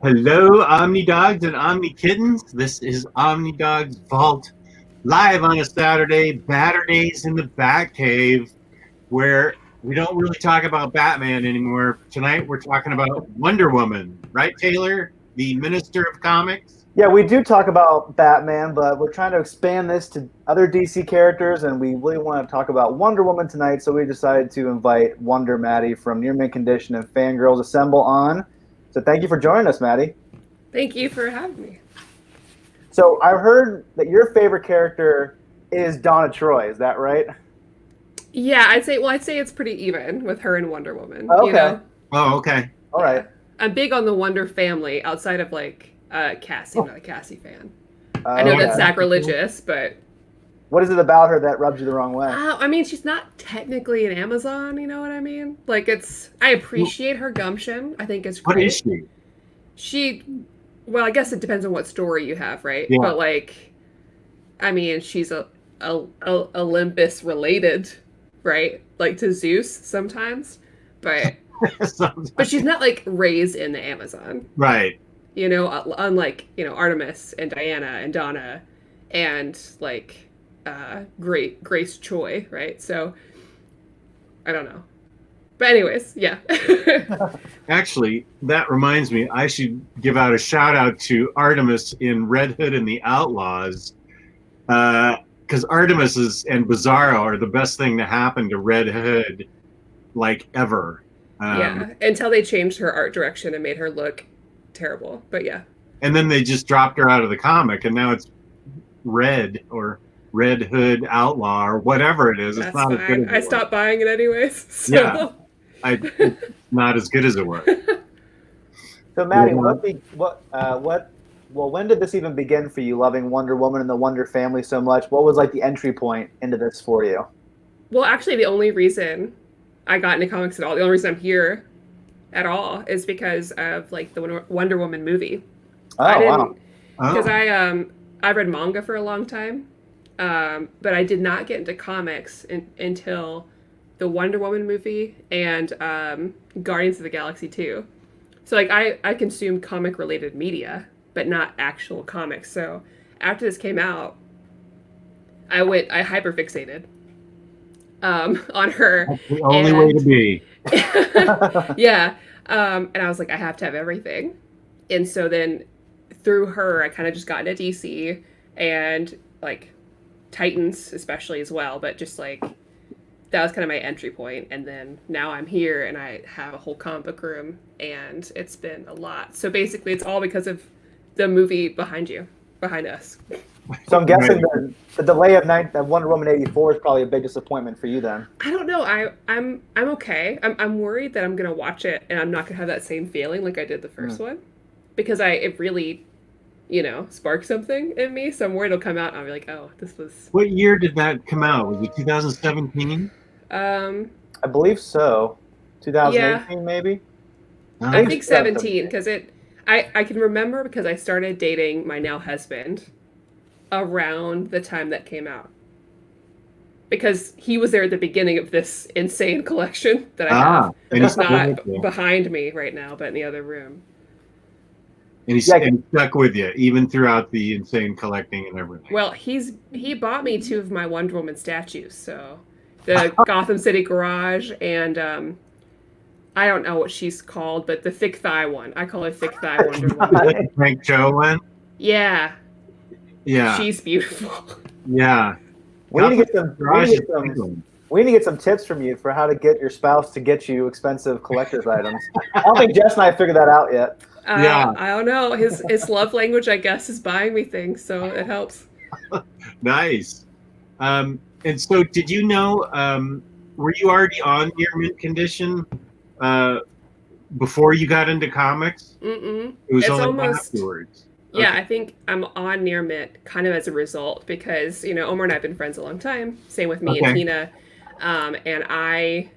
Hello, Omni Dogs and Omni Kittens. This is Omni Dogs Vault, live on a Saturday, Baturdays in the Batcave, where we don't really talk about Batman anymore. Tonight we're talking about Wonder Woman, right, Taylor? The Minister of Comics? Yeah, we do talk about Batman, but we're trying to expand this to other DC characters, and we really want to talk about Wonder Woman tonight, so we decided to invite Wonder Maddie from Near Mint Condition and Fangirls Assemble on. So thank you for joining us, Maddie. Thank you for having me. So I've heard that your favorite character is Donna Troy. Is that right? Yeah, I'd say it's pretty even with her and Wonder Woman. Okay. You know? Oh, okay. All right. I'm big on the Wonder family outside of like Cassie. I'm not a Cassie fan. I Okay. know that's sacrilegious, but What is it about her that rubs you the wrong way? I mean, she's not technically an Amazon. You know what I mean? Like I appreciate her gumption. I think it's great. What is she? Well, I guess it depends on what story you have, right? Yeah. But like, I mean, she's a Olympus related, right? Like to Zeus sometimes, but she's not like raised in the Amazon, Right. you know, unlike, you know, Artemis and Diana and Donna and like Grace Choi, right? So I don't know. But anyways, yeah. Actually, that reminds me, I should give out a shout out to Artemis in Red Hood and the Outlaws, because Artemis and Bizarro are the best thing to happen to Red Hood, like ever. Yeah, until they changed her art direction and made her look terrible. But yeah. And then they just dropped her out of the comic, and now it's Red or Red Hood Outlaw or whatever it is. It's That's not fine. as good as I stopped buying it anyways. So. Yeah. It's not as good as it was. So Maddie, Yeah. when did this even begin for you, loving Wonder Woman and the Wonder family so much? What was like the entry point into this for you? Well, actually, the only reason I got into comics at all, the only reason I'm here at all, is because of like the Wonder Woman movie. Wow. Because I read manga for a long time, but I did not get into comics until the Wonder Woman movie and Guardians of the Galaxy 2. So like I consumed comic related media, but not actual comics. So after this came out, I hyperfixated on her. That's the only way to be. Yeah. And I was like, I have to have everything. And so then through her, I kind of just got into DC and like Titans especially as well, but just like that was kind of my entry point. And then now I'm here and I have a whole comic book room and it's been a lot. So basically it's all because of the movie behind us. So I'm guessing the delay of Wonder Woman 84 is probably a big disappointment for you then. I don't know. I'm okay. I'm worried that I'm gonna watch it and I'm not gonna have that same feeling like I did the first one, because it really, you know, sparked something in me. So I'm worried it'll come out and I'll be like, oh, this was. What year did that come out? Was it 2017? I believe so. 2018 maybe. I think 17 because I can remember because I started dating my now husband around the time that came out, because he was there at the beginning of this insane collection that I have. And It's not behind me right now, but in the other room. And he stuck with you even throughout the insane collecting and everything. Well, he bought me 2 of my Wonder Woman statues, so the Gotham City Garage and I don't know what she's called, but the thick thigh one. I call her thick thigh Wonder Woman. Frank Joe one? Yeah. Yeah. She's beautiful. Yeah. We need to get some tips from you for how to get your spouse to get you expensive collector's items. I don't think Jess and I figured that out yet. Yeah. I don't know. His love language, I guess, is buying me things, so it helps. Nice. And so did you know, were you already on Near Mint Condition before you got into comics? Mm-mm. It was It's only almost, afterwards. yeah, Okay. I think I'm on Near Mint kind of as a result because, you know, Omar and I have been friends a long time. Same with me and Tina. And I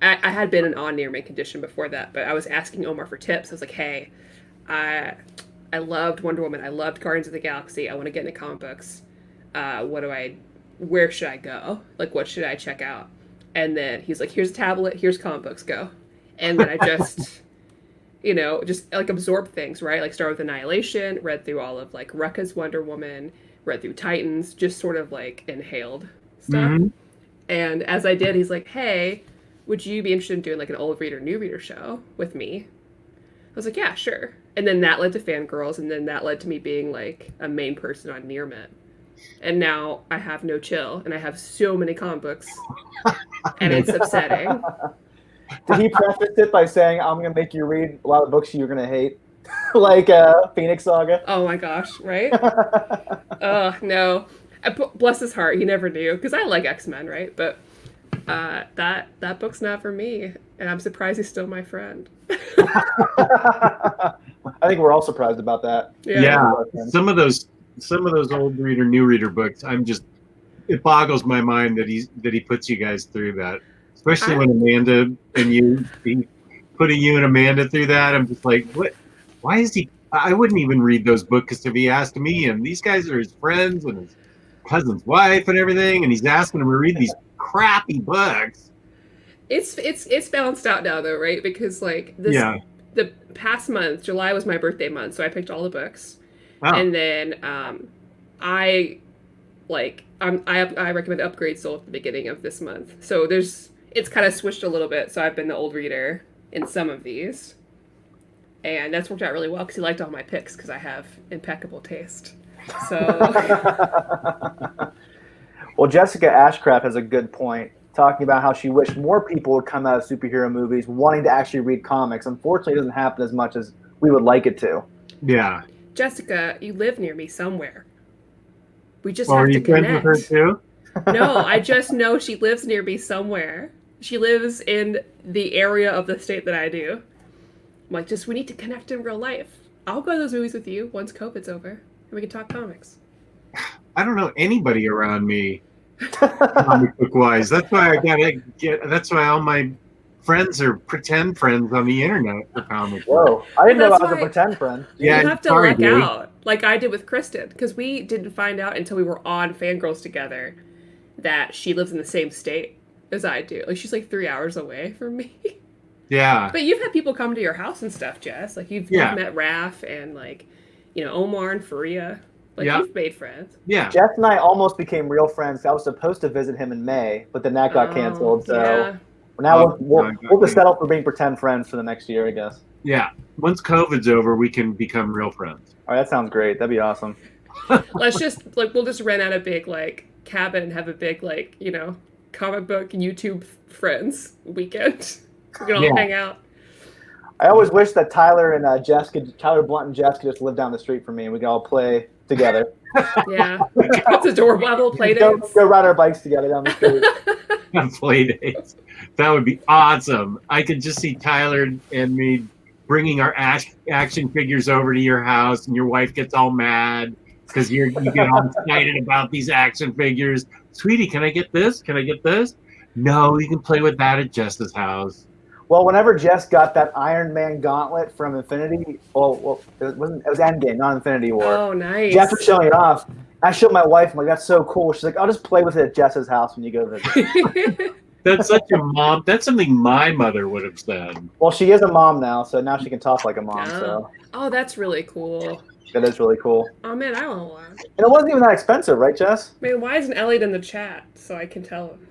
had been on Near Mint Condition before that, but I was asking Omar for tips. I was like, hey, I loved Wonder Woman. I loved Guardians of the Galaxy. I want to get into comic books. Where should I go? Like, what should I check out? And then he's like, here's a tablet, here's comic books, go. And then I just you know, just like absorb things, right? Like start with Annihilation, read through all of like Rucka's Wonder Woman, read through Titans, just sort of like inhaled stuff. Mhm. And as I did, he's like, "Hey, would you be interested in doing like an old reader, new reader show with me?" I was like, "Yeah, sure." And then that led to Fangirls, and then that led to me being like a main person on Nearmit. And now I have no chill, and I have so many comic books, and it's upsetting. Did he preface it by saying, "I'm going to make you read a lot of books you're going to hate," like Phoenix Saga? Oh my gosh, right? No. Bless his heart, he never knew, because I like X-Men, right? But that book's not for me, and I'm surprised he's still my friend. I think we're all surprised about that. Yeah. Some of those old reader, new reader books, it boggles my mind that he puts you guys through that. Especially when Amanda and you, putting you and Amanda through that, I'm just like, what? Why is he? I wouldn't even read those books if he asked me. And these guys are his friends and his cousin's wife and everything, and he's asking them to read these crappy books. It's balanced out now though, right? Because like the past month, July was my birthday month, so I picked all the books, and then I recommend Upgrade Soul at the beginning of this month. So it's kind of switched a little bit. So I've been the old reader in some of these, and that's worked out really well because he liked all my picks because I have impeccable taste. So, well, Jessica Ashcraft has a good point, talking about how she wished more people would come out of superhero movies wanting to actually read comics. Unfortunately, it doesn't happen as much as we would like it to. Yeah. Jessica, you live near me somewhere. We just have to connect. Are you friends with her too? No, I just know she lives near me somewhere. She lives in the area of the state that I do. I'm like, we need to connect in real life. I'll go to those movies with you once COVID's over, and we can talk comics. I don't know anybody around me, comic book wise. That's why that's why all my friends are pretend friends on the internet for comics. Whoa, I didn't know I was a pretend friend. Yeah, you have to luck out, like I did with Kristen, because we didn't find out until we were on Fangirls together that she lives in the same state as I do. Like she's like 3 hours away from me. Yeah. But you've had people come to your house and stuff, Jess. Like you've met Raph and like, you know, Omar and Faria. Like you've made friends. Yeah. Jess and I almost became real friends. I was supposed to visit him in May, but then that got canceled. So now we'll just settle for being pretend friends for the next year, I guess. Yeah. Once COVID's over, we can become real friends. All right, that sounds great. That'd be awesome. We'll just rent out a big like cabin and have a big like, you know, comic book YouTube friends weekend. We can all hang out. I always wish that Tyler Blunt and Jess could just live down the street from me and we could all play together. Yeah. It's adorable. Have little play dates. Go ride our bikes together down the street. Play dates. That would be awesome. I could just see Tyler and me bringing our action figures over to your house, and your wife gets all mad because you get all excited about these action figures. Sweetie, can I get this? Can I get this? No, you can play with that at Jess's house. Well, whenever Jess got that Iron Man gauntlet from Infinity, it was Endgame, not Infinity War. Oh, nice. Jess was showing it off. I showed my wife, I'm like, that's so cool. She's like, I'll just play with it at Jess's house when you go visit. That's such a mom. That's something my mother would have said. Well, she is a mom now, so now she can talk like a mom. So. Oh, that's really cool. That is really cool. Oh, man, I want one. And it wasn't even that expensive, right, Jess? Man, why isn't Elliot in the chat so I can tell him?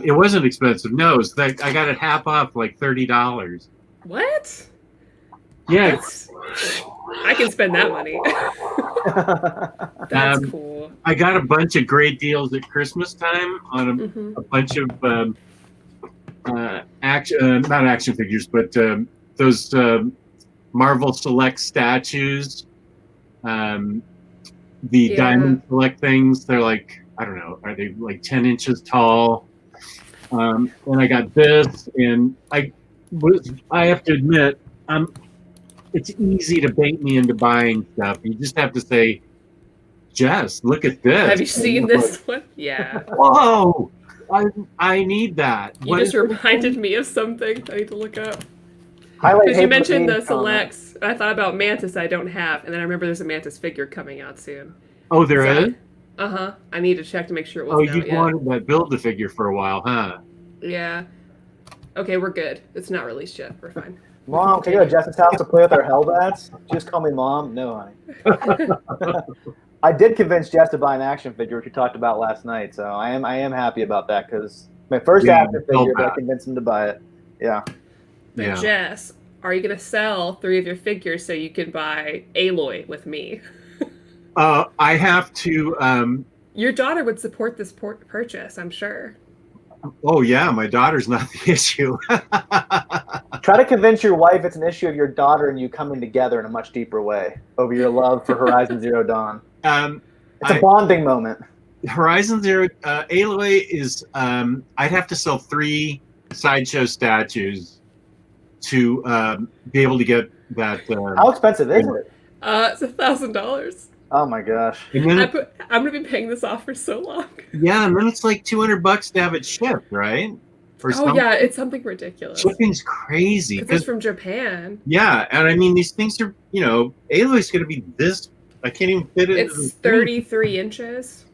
It wasn't expensive. No, it's like I got it half off, like $30. What? Yeah, I can spend that money. That's cool. I got a bunch of great deals at Christmas time on a bunch of not action figures, but those Marvel Select statues. The Diamond Select things. They're like, I don't know, are they like 10 inches tall? And I got this, and I have to admit, it's easy to bait me into buying stuff. You just have to say, Jess, look at this. Have you seen this one? Yeah. Whoa! I need that. You just reminded me of something I need to look up. Because you mentioned the Selects. I thought about Mantis I don't have, and then I remember there's a Mantis figure coming out soon. Oh, there is? Uh-huh. I need to check to make sure it wasn't out yet. Wanted that Build-A-Figure for a while, huh? Yeah. Okay, we're good. It's not released yet. We're fine. Mom, can you go to Jess's house to play with our Hellbats? Just call me Mom. No, honey. I did convince Jess to buy an action figure, which we talked about last night. So I am happy about that because my first action figure, but I convinced him to buy it. Yeah. But Jess, are you going to sell 3 of your figures so you can buy Aloy with me? I have to. Your daughter would support this purchase, I'm sure. Oh yeah, my daughter's not the issue. Try to convince your wife it's an issue of your daughter and you coming together in a much deeper way over your love for Horizon Zero Dawn. It's a bonding moment. Horizon Zero, Aloy is. I'd have to sell 3 sideshow statues to be able to get that. How expensive is it? It's $1,000. Oh my gosh! I'm gonna be paying this off for so long. Yeah, and then it's like $200 to have it shipped, right? Or something. Yeah, it's something ridiculous. Shipping's crazy. It's from Japan. Yeah, and I mean these things are, Aloy's gonna be this. I can't even fit it. It's 33 inches.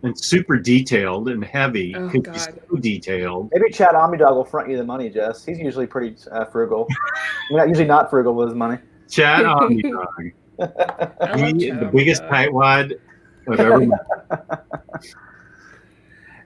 And super detailed and heavy. Oh God! So detailed. Maybe Chad Omnidog will front you the money, Jess. He's usually pretty frugal. Usually not frugal with his money. Chad Omnidog. The biggest tightwad I've ever met.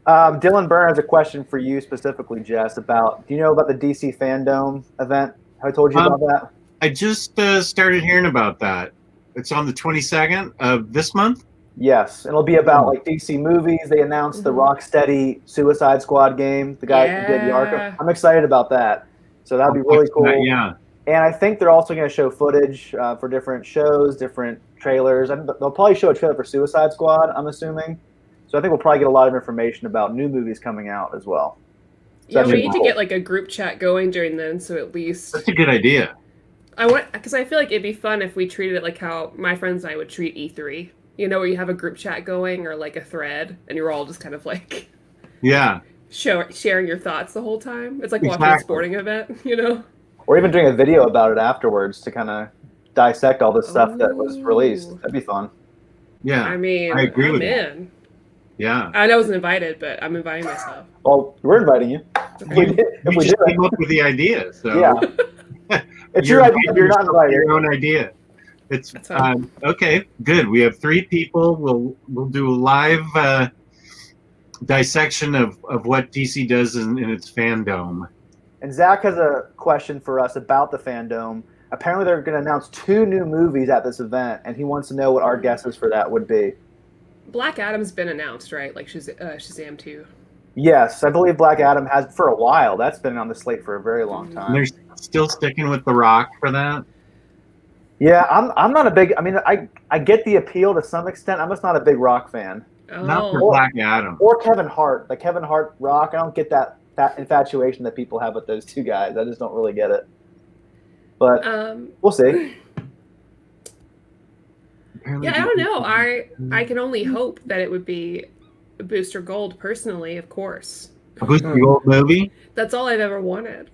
Dylan Byrne has a question for you specifically, Jess, do you know about the DC FanDome event? Have I told you about that? I just started hearing about that. It's on the 22nd of this month? Yes. It'll be about like DC movies. They announced the Rocksteady Suicide Squad game, the guy who did the Arkham. I'm excited about that. So that'd be really cool. Yeah. And I think they're also going to show footage for different shows, different trailers. They'll probably show a trailer for Suicide Squad, I'm assuming. So I think we'll probably get a lot of information about new movies coming out as well. So yeah, we need to get like a group chat going during then, so at least... That's a good idea. Because I feel like it'd be fun if we treated it like how my friends and I would treat E3. Where you have a group chat going or like a thread, and you're all just kind of like... Yeah. Sharing your thoughts the whole time. It's like watching a sporting event, Or even doing a video about it afterwards to kind of dissect all the stuff that was released. That'd be fun. Yeah. I mean, I agree with in. That. Yeah. I know I wasn't invited, but I'm inviting myself. Well, we're inviting you. We just came up with the idea. So. Yeah. It's your idea. You're not invited. Your own idea. It's okay. Good. We have 3 people. We'll do a live dissection of what DC does in its FanDome. And Zach has a question for us about the FanDome. Apparently, they're going to announce 2 new movies at this event, and he wants to know what our guesses for that would be. Black Adam's been announced, right? Like Shazam 2. Yes, I believe Black Adam has for a while. That's been on the slate for a very long time. They're still sticking with The Rock for that? Yeah, I'm not a big... I mean, I get the appeal to some extent. I'm just not a big Rock fan. Oh. Not for Black Adam. Or Kevin Hart. Like Kevin Hart, Rock, I don't get that infatuation that people have with those 2 guys. I just don't really get it. But we'll see. Yeah, I don't know. I can only hope that it would be Booster Gold, personally, of course. A Booster Gold movie? That's all I've ever wanted.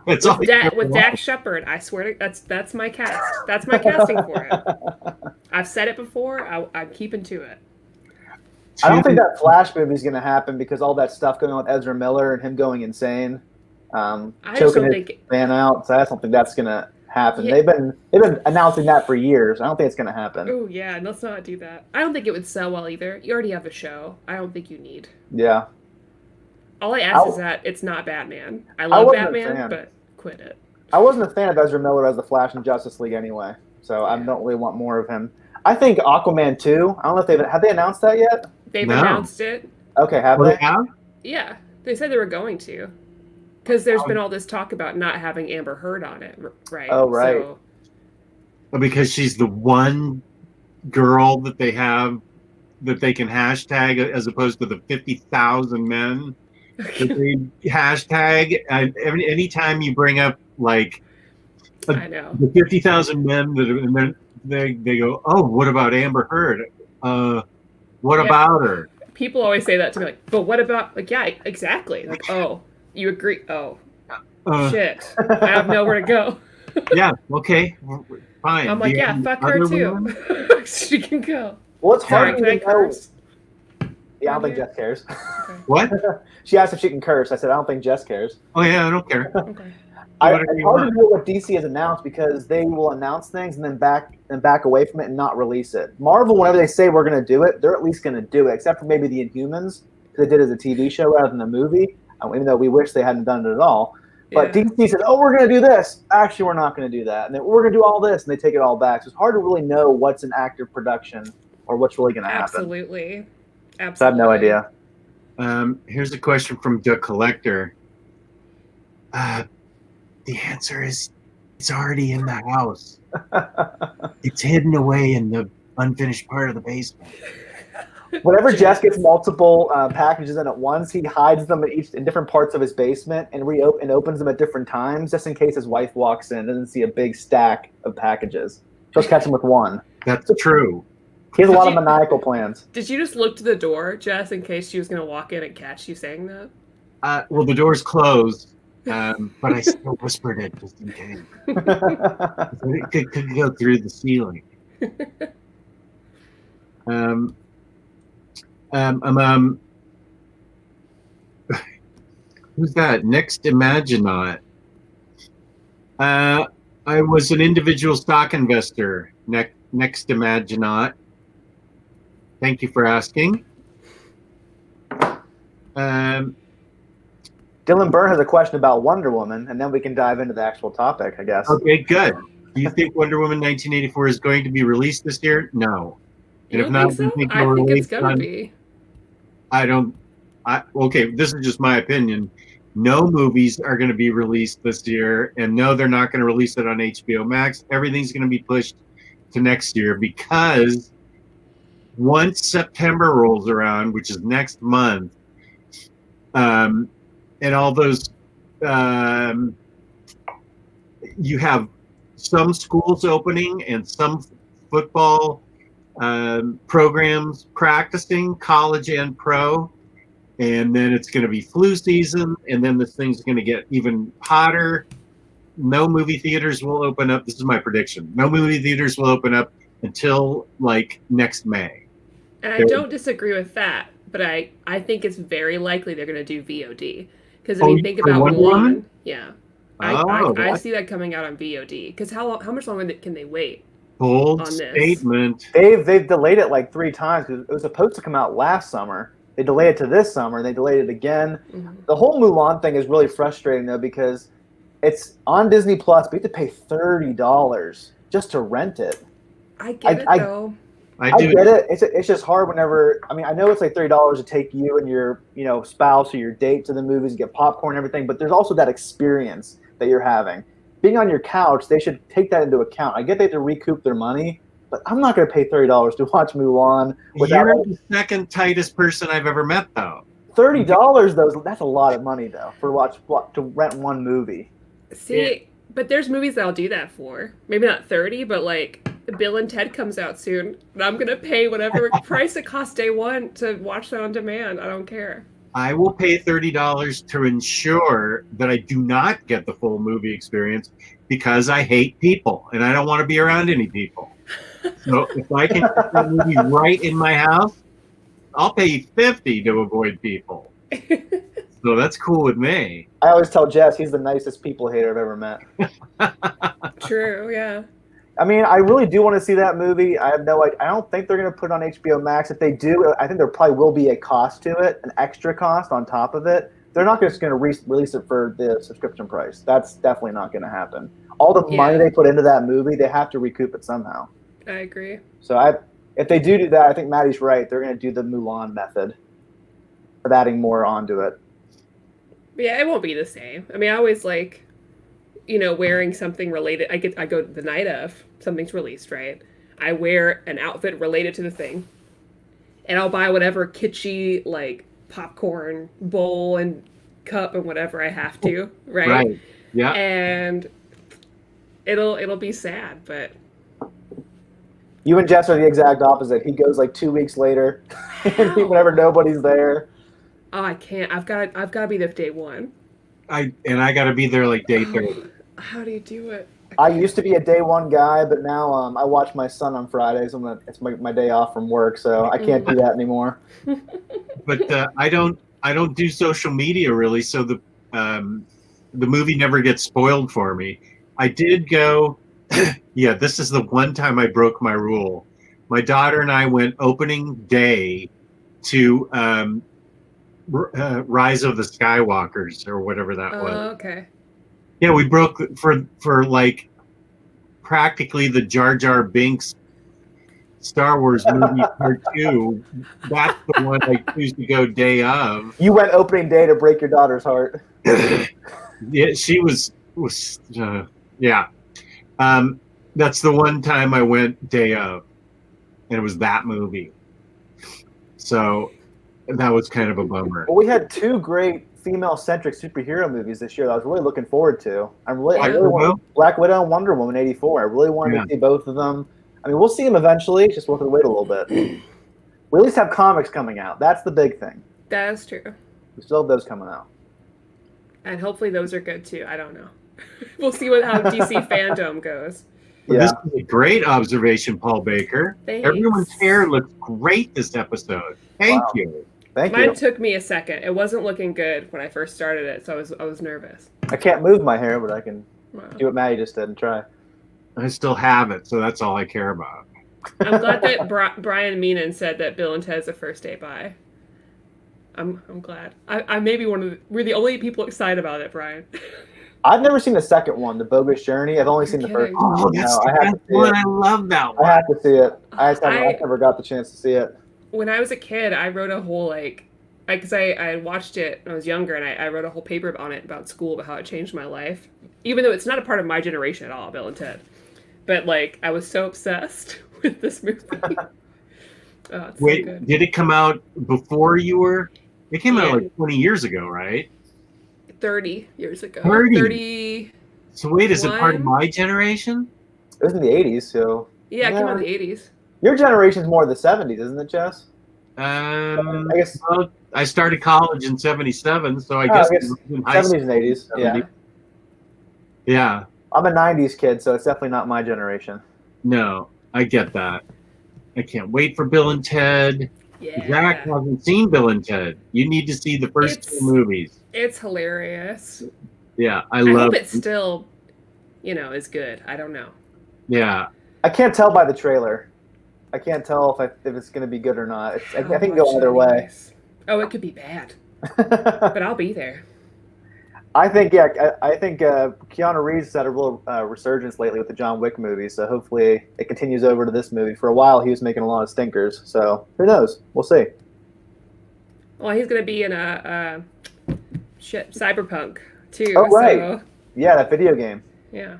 With Dax Shepard, I swear that's my cast. That's my casting for it. I've said it before. I'm keeping to it. I don't think that Flash movie is going to happen because all that stuff going on with Ezra Miller and him going insane, choking his fan out. So I don't think that's going to happen. Yeah. They've been announcing that for years. I don't think it's going to happen. Oh yeah, let's not do that. I don't think it would sell well either. You already have a show. I don't think you need. Yeah. All I ask is that it's not Batman. I love Batman, but quit it. I wasn't a fan of Ezra Miller as the Flash in Justice League anyway, so I don't really want more of him. I think Aquaman 2. I don't know if have they announced that yet? They've announced it. Okay, have they? Yeah, they said they were going to. Because there's been all this talk about not having Amber Heard on it, right? Oh, right. So, because she's the one girl that they have that they can hashtag as opposed to the 50,000 men that they hashtag. Anytime you bring up, like, I know. the 50,000 men, and then they go, oh, what about Amber Heard? What about her? People always say that to me, like, but what about, like, yeah, exactly. Like, oh. You agree? Oh, shit! I have nowhere to go. Yeah. Okay. Fine. I'm like, yeah, fuck her too. She can go. Well, it's hard to know. Yeah, I don't around think here? Jess cares. Okay. What? She asked if she can curse. I said, I don't think Jess cares. Oh yeah, I don't care. Okay. Whatever It's you hard to want. know what DC has announced because they will announce things and then back away from it and not release it. Marvel, whenever they say we're going to do it, they're at least going to do it, except for maybe the Inhumans, because they did it as a TV show rather than a movie, even though we wish they hadn't done it at all. But Yeah. DC said, oh, we're going to do this. Actually, we're not going to do that. And then we're going to do all this, and they take it all back. So it's hard to really know what's in active production or what's really going to happen. Absolutely. Absolutely. So I have no idea. Here's a question from the collector. The answer is it's already in the house. It's hidden away in the unfinished part of the basement. Whenever Jess gets multiple packages in at once, he hides them in different parts of his basement and opens them at different times, just in case his wife walks in and doesn't see a big stack of packages. Just catch him with one. That's true. He has a lot of maniacal plans. Did you just look to the door, Jess, in case she was going to walk in and catch you saying that? Well, the door's closed, but I still whispered it just in case. It could go through the ceiling. Who's that? Next Imaginaut. I was an individual stock investor. Next Imaginaut. Thank you for asking. Dylan Byrne has a question about Wonder Woman, and then we can dive into the actual topic, I guess. Okay, good. Do you think Wonder Woman 1984 is going to be released this year? No. You don't think so? I think it's going to be. Okay, this is just my opinion. No movies are going to be released this year, and no, they're not going to release it on HBO Max. Everything's going to be pushed to next year because once September rolls around, which is next month, and all those, you have some schools opening and some football programs practicing, college and pro, and then it's going to be flu season, and then this thing's going to get even hotter. No movie theaters will open up. This is my prediction. No movie theaters will open up until like next May. And I don't disagree with that, but I think it's very likely they're going to do VOD. Because if you think about Mulan, yeah, I see that coming out on VOD. Because how much longer can they wait? Bold on this? Statement. They've delayed it like 3 times because it was supposed to come out last summer. They delayed it to this summer. They delayed it again. Mm-hmm. The whole Mulan thing is really frustrating though because it's on Disney Plus, but you have to pay $30 just to rent it. I get it though. I get it. It's just hard whenever. I mean, I know it's like $30 to take you and your spouse or your date to the movies, get popcorn, and everything. But there's also that experience that you're having. Being on your couch, they should take that into account. I get they have to recoup their money, but I'm not going to pay $30 to watch Mulan. You're the second tightest person I've ever met, though. $30 though, that's a lot of money though to rent one movie. See, but there's movies that I'll do that for. Maybe not 30, but like Bill and Ted comes out soon, and I'm gonna pay whatever price it costs day one to watch that on demand. I don't care. I will pay $30 to ensure that I do not get the full movie experience because I hate people and I don't want to be around any people. So if I can get the movie right in my house, I'll pay $50 to avoid people. So that's cool with me. I always tell Jess he's the nicest people hater I've ever met. True, yeah. I mean, I really do want to see that movie. I don't think they're going to put it on HBO Max. If they do, I think there probably will be a cost to it, an extra cost on top of it. They're not just going to release it for the subscription price. That's definitely not going to happen. All the money they put into that movie, they have to recoup it somehow. I agree. So if they do that, I think Maddie's right. They're going to do the Mulan method of adding more onto it. But yeah, it won't be the same. I mean, I always like, wearing something related. I go the night of something's released, right? I wear an outfit related to the thing, and I'll buy whatever kitschy like popcorn bowl and cup and whatever I have to, right? Right. Yeah. And it'll be sad, but you and Jess are the exact opposite. He goes like 2 weeks later, whenever nobody's there. Oh, I can't. I've got to be there day one. I got to be there like day 30. How do you do it? I used to be a day one guy, but now I watch my son on Fridays. It's my day off from work, so I can't do that anymore. But I don't do social media really, so the movie never gets spoiled for me. I did go. Yeah, this is the one time I broke my rule. My daughter and I went opening day to Rise of the Skywalkers or whatever that was. Okay. Yeah, we broke for like practically the Jar Jar Binks Star Wars movie part 2. That's the one I choose to go day of. You went opening day to break your daughter's heart. Yeah, she was yeah. That's the one time I went day of, and it was that movie. So that was kind of a bummer. Well, we had 2 great female-centric superhero movies this year that I was really looking forward to. I really want Black Widow and Wonder Woman '84. I really wanted to see both of them. I mean, we'll see them eventually. Just we'll have to wait a little bit. We at least have comics coming out. That's the big thing. That is true. We still have those coming out. And hopefully those are good too. I don't know. We'll see how DC FanDome goes. Yeah. This is a great observation, Paul Baker. Thanks. Everyone's hair looks great this episode. Thank you. Thank Mine you. took me a second. It wasn't looking good when I first started it, so I was nervous. I can't move my hair, but I can do what Maddie just did and try. I still have it, so that's all I care about. I'm glad that Brian Meenan said that Bill and Ted's a first day buy. I'm glad. I may be we're the only people excited about it, Brian. I've never seen the second one, The Bogus Journey. I've only seen the first one. Oh, that's the one. I love that one. I have to see it. I never got the chance to see it. When I was a kid, I wrote a whole because I watched it when I was younger, and I wrote a whole paper on it about school, about how it changed my life. Even though it's not a part of my generation at all, Bill and Ted. But I was so obsessed with this movie. It's Wait, so good. did it come out before you were? It came out like 20 years ago, right? 30 years ago. 30. So wait, is it part of my generation? It was in the 80s, so... Yeah, it came out in the 80s. Your generation's more the 70s, isn't it, Jess? I guess I started college in 77, so I guess it was in high 70s and 80s, yeah. Yeah. I'm a 90s kid, so it's definitely not my generation. No, I get that. I can't wait for Bill and Ted. Yeah. Zach hasn't seen Bill and Ted. You need to see the first 2 movies. It's hilarious. Yeah, I hope it still, is good. I don't know. Yeah. I can't tell by the trailer. I can't tell if it's going to be good or not. I think it can go either way. Oh, it could be bad. But I'll be there. I think Keanu Reeves has had a real resurgence lately with the John Wick movies, so hopefully it continues over to this movie. For a while, he was making a lot of stinkers, so who knows? We'll see. Well, he's going to be in Cyberpunk, too. Oh, right. So, yeah, that video game. Yeah.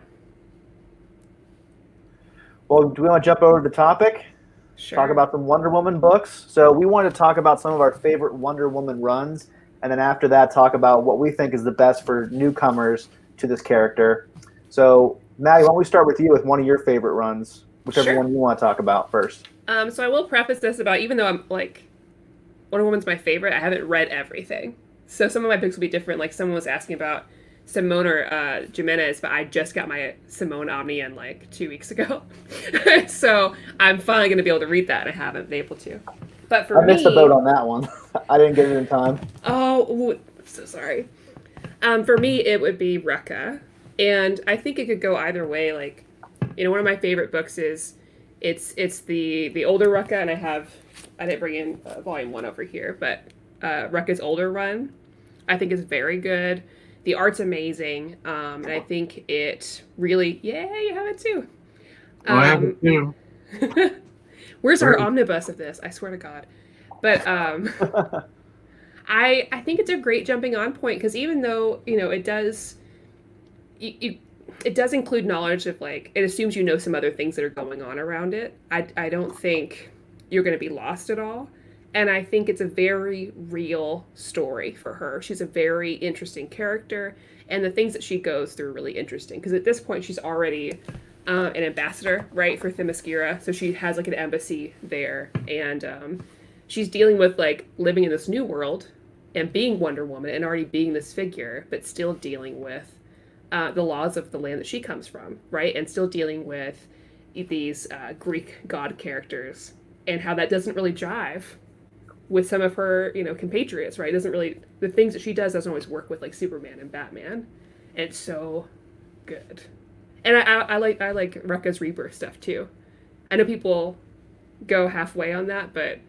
Well, do we want to jump over to the topic? Sure. Talk about some Wonder Woman books. So we want to talk about some of our favorite Wonder Woman runs, and then after that, talk about what we think is the best for newcomers to this character. So, Maddie, why don't we start with you with one of your favorite runs, whichever one you want to talk about first. So I will preface this about, even though I'm Wonder Woman's my favorite, I haven't read everything. So some of my picks will be different. Like someone was asking about Simone or Jimenez, but I just got my Simone Omni in 2 weeks ago. So I'm finally going to be able to read that, and I haven't been able to. But for I missed the boat on that one. I didn't get it in time. Oh, I'm so sorry. For me, it would be Rucka. And I think it could go either way. One of my favorite books is it's the older Rucka, and I didn't bring in volume 1 over here, but Rucka's older run I think is very good. The art's amazing, and I think it really, yeah, you have it too. I have it too. Where's our omnibus of this? I swear to God. But I think it's a great jumping on point, because even though, it does, it does include knowledge of, it assumes some other things that are going on around it. I don't think you're going to be lost at all. And I think it's a very real story for her. She's a very interesting character, and the things that she goes through are really interesting. Because at this point, she's already an ambassador, right, for Themyscira. So she has an embassy there, and she's dealing with living in this new world and being Wonder Woman and already being this figure, but still dealing with the laws of the land that she comes from, right? And still dealing with these Greek god characters and how that doesn't really jive with some of her, compatriots, right? It doesn't really, the things that she doesn't always work with like Superman and Batman. And it's so good. And I like Rucka's Rebirth stuff too. I know people go halfway on that, but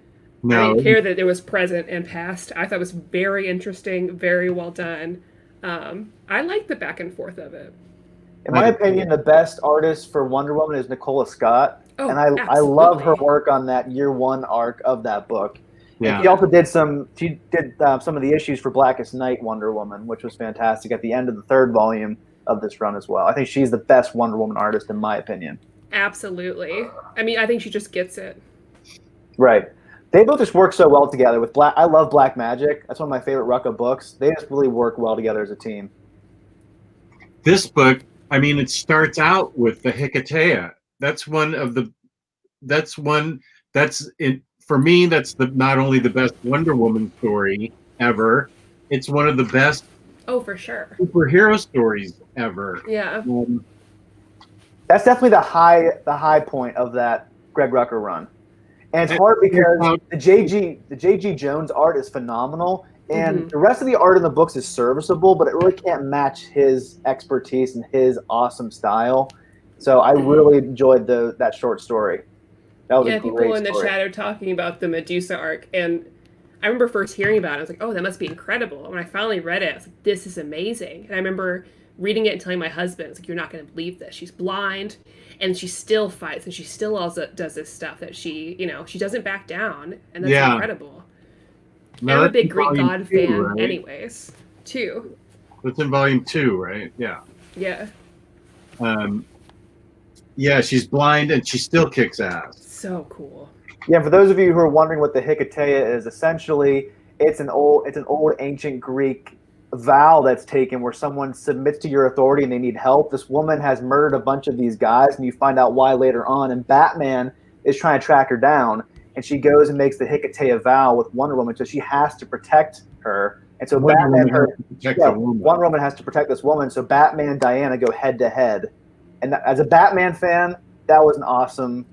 I didn't care that it was present and past. I thought it was very interesting, very well done. I like the back and forth of it. In my opinion, the best artist for Wonder Woman is Nicola Scott. Oh, and I love her work on that year one arc of that book. Yeah. And she also did some of the issues for Blackest Night Wonder Woman, which was fantastic at the end of the third volume of this run as well. I think she's the best Wonder Woman artist in my opinion. Absolutely. I mean, I think she just gets it. Right. They both just work so well together. With I love Black Magic. That's one of my favorite Rucka books. They just really work well together as a team. This book, I mean, it starts out with the Hikatea. For me, that's not only the best Wonder Woman story ever, it's one of the best for sure superhero stories ever. Yeah. That's definitely the high point of that Greg Rucka run. And it's hard because the J.G. Jones art is phenomenal, and the rest of the art in the books is serviceable, but it really can't match his expertise and his awesome style. So I really enjoyed that short story. That was a great people in the story. chat are talking about the Medusa arc, and I remember first hearing about it. I was like, "Oh, that must be incredible!" And when I finally read it, I was like, "This is amazing!" And I remember reading it and telling my husband, "It's like you're not going to believe this. She's blind, and she still fights, and she still also does this stuff that she doesn't back down, and that's incredible." No, I'm a big Greek god fan, right? Anyways, too. That's in volume 2, right? Yeah. Yeah. Yeah, she's blind and she still kicks ass. So cool. Yeah, for those of you who are wondering what the Hikatea is, essentially it's an old ancient Greek vow that's taken where someone submits to your authority and they need help. This woman has murdered a bunch of these guys, and you find out why later on. And Batman is trying to track her down, and she goes and makes the Hikatea vow with Wonder Woman, so she has to protect her. And so Wonder Woman has to protect this woman. So Batman and Diana go head to head. And as a Batman fan, that was an awesome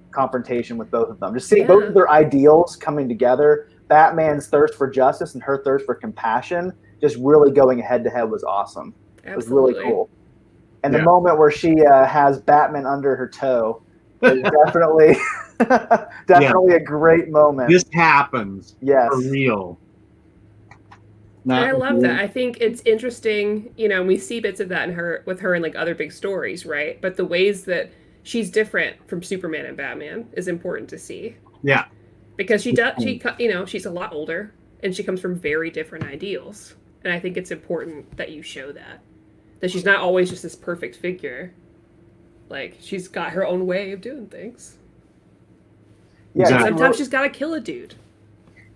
confrontation with both of them. Just seeing both of their ideals coming together, Batman's thirst for justice and her thirst for compassion, just really going head to head was awesome. Absolutely. It was really cool. And the moment where she has Batman under her toe is definitely a great moment. This happens. Yes. For real. I love that. I think it's interesting, we see bits of that with her in like other big stories, right? But the ways that she's different from Superman and Batman is important to see. Yeah. Because she's a lot older and she comes from very different ideals. And I think it's important that you show that she's not always just this perfect figure. Like, she's got her own way of doing things. Yeah. Exactly. Sometimes she's got to kill a dude.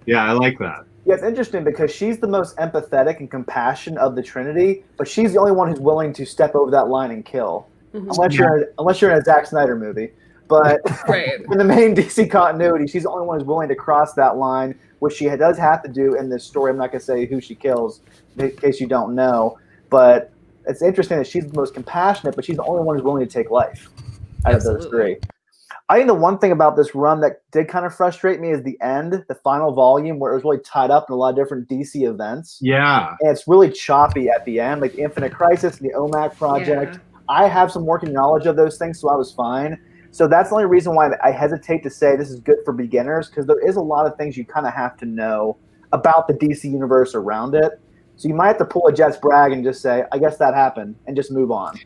Yeah, I like that. Yeah, it's interesting because she's the most empathetic and compassionate of the Trinity, but she's the only one who's willing to step over that line and kill. Unless you're in a Zack Snyder movie. But in the main DC continuity, she's the only one who's willing to cross that line, which she does have to do in this story. I'm not going to say who she kills in case you don't know. But it's interesting that she's the most compassionate, but she's the only one who's willing to take life out of those three. I think the one thing about this run that did kind of frustrate me is the end, the final volume, where it was really tied up in a lot of different DC events. Yeah. And it's really choppy at the end, like the Infinite Crisis and the OMAC project. Yeah. I have some working knowledge of those things, so I was fine. So that's the only reason why I hesitate to say this is good for beginners, because there is a lot of things you kind of have to know about the DC universe around it. So you might have to pull a Jets brag and just say, I guess that happened, and just move on.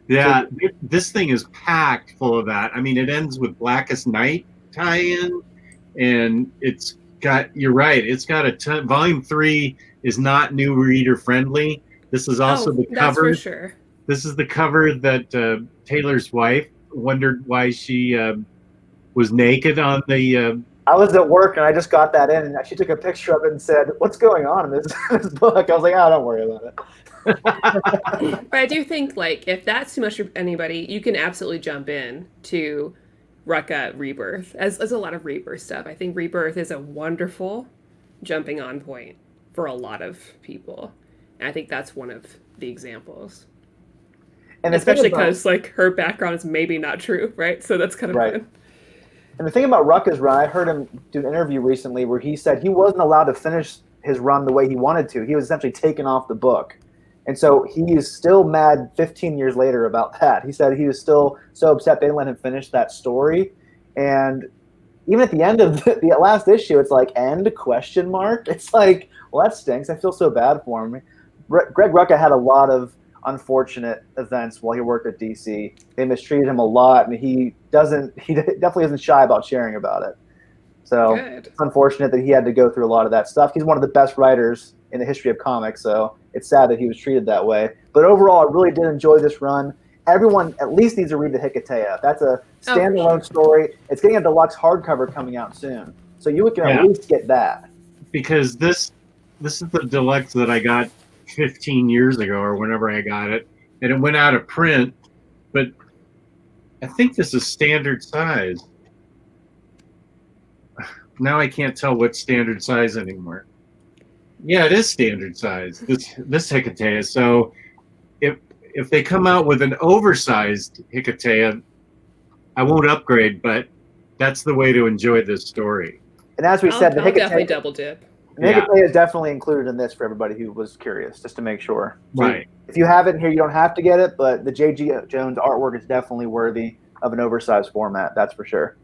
Yeah, this thing is packed full of that. I mean, it ends with Blackest Night tie-in, and you're right, it's got a ton. Volume 3 is not new reader friendly. This is also the cover. That's for sure. This is the cover that Taylor's wife wondered why she was naked on the... I was at work, and I just got that in, and she took a picture of it and said, what's going on in this book? I was like, don't worry about it. But I do think, like, if that's too much for anybody, you can absolutely jump in to Rucka Rebirth, as a lot of Rebirth stuff. I think Rebirth is a wonderful jumping on point for a lot of people. And I think that's one of the examples. And especially because like her background is maybe not true, right? So that's kind of right. fun. And the thing about Rucka's run, I heard him do an interview recently where he said he wasn't allowed to finish his run the way he wanted to. He was essentially taken off the book. And so he is still mad 15 years later about that. He said he was still so upset they didn't let him finish that story. And even at the end of the last issue, it's like, end, question mark? It's like, well, that stinks. I feel so bad for him. Greg Rucka had a lot of unfortunate events while he worked at DC. They mistreated him a lot, and he definitely isn't shy about sharing about it. So Good. it's unfortunate that he had to go through a lot of that stuff. He's one of the best writers in the history of comics, so it's sad that he was treated that way. But overall, I really did enjoy this run. Everyone at least needs to read the Hikatea. That's a standalone story. It's getting a deluxe hardcover coming out soon, so you can at least get that. Because this is the deluxe that I got 15 years ago or whenever I got it, and it went out of print, but I think this is standard size. Now I can't tell what's standard size anymore. Yeah, it is standard size, this Hikatea. So if they come out with an oversized Hikatea, I won't upgrade, but that's the way to enjoy this story. And as we said, the I'll Hikatea definitely double dip. The Hikatea is definitely included in this for everybody who was curious, just to make sure. So right. If you have it in here, you don't have to get it, but the J.G. Jones artwork is definitely worthy of an oversized format, that's for sure.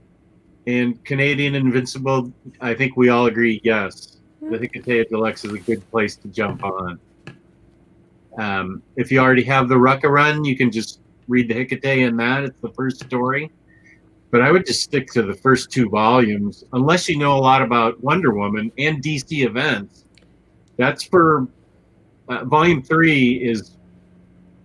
And Canadian Invincible, I think we all agree, yes. The Hikatea Deluxe is a good place to jump on. If you already have the Rucka run, you can just read the Hikatea in that. It's the first story. But I would just stick to the first 2 volumes, unless you know a lot about Wonder Woman and DC events. That's for volume 3 is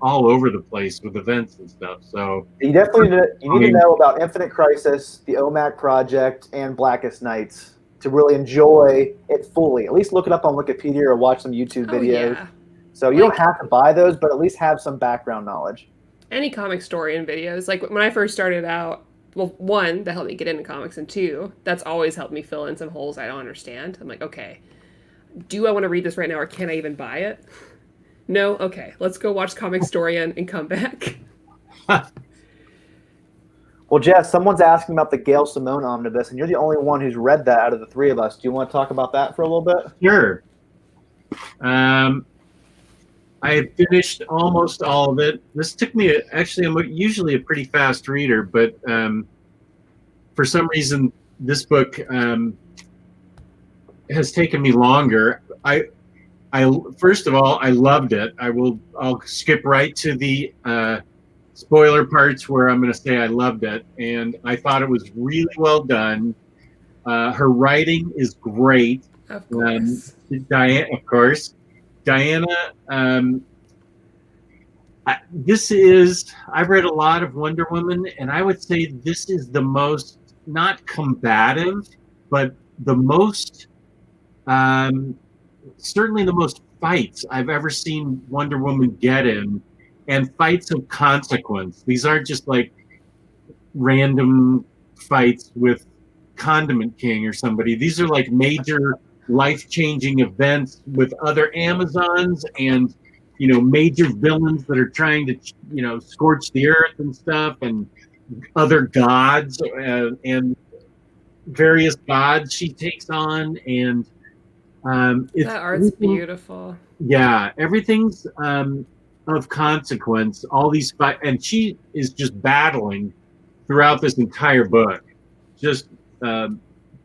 all over the place with events and stuff. So you definitely need to know about Infinite Crisis, the OMAC Project, and Blackest Nights to really enjoy it fully. At least look it up on Wikipedia or watch some YouTube videos. Yeah. So you don't have to buy those, but at least have some background knowledge. Any comic story and videos. Like when I first started out, well, 1, that helped me get into comics, and 2, that's always helped me fill in some holes I don't understand. I'm like, okay, do I want to read this right now, or can I even buy it? No? Okay, let's go watch Comic Story and come back. Well, Jess, someone's asking about the Gail Simone omnibus, and you're the only one who's read that out of the 3 of us. Do you want to talk about that for a little bit? Sure. I finished almost all of it. This took me, actually, I'm usually a pretty fast reader, but for some reason, this book has taken me longer. I first of all, I loved it. I'll skip right to the spoiler parts where I'm going to say I loved it, and I thought it was really well done. Her writing is great. Of course. Of course. Diana, I've read a lot of Wonder Woman, and I would say this is the most, not combative, but the most, certainly the most fights I've ever seen Wonder Woman get in, and fights of consequence. These aren't just like random fights with Condiment King or somebody. These are like major life-changing events with other Amazons and, major villains that are trying to, scorch the earth and stuff, and other gods and various gods she takes on. And that art's beautiful. Yeah, everything's of consequence. All these fights, and she is just battling throughout this entire book, just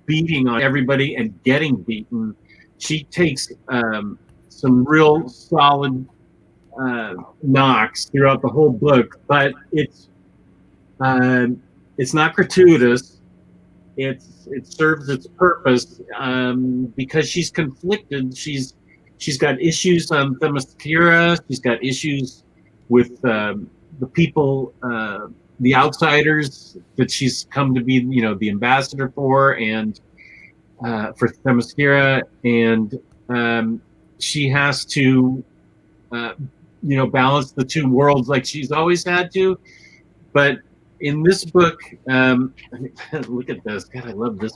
beating on everybody and getting beaten. She takes some real solid knocks throughout the whole book, but it's not gratuitous. It serves its purpose because she's conflicted. She's got issues on Themyscira. She's got issues with the people, the outsiders that she's come to be, the ambassador for, and for Themyscira, and she has to, balance the 2 worlds like she's always had to. But in this book, look at this. God, I love this.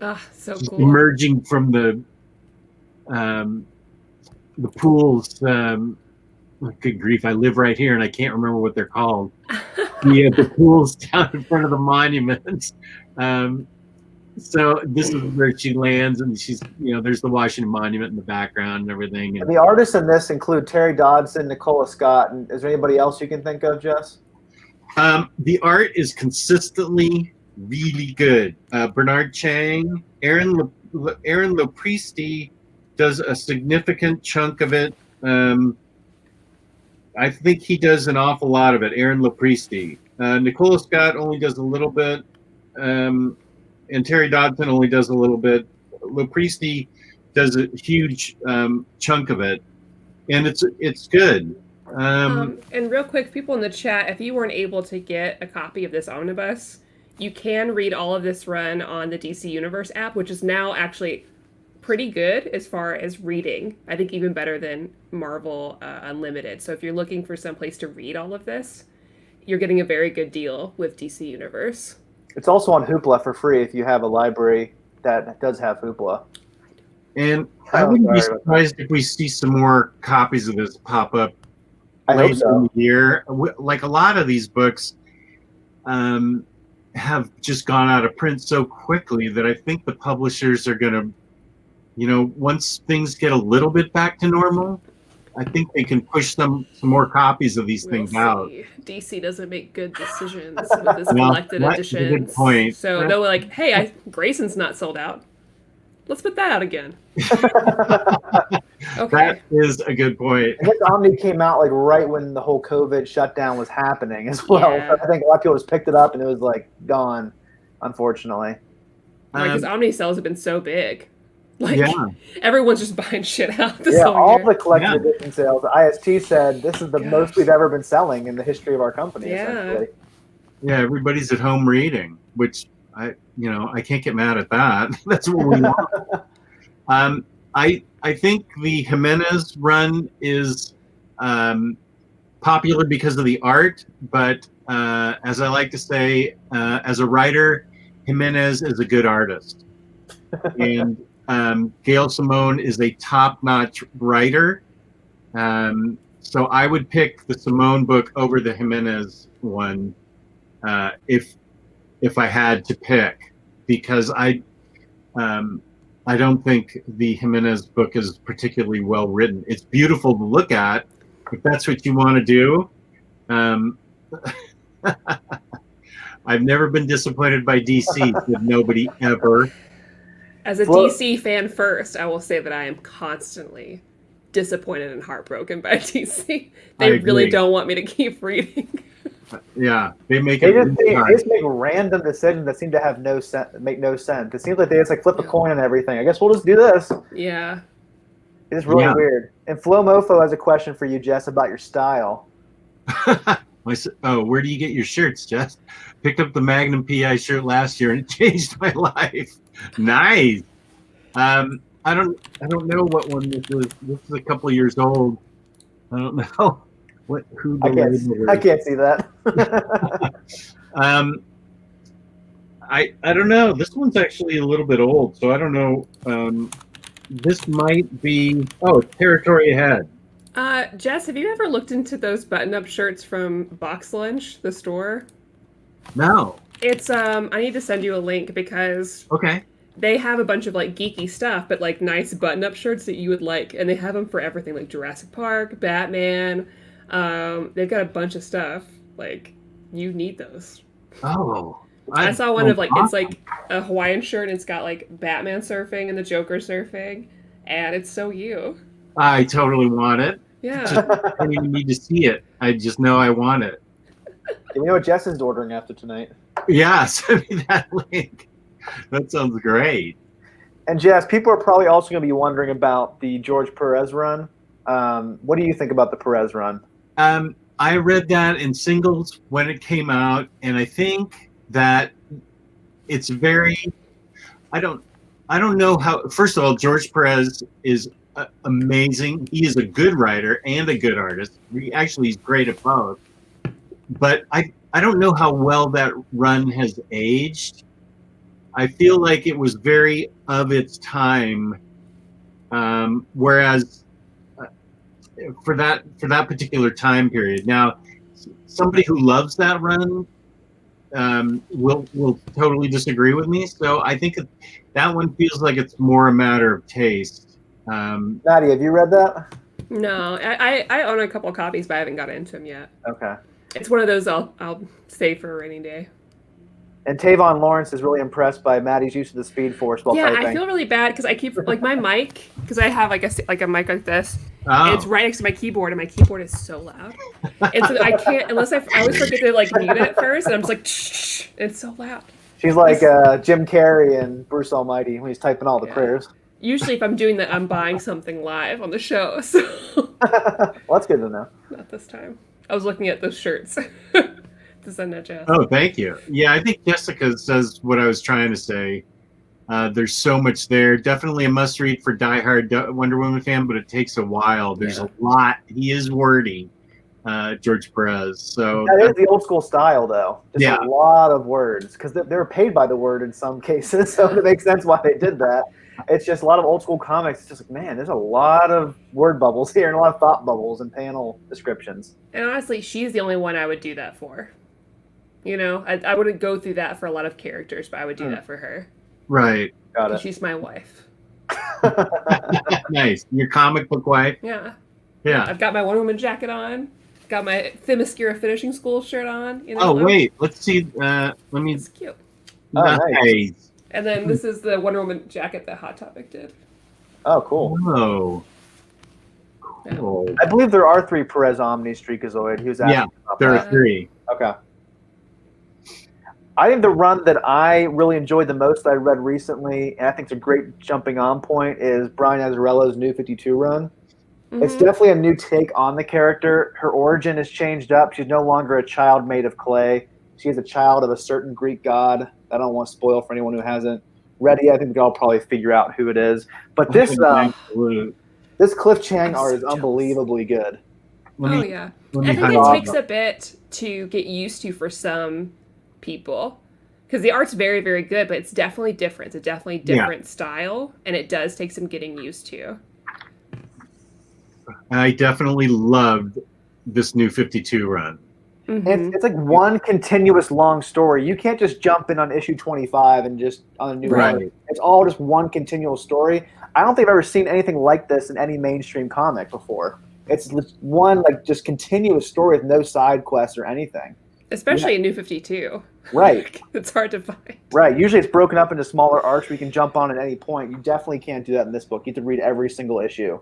Ah, so cool. Emerging from the pools, good grief, I live right here and I can't remember what they're called. The pools down in front of the monuments. So this is where she lands, and she's, there's the Washington Monument in the background and everything. And the artists in this include Terry Dodson, Nicola Scott, and is there anybody else you can think of, Jess? The art is consistently really good. Bernard Chang, Aaron Lopresti does a significant chunk of it. I think he does an awful lot of it. Aaron Lopresti. Nicola Scott only does a little bit. And Terry Dodson only does a little bit. Lopresti does a huge chunk of it, and it's good. And real quick, people in the chat, if you weren't able to get a copy of this omnibus, you can read all of this run on the DC Universe app, which is now actually pretty good as far as reading. I think even better than Marvel Unlimited. So if you're looking for some place to read all of this, you're getting a very good deal with DC Universe. It's also on Hoopla for free if you have a library that does have Hoopla. And I wouldn't be surprised if we see some more copies of this pop up later in the year. Like a lot of these books have just gone out of print so quickly that I think the publishers are going to, once things get a little bit back to normal, I think they can push some more copies of these things out. DC doesn't make good decisions with his collected editions. Good point. So they're like, hey, Grayson's not sold out. Let's put that out again. Okay. That is a good point. I guess Omni came out like right when the whole COVID shutdown was happening as well. Yeah. I think a lot of people just picked it up and it was like gone, unfortunately. Because Omni sales have been so big. Like, everyone's just buying shit out this whole all year. the collected edition sales. IST said this is the most we've ever been selling in the history of our company, essentially. Yeah, everybody's at home reading, which I can't get mad at that. That's what we want. I think the Jimenez run is popular because of the art, but as I like to say, as a writer, Jimenez is a good artist. And Gail Simone is a top-notch writer. So I would pick the Simone book over the Jimenez one if I had to pick, because I don't think the Jimenez book is particularly well written. It's beautiful to look at, if that's what you want to do. I've never been disappointed by DC, with nobody ever. As a DC fan first, I will say that I am constantly disappointed and heartbroken by DC. They really don't want me to keep reading. Yeah, they just make random decisions that seem to have make no sense. It seems like they just flip a coin and everything. I guess we'll just do this. Yeah. It's really weird. And Flo Mofo has a question for you, Jess, about your style. Where do you get your shirts, Jess? Picked up the Magnum PI shirt last year and it changed my life. Nice. I don't know what one this is. This is a couple of years old. I don't know who the label is. I can't see that. I don't know. This one's actually a little bit old, so I don't know. This might be Territory Ahead. Jess, have you ever looked into those button-up shirts from Box Lunch, the store? No. It's I need to send you a link because they have a bunch of geeky stuff, but nice button-up shirts that you would like, and they have them for everything, like Jurassic Park, Batman. They've got a bunch of stuff. You need those. Oh. I saw one of it's a Hawaiian shirt and it's got Batman surfing and the Joker surfing, and it's so you. I totally want it. Yeah. I don't even need to see it. I just know I want it. You know what Jess is ordering after tonight? Yeah, send me that link. That sounds great. And Jess, people are probably also going to be wondering about the George Perez run. What do you think about the Perez run? I read that in singles when it came out, and I think that it's very. I don't know how. First of all, George Perez is amazing. He is a good writer and a good artist. He's great at both. But I don't know how well that run has aged. I feel like it was very of its time, whereas for that particular time period. Now, somebody who loves that run will totally disagree with me. So I think that one feels like it's more a matter of taste. Maddie, have you read that? No, I own a couple of copies, but I haven't got into them yet. Okay. It's one of those I'll save for a rainy day. And Tavon Lawrence is really impressed by Maddie's use of the Speed Force while typing. I feel really bad because I keep like my mic, because I have like a mic like this. Oh. And it's right next to my keyboard, and my keyboard is so loud. And so I can't unless I always forget to like mute it first, and I'm just like, shh, it's so loud. She's like Jim Carrey and Bruce Almighty when he's typing all the prayers. Usually, if I'm doing that, I'm buying something live on the show. So well, that's good to know. Not this time. I was looking at those shirts to send that Jess. Oh, thank you. Yeah, I think Jessica says what I was trying to say. There's so much there. Definitely a must-read for diehard Wonder Woman fan, but it takes a while. There's a lot. He is wordy, George Perez. So that is the old school style, though. Just Yeah. a lot of words because they're paid by the word in some cases, so it makes sense why they did that. It's just a lot of old school comics. It's just like, man, there's a lot of word bubbles here and a lot of thought bubbles and panel descriptions. And honestly, she's the only one I would do that for. You know, I wouldn't go through that for a lot of characters, but I would do that for her. right. Got it. She's my wife. Nice. Your comic book wife. Yeah. Yeah. I've got my Wonder Woman jacket on. Got my Themyscira Finishing School shirt on. You know, Oh wait, let's see. Let me. It's cute. Oh, Nice. And then this is the Wonder Woman jacket that Hot Topic did. Oh, cool. Oh. Cool. I believe there are 3 Perez Omni Streakazoid. He was asking about There that. are 3. Okay. I think the run that I really enjoyed the most that I read recently, and I think it's a great jumping on point, is Brian Azzarello's New 52 run. It's definitely a new take on the character. Her origin has changed up. She's no longer a child made of clay. She is a child of a certain Greek god. I don't want to spoil for anyone who hasn't read it. I think we can all probably figure out who it is. But this this Cliff Chang art is unbelievably good. Yeah. I think it takes a bit to get used to for some people. Because the art's very, very good, but it's definitely different. It's a definitely different style, and it does take some getting used to. I definitely loved this New 52 run. It's like one continuous long story. You can't just jump in on issue 25 and just on a new run. It's all just one continual story. I don't think I've ever seen anything like this in any mainstream comic before. It's one like just continuous story with no side quests or anything. Especially in New 52. Right. It's hard to find. Right. Usually it's broken up into smaller arcs where you can jump on at any point. You definitely can't do that in this book. You have to read every single issue.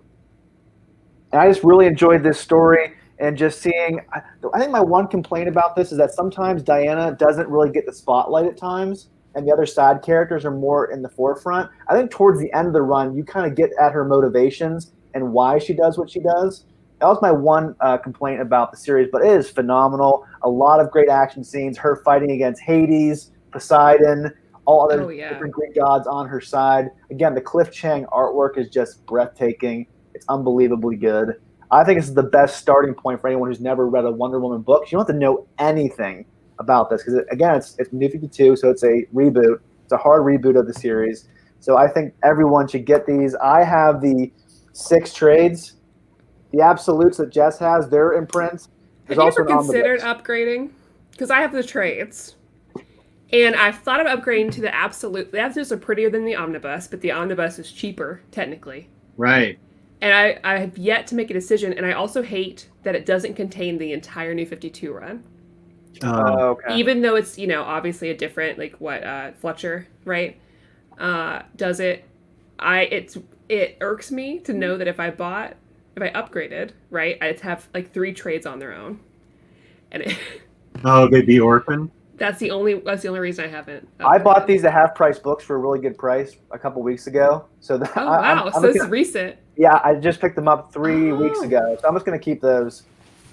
And I just really enjoyed this story and just seeing – I think my one complaint about this is that sometimes Diana doesn't really get the spotlight at times and the other side characters are more in the forefront. I think towards the end of the run, you kind of get at her motivations and why she does what she does. That was my one complaint about the series, but it is phenomenal. A lot of great action scenes, her fighting against Hades, Poseidon, all other different Greek gods on her side. Again, the Cliff Chang artwork is just breathtaking. It's unbelievably good. I think this is the best starting point for anyone who's never read a Wonder Woman book. You don't have to know anything about this because, again, it's New 52, so it's a reboot. It's a hard reboot of the series. So I think everyone should get these. I have the 6 trades. The absolutes that Jess has, their imprints. Have you ever considered upgrading? Because I have the trades. And I've thought of upgrading to the absolute. The absolutes are prettier than the omnibus, but the omnibus is cheaper, technically. Right. And I have yet to make a decision, and I also hate that it doesn't contain the entire New 52 run. Okay. Even though it's, obviously a different, Fletcher, right? Does it. It irks me to know that if I upgraded, right, I'd have 3 trades on their own. And they'd be orphaned? That's the only reason I haven't. I bought these at half-price books for a really good price a couple weeks ago. So wow! So this is recent. Yeah, I just picked them up 3 weeks ago. So I'm just gonna keep those.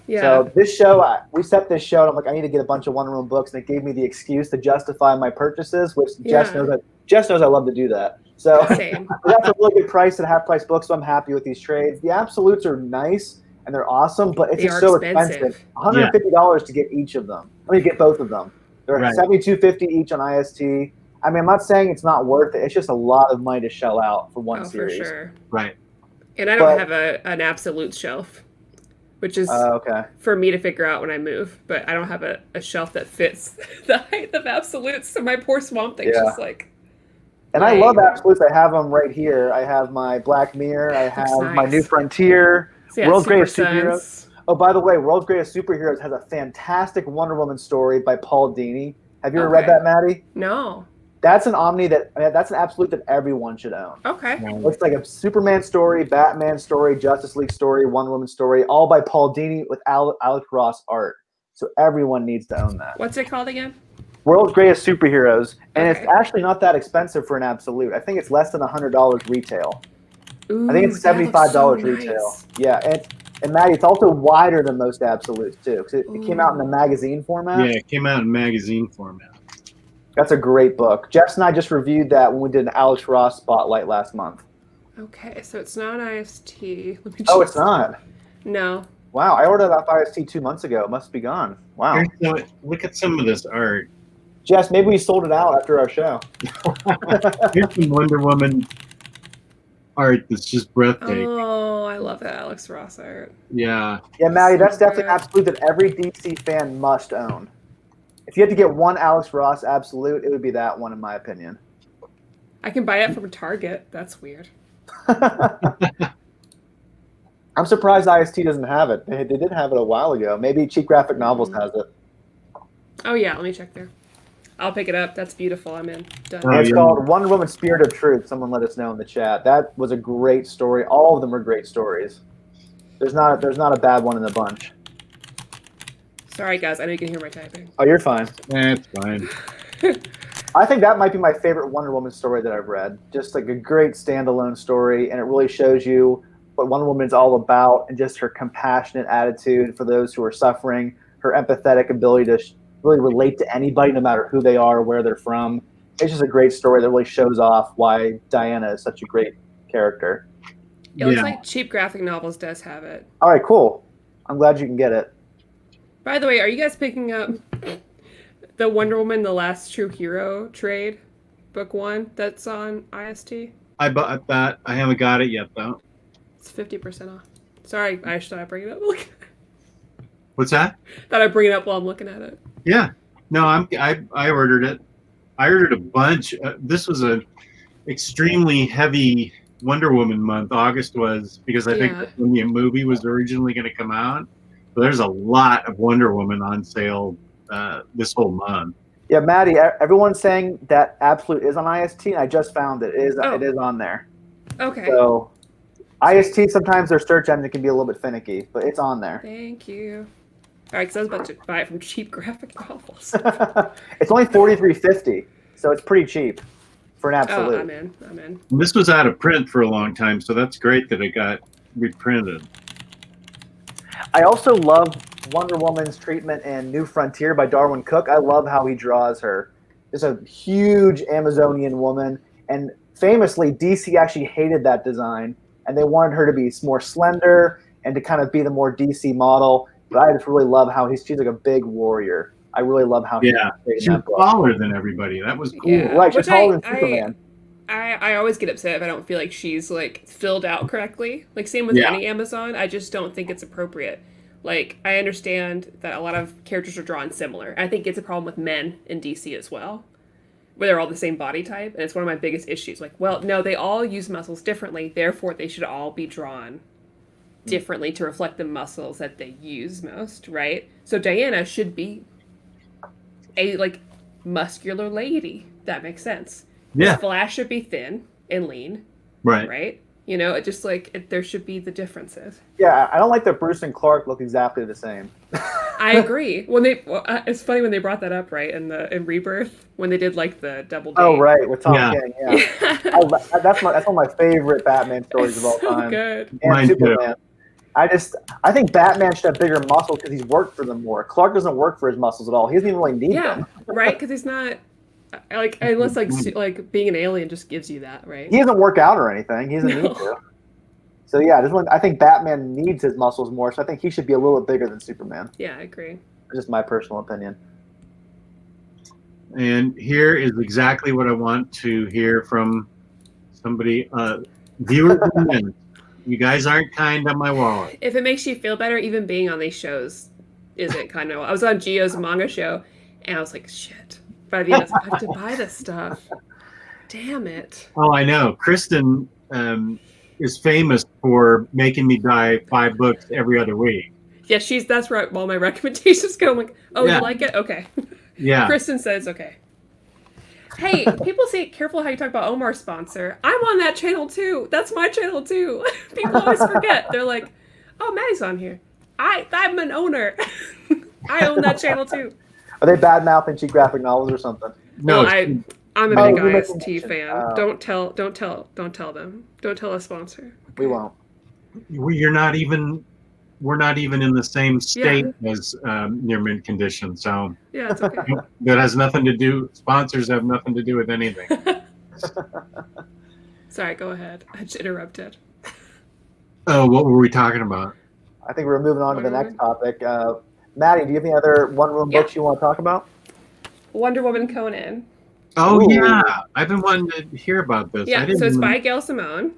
Yeah. So this show, we set this show, and I'm like, I need to get a bunch of Wonder Woman books, and it gave me the excuse to justify my purchases, which Jess knows. Jess knows I love to do that. So Same. That's a really good price at half-price books. So I'm happy with these trades. The absolutes are nice and they're awesome, but it's just so expensive. $150 to get each of them. Let me get both of them. They're $72.50 each on IST. I mean, I'm not saying it's not worth it. It's just a lot of money to shell out for one series. For sure. Right. And I don't have an absolute shelf. which is Okay. for me to figure out when I move. But I don't have a shelf that fits the height of absolutes, so my poor Swamp Thing's just like. And I love absolutes. I have them right here. I have my Black Mirror. I have my New Frontier. So World's Greatest Superheroes. Oh, by the way, World's Greatest Superheroes has a fantastic Wonder Woman story by Paul Dini. Have you ever read that, Maddie? No. That's an Omni that's an absolute that everyone should own. Okay. It's like a Superman story, Batman story, Justice League story, Wonder Woman story, all by Paul Dini with Alex Ross art. So everyone needs to own that. What's it called again? World's Greatest Superheroes, and it's actually not that expensive for an absolute. I think it's less than $100 retail. Ooh, I think it's $75 retail. Yeah, and Maddie, it's also wider than most absolutes too, because it came out in a magazine format. Yeah, it came out in magazine format. That's a great book. Jess and I just reviewed that when we did an Alex Ross spotlight last month. Okay, so it's not IST. Let me Oh, it's not? No. Wow, I ordered that IST 2 months ago. It must be gone. Wow. Look at some of this art. Jess, maybe we sold it out after our show. Here's some Wonder Woman art that's just breathtaking. Oh, I love that Alex Ross art. Yeah. Yeah, Maddie, that's definitely an absolute that every DC fan must own. If you had to get one Alex Ross absolute, it would be that one, in my opinion. I can buy it from Target. That's weird. I'm surprised IST doesn't have it. They did have it a while ago. Maybe Cheap Graphic Novels has it. Oh, yeah. Let me check there. I'll pick it up. That's beautiful. I'm in. Done. It's called Wonder Woman Spirit of Truth. Someone let us know in the chat. That was a great story. All of them are great stories. There's not a bad one in the bunch. Sorry, guys. I know you can hear my typing. Oh, you're fine. That's fine. I think that might be my favorite Wonder Woman story that I've read. Just like a great standalone story, and it really shows you what Wonder Woman is all about and just her compassionate attitude for those who are suffering, her empathetic ability to really relate to anybody, no matter who they are or where they're from. It's just a great story that really shows off why Diana is such a great character. It looks like Cheap Graphic Novels does have it. All right, cool. I'm glad you can get it. By the way, are you guys picking up the Wonder Woman, The Last True Hero trade, book 1 that's on IST? I bought that. I haven't got it yet, though. It's 50% off. Sorry, I should I bring it up? What's that? Thought I'd bring it up while I'm looking at it. Yeah. No, I ordered it. I ordered a bunch. This was a extremely heavy Wonder Woman month. August was, because I think when the movie was originally going to come out. So there's a lot of Wonder Woman on sale this whole month. Yeah, Maddie, everyone's saying that Absolute is on IST, and I just found it. It is on there. Okay. So IST, sometimes their search engine can be a little bit finicky, but it's on there. Thank you. All right, because I was about to buy it from Cheap Graphic Novels. It's only $43.50, so it's pretty cheap for an absolute. Oh, I'm in. And this was out of print for a long time, so that's great that it got reprinted. I also love Wonder Woman's treatment in New Frontier by Darwin Cook. I love how he draws her. It's a huge Amazonian woman, and famously, DC actually hated that design, and they wanted her to be more slender and to kind of be the more DC model. But I just really love how she's like a big warrior. I really love how she's taller than everybody. That was cool. Yeah. Right, she's taller than Superman. I always get upset if I don't feel like she's like filled out correctly. Like same with any Amazon. I just don't think it's appropriate. Like I understand that a lot of characters are drawn similar. I think it's a problem with men in DC as well, where they're all the same body type, and it's one of my biggest issues. Like, well, no, they all use muscles differently. Therefore, they should all be drawn differently to reflect the muscles that they use most, right? So Diana should be a like muscular lady. That makes sense. Yeah. Flash should be thin and lean. Right. Right? You know, it just like there should be the differences. Yeah, I don't like that Bruce and Clark look exactly the same. I agree. It's funny when they brought that up, right? In Rebirth, when they did like the double date. Oh right, with Tom King. Yeah, that's one of my favorite Batman stories of all time. Good. And Mine Superman. Too. I think Batman should have bigger muscles because he's worked for them more. Clark doesn't work for his muscles at all. He doesn't even really need them. Right? Because he's not like unless like being an alien just gives you that, right? He doesn't work out or anything. He doesn't need to. So yeah, I think Batman needs his muscles more. So I think he should be a little bit bigger than Superman. Yeah, I agree. Just my personal opinion. And here is exactly what I want to hear from somebody, viewer. You guys aren't kind on my wallet. If it makes you feel better, even being on these shows isn't kind of. I was on Gio's manga show, and I was like, shit. By the end, I was like, I have to buy this stuff. Damn it. Oh, I know. Kristen is famous for making me buy 5 books every other week. Yeah, that's where all my recommendations go. I'm like, oh, Yeah. you like it? Okay. Yeah. Kristen says okay. Hey, people say careful how you talk about Omar's sponsor. I'm on that channel too. That's my channel too. People always forget. They're like, oh, Maddie's on here. I'm an owner. I own that channel too. Are they bad mouthing cheap graphic novels or something? No, Well, I'm a Oh, big you're IST making fan. mention. Don't tell them. Don't tell a sponsor. We won't. we're not even in the same state as near mint condition. So Yeah, it's okay. that has nothing to do. Sponsors have nothing to do with anything. Sorry, go ahead. I just interrupted. Oh, what were we talking about? I think we're moving on to the Wonder next topic. Maddie, do you have any other Wonder Woman books you want to talk about? Wonder Woman Conan. Oh, Ooh. yeah. I've been wanting to hear about this. I Yeah, didn't so it's even- by Gail Simone.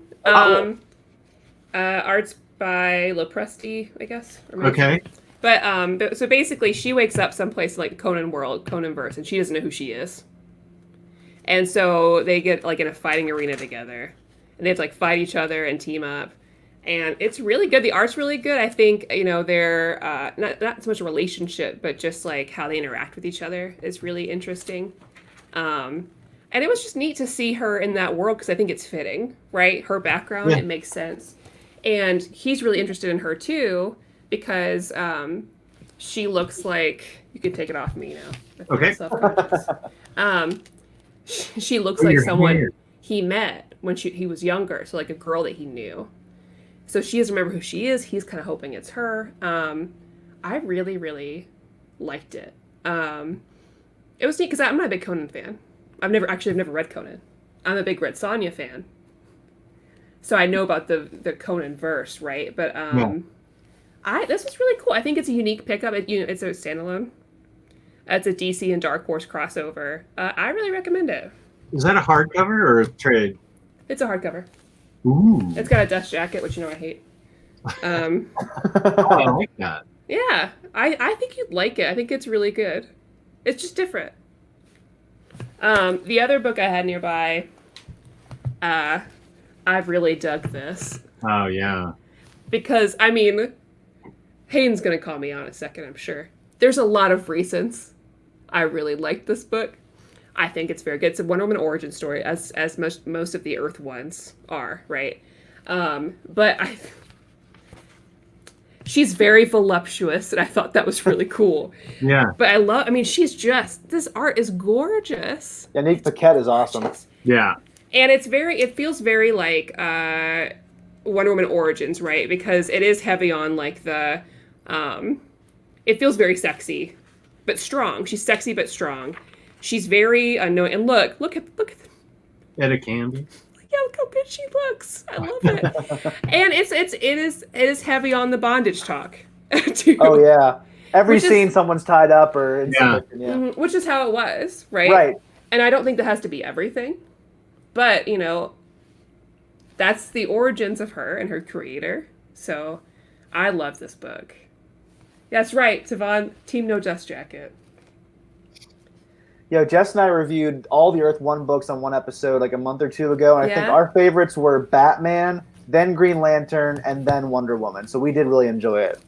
Art's by Lopresti, I guess. Or Okay. But so basically, she wakes up someplace like Conan world, Conanverse, and she doesn't know who she is. And so they get like in a fighting arena together, and they have to like fight each other and team up. And it's really good. The art's really good. I think they're not so much a relationship, but just like how they interact with each other is really interesting. And it was just neat to see her in that world because I think it's fitting, right? Her background, Yeah. It makes sense. And he's really interested in her too because she looks like you can take it off me now. I feel Okay. self-conscious. She looks Oh, like you're someone here. he met when he was younger, so like a girl that he knew. So she doesn't remember who she is. He's kind of hoping it's her. I really, really liked it. It was neat because I'm not a big Conan fan. I've never read Conan. I'm a big Red Sonja fan. So I know about the Conan verse, right? But this was really cool. I think it's a unique pickup. It's a standalone. It's a DC and Dark Horse crossover. I really recommend it. Is that a hardcover or a trade? It's a hardcover. Ooh. It's got a dust jacket, which I hate. Oh, I like that. Yeah, I think you'd like it. I think it's really good. It's just different. The other book I had nearby, I've really dug this. Oh, yeah. Because, Hayden's going to call me on in a second, I'm sure. There's a lot of reasons I really like this book. I think it's very good. It's a Wonder Woman origin story, as most of the Earth ones are, right? But she's very voluptuous, and I thought that was really cool. Yeah. But this art is gorgeous. Yannick Paquette is awesome. Yeah. And it feels very like Wonder Woman Origins, right? Because it is heavy on like it feels very sexy, but strong. She's sexy but strong. She's very unknown. And look at Etta Candy. yeah, look how good she looks. I love it. And it is heavy on the bondage talk too. Oh yeah, every Which is- scene someone's tied up or in submission, yeah. Mhm, which is how it was, right? Right. And I don't think that has to be everything, but that's the origins of her and her creator. So I love this book. That's right, Savon, Team No Dust Jacket. Jess and I reviewed all the Earth 1 books on one episode like a month or two ago, and I think Yeah. our favorites were Batman, then Green Lantern, and then Wonder Woman. So we did really enjoy it.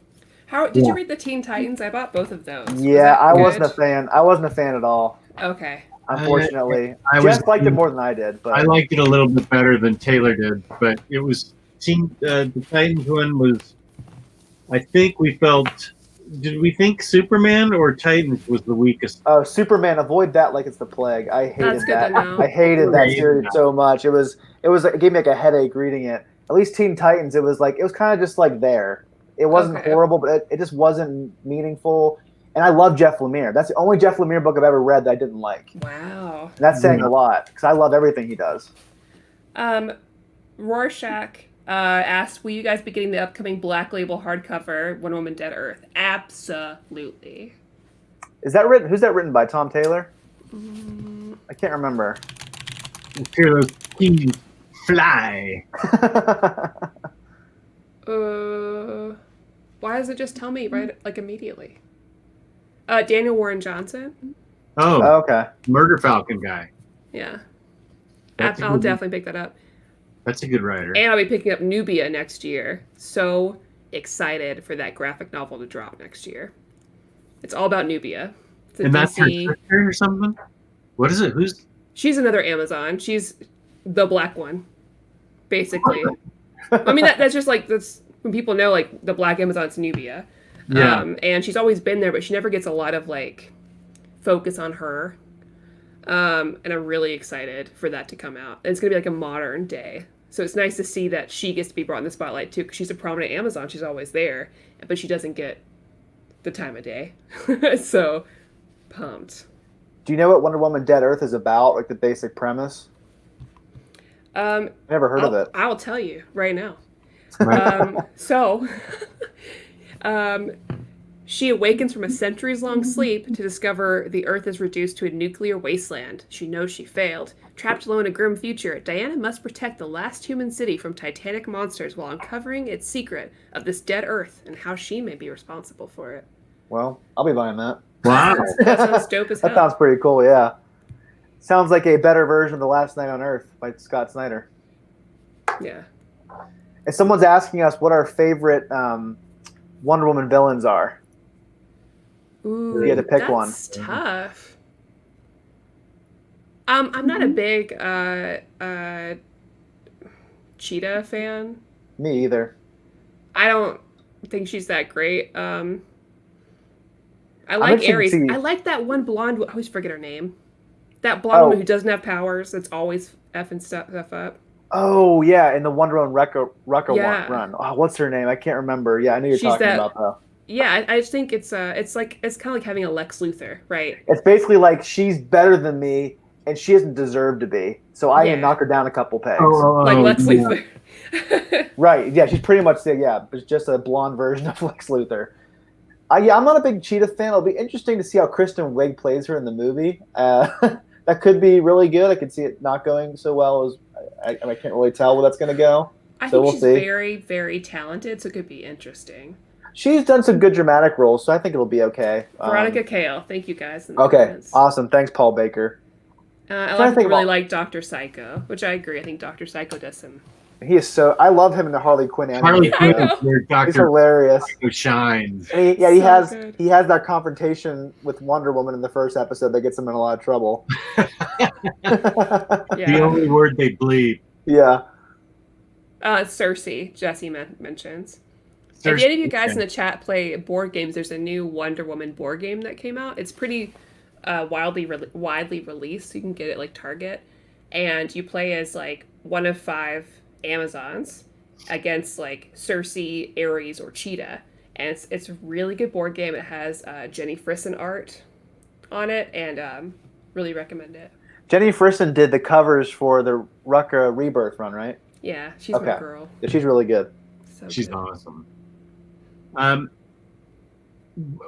How did you read the Teen Titans? I bought both of those. Was Yeah, that I good? wasn't a fan. I wasn't a fan at all, Okay. unfortunately. I Jess was- liked it more than I did, but I liked it a little bit better than Taylor did, but it was the Titans one was. I think we felt. Did we think Superman or Titans was the weakest? Superman, avoid that like it's the plague. I hated That's good that. to know. I hated that Right. series so much. It gave me like a headache reading it. At least Teen Titans, it was kind of just like there. It wasn't Okay. horrible, but it just wasn't meaningful. And I love Jeff Lemire. That's the only Jeff Lemire book I've ever read that I didn't like. Wow. And that's saying Yeah. a lot because I love everything he does. Rorschach asked, will you guys be getting the upcoming Black Label hardcover Wonder Woman Dead Earth? Absolutely. Is that written? Who's that written by? Tom Taylor? I can't remember. Hear those keys fly. Why does it just tell me right like immediately? Daniel Warren Johnson. Oh, Okay. Murder Falcon guy. Yeah. That's a I'll good- definitely pick that up. That's a good writer. And I'll be picking up Nubia next year. So excited for that graphic novel to drop next year. It's all about Nubia. It's a And that's her DC. sister or something? What is it? Who's... She's another Amazon. She's the black one, basically. I mean, that's just like, that's when people know, like, the black Amazon's Nubia. Yeah. And she's always been there, but she never gets a lot of, like, focus on her. And I'm really excited for that to come out. And it's going to be like a modern day. So it's nice to see that she gets to be brought in the spotlight, too, because she's a prominent Amazon. She's always there, but she doesn't get the time of day. So, pumped. Do you know what Wonder Woman Dead Earth is about? Like the basic premise? Never heard of it. I'll tell you right now. She awakens from a centuries-long sleep to discover the Earth is reduced to a nuclear wasteland. She knows she failed. Trapped alone in a grim future, Diana must protect the last human city from titanic monsters while uncovering its secret of this dead Earth and how she may be responsible for it. Well, I'll be buying that. Wow. That sounds dope as hell. That sounds pretty cool, yeah. Sounds like a better version of The Last Night on Earth by Scott Snyder. Yeah. If someone's asking us what our favorite Wonder Woman villains are, Ooh, you had to pick that's one. Tough. I'm not a big Cheetah fan. Me either. I don't think she's that great. I like interested to Ares. see- I like that one blonde. I always forget her name. That blonde woman who doesn't have powers. That's always effing stuff up. Oh, yeah, in the Wonder Woman Rucka Yeah. run. Oh, what's her name? I can't remember. Yeah, I knew you were She's talking that- about that. Yeah, I just think it's kind of like having a Lex Luthor, right? It's basically like she's better than me, and she doesn't deserve to be. So I Yeah. can knock her down a couple pegs. Like Lex yeah. Luthor. Right, yeah, she's pretty much but just a blonde version of Lex Luthor. Yeah, I'm not a big Cheetah fan. It'll be interesting to see how Kristen Wiig plays her in the movie. That could be really good. I could see it not going so well as I can't really tell where that's going to go. I So think we'll she's see. very, very talented, so it could be interesting. She's done some good dramatic roles, so I think it'll be okay. Veronica Kale, thank you guys. In the Okay, comments. awesome. Thanks, Paul Baker. I Trying to like think really about- like Dr. Psycho, which I agree. I think Dr. Psycho does some. He is so. I love him in the Harley Quinn anime. Harley I Quinn know. is where He's Dr. hilarious. Psycho shines. And he So has good. he has that confrontation with Wonder Woman in the first episode that gets him in a lot of trouble. The Yeah. only word they bleed. Yeah. Cersei, Jesse mentions. If any of you guys in the chat play board games, there's a new Wonder Woman board game that came out. It's pretty widely released, so you can get it like Target. And you play as like one of 5 Amazons against like Cersei, Ares, or Cheetah. And it's a really good board game. It has Jenny Frison art on it, and really recommend it. Jenny Frison did the covers for the Rucka Rebirth run, right? Yeah, she's my Okay. girl. Yeah, she's really good. So She's good. awesome.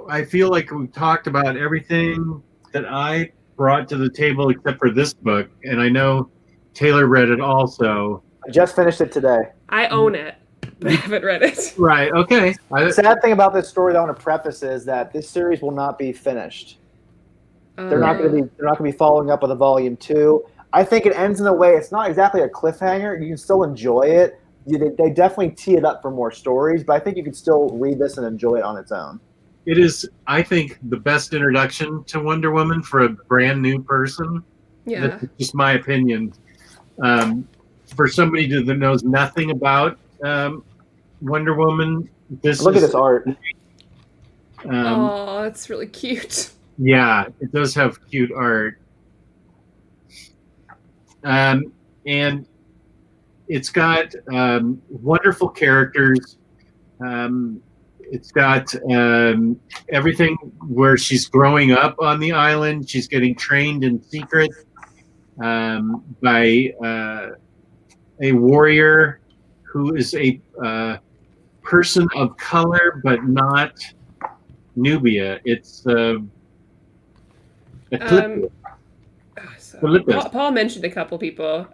I feel like we've talked about everything that I brought to the table except for this book, and I know Taylor read it also. I just finished it today. I own it, but I haven't read it. Right. Okay. The sad thing about this story that I want to preface is that this series will not be finished. They're not going to be following up with a volume 2. I think it ends in a way. It's not exactly a cliffhanger. You can still enjoy it. They definitely tee it up for more stories, but I think you can still read this and enjoy it on its own. It is, I think, the best introduction to Wonder Woman for a brand new person. Yeah. That's just my opinion. For somebody that knows nothing about Wonder Woman, Look at this art. Oh, that's really cute. Yeah, it does have cute art. And it's got wonderful characters. It's got everything where she's growing up on the island. She's getting trained in secret by a warrior who is a person of color, but not Nubia. It's Paul mentioned a couple people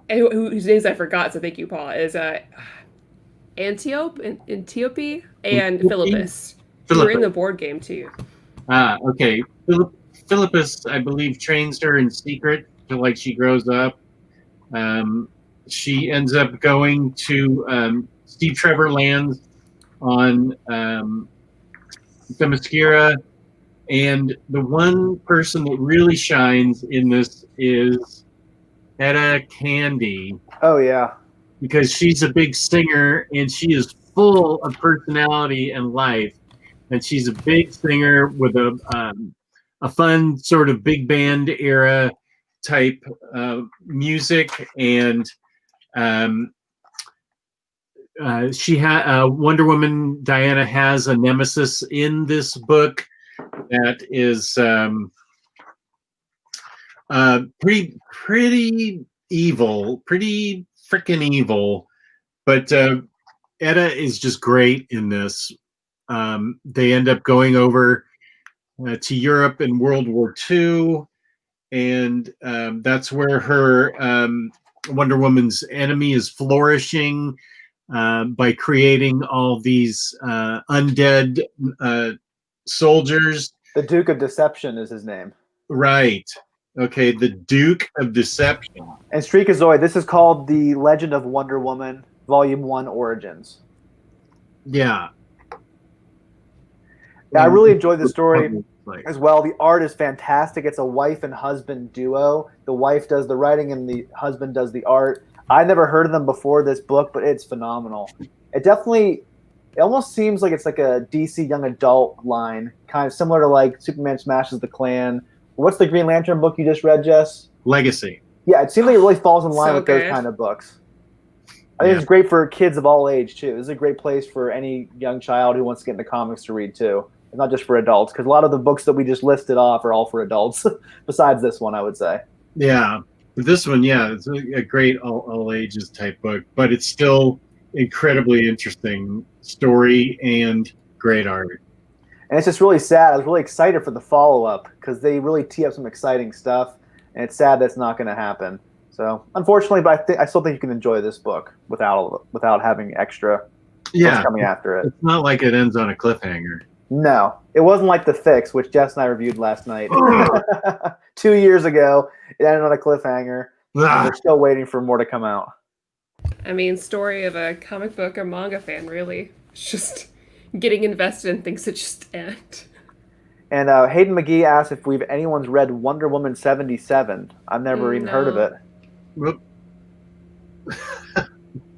whose names I forgot, so thank you, Paul. Is Antiope, and Philippus. Who were in the board game too. Okay. Philippus, I believe, trains her in secret till like she grows up. She ends up going to Steve Trevor lands on Themyscira, and the one person that really shines in this is Etta Candy. Oh yeah, because she's a big singer and she is full of personality and life, and she's a big singer with a fun sort of big band era type music, and Wonder Woman Diana has a nemesis in this book that is pretty evil, pretty freaking evil, but Etta is just great in this. They end up going over to Europe in World War II, and that's where her Wonder Woman's enemy is flourishing by creating all these undead soldiers. the Duke of Deception is his name. Right. Okay, the Duke of Deception. And Streakazoid, this is called The Legend of Wonder Woman, Volume 1 Origins. Yeah. Yeah, I really enjoyed the story as well. The art is fantastic. It's a wife and husband duo. The wife does the writing and the husband does the art. I never heard of them before this book, but it's phenomenal. It almost seems like it's like a DC young adult line, kind of similar to like Superman Smashes the Klan. What's the Green Lantern book you just read, Jess? Legacy. Yeah, it seems like it really falls in line So with good. those kind of books. I think it's great for kids of all age, too. This is a great place for any young child who wants to get into comics to read, too. It's not just for adults, because a lot of the books that we just listed off are all for adults, besides this one, I would say. Yeah. But this one, yeah, it's a great all ages type book, but it's still incredibly interesting story and great art. And it's just really sad. I was really excited for the follow-up, because they really tee up some exciting stuff, and it's sad that's not going to happen. So, unfortunately, but I still think you can enjoy this book without having extra books coming after it. It's not like it ends on a cliffhanger. No, it wasn't like The Fix, which Jess and I reviewed last night. 2 years ago, it ended on a cliffhanger. We're still waiting for more to come out. I mean, story of a comic book or manga fan, really. It's just getting invested in things that just end. And Hayden McGee asked if anyone's read Wonder Woman 77. I've never even heard of it. Whoop.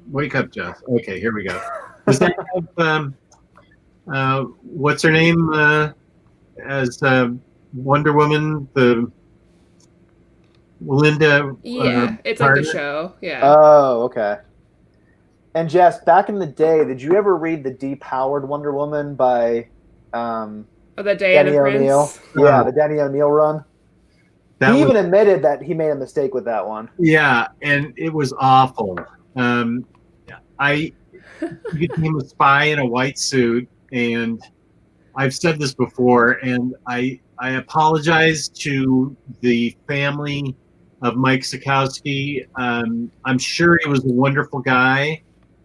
Wake up, Jess. Okay, here we go. Does that have what's her name as Wonder Woman? The Linda. Yeah, it's Carter? like the show. Yeah. Oh, okay. And Jess, back in the day, did you ever read the depowered Wonder Woman by Oh, the Danny Diana Prince. O'Neill? Yeah, the Danny O'Neill run. He even admitted that he made a mistake with that one. Yeah, and it was awful. I became a spy in a white suit, and I've said this before, and I apologize to the family of Mike Sikowski. I'm sure he was a wonderful guy.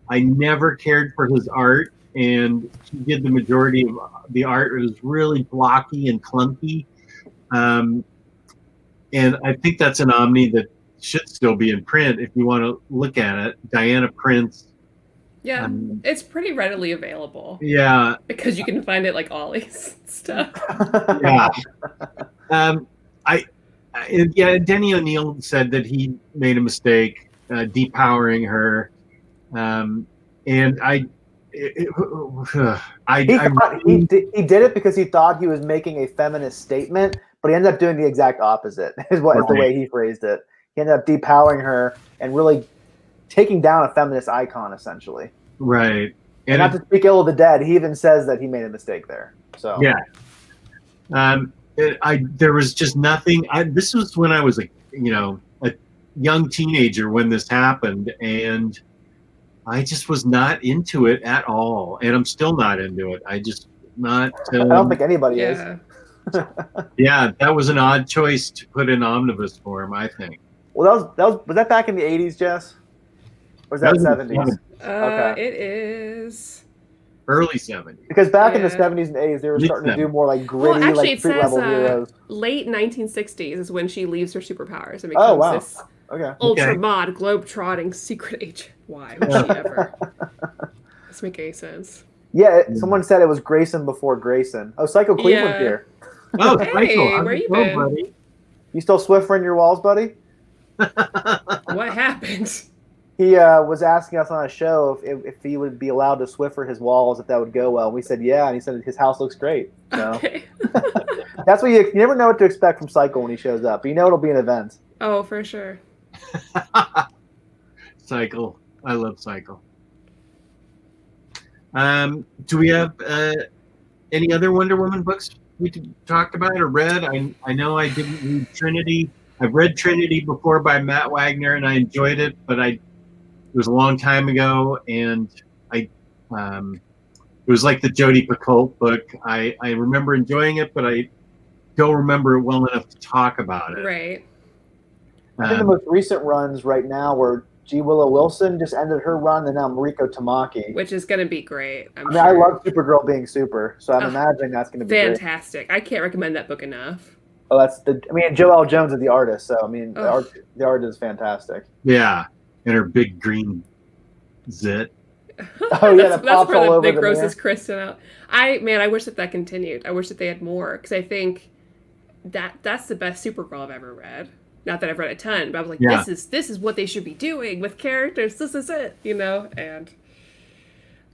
I never cared for his art, and he did the majority of the art. It was really blocky and clunky. And I think that's an Omni that should still be in print if you want to look at it. Diana Prince. Yeah, it's pretty readily available. Yeah. Because you can find it like Ollie's stuff. Yeah. Denny O'Neill said that he made a mistake depowering her. He did it because he thought he was making a feminist statement, but he ended up doing the exact opposite, is the way he phrased it. He ended up depowering her and really taking down a feminist icon, essentially. Right. And not to speak ill of the dead, he even says that he made a mistake there. So yeah. There was just nothing. This was when I was a young teenager when this happened, and I just was not into it at all, and I'm still not into it. I just not. I don't think anybody is. Yeah, that was an odd choice to put in omnibus form, I think. Well, was that back in the 80s, Jess? Or is that in the 70s? Okay. It is. early 70s. Because back in the Yeah. 70s and 80s, they were starting to do more like Well, gritty, actually, like it street says level heroes. late 1960s is when she leaves her superpowers and Oh becomes wow. this Okay. ultra mod, globe-trotting secret agent. Why would she ever? Doesn't make any sense. Yeah, someone said it was Grayson before Grayson. Oh, Psycho Cleveland Yeah. here. Oh, Hey, Michael, where how's it you going, been? buddy? You still Swiftering your walls, buddy? What happened? He was asking us on a show if he would be allowed to Swiffer his walls, if that would go well. We said yeah, and he said his house looks great. So Okay. that's what you never know what to expect from Cycle when he shows up. But you know it'll be an event. Oh, for sure. Cycle. I love Cycle. Do we have any other Wonder Woman books we talked about or read? I know I didn't read Trinity. I've read Trinity before by Matt Wagner, and I enjoyed it, but it was a long time ago, and it was like the Jodi Picoult book. I remember enjoying it, but I don't remember it well enough to talk about it. Right. I think the most recent runs right now were G. Willow Wilson just ended her run, and now Mariko Tamaki. Which is going to be great. I mean, I love Supergirl being super, so I'm imagining that's going to be fantastic. I can't recommend that book enough. Oh, Joelle Jones is the artist, so I mean, the art is fantastic. Yeah, and her big green zit. Oh yeah, that's pops all over the the grossest Kristen out. I wish that continued. I wish that they had more because I think that's the best Supergirl I've ever read. Not that I've read a ton, but I was like, this is what they should be doing with characters. This is it, And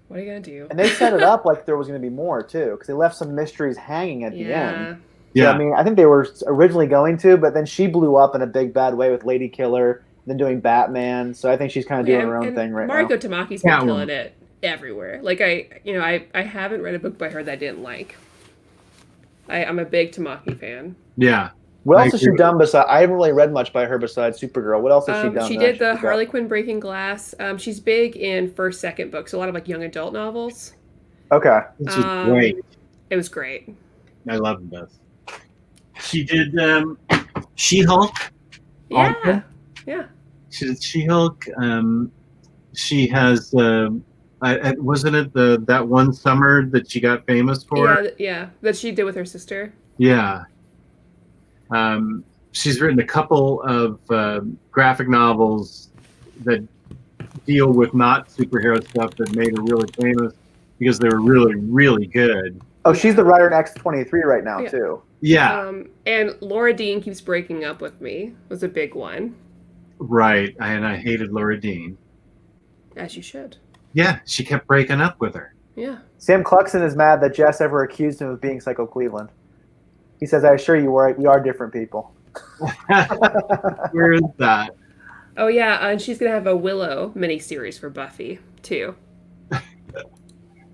what are you gonna do? And they set it up like there was gonna be more too, because they left some mysteries hanging at the end. Yeah, so, I mean, I think they were originally going to, but then she blew up in a big bad way with Lady Killer, then doing Batman. So I think she's kind of doing her own thing right now. Mariko Tamaki's been killing it everywhere. Like I haven't read a book by her that I didn't like. I'm a big Tamaki fan. Yeah. What else has she done besides? I haven't really read much by her besides Supergirl. What else has she done? She did the Harley Quinn Breaking Glass. She's big in first, second books. A lot of like young adult novels. Okay, this is great. It was great. I love this. She did She-Hulk. Yeah, also. Yeah. She did She-Hulk. She has wasn't it that one summer that she got famous for? Yeah, that she did with her sister. Yeah. She's written a couple of graphic novels that deal with not superhero stuff that made her really famous because they were really, really good. Oh, she's the writer in X-23 right now, too. Yeah. And Laura Dean Keeps Breaking Up With Me was a big one. Right. And I hated Laura Dean. As you should. Yeah, she kept breaking up with her. Yeah. Sam Cluxon is mad that Jess ever accused him of being Psycho Cleveland. He says, I assure you, we are different people. Where is that? Oh, yeah, and she's going to have a Willow miniseries for Buffy, too.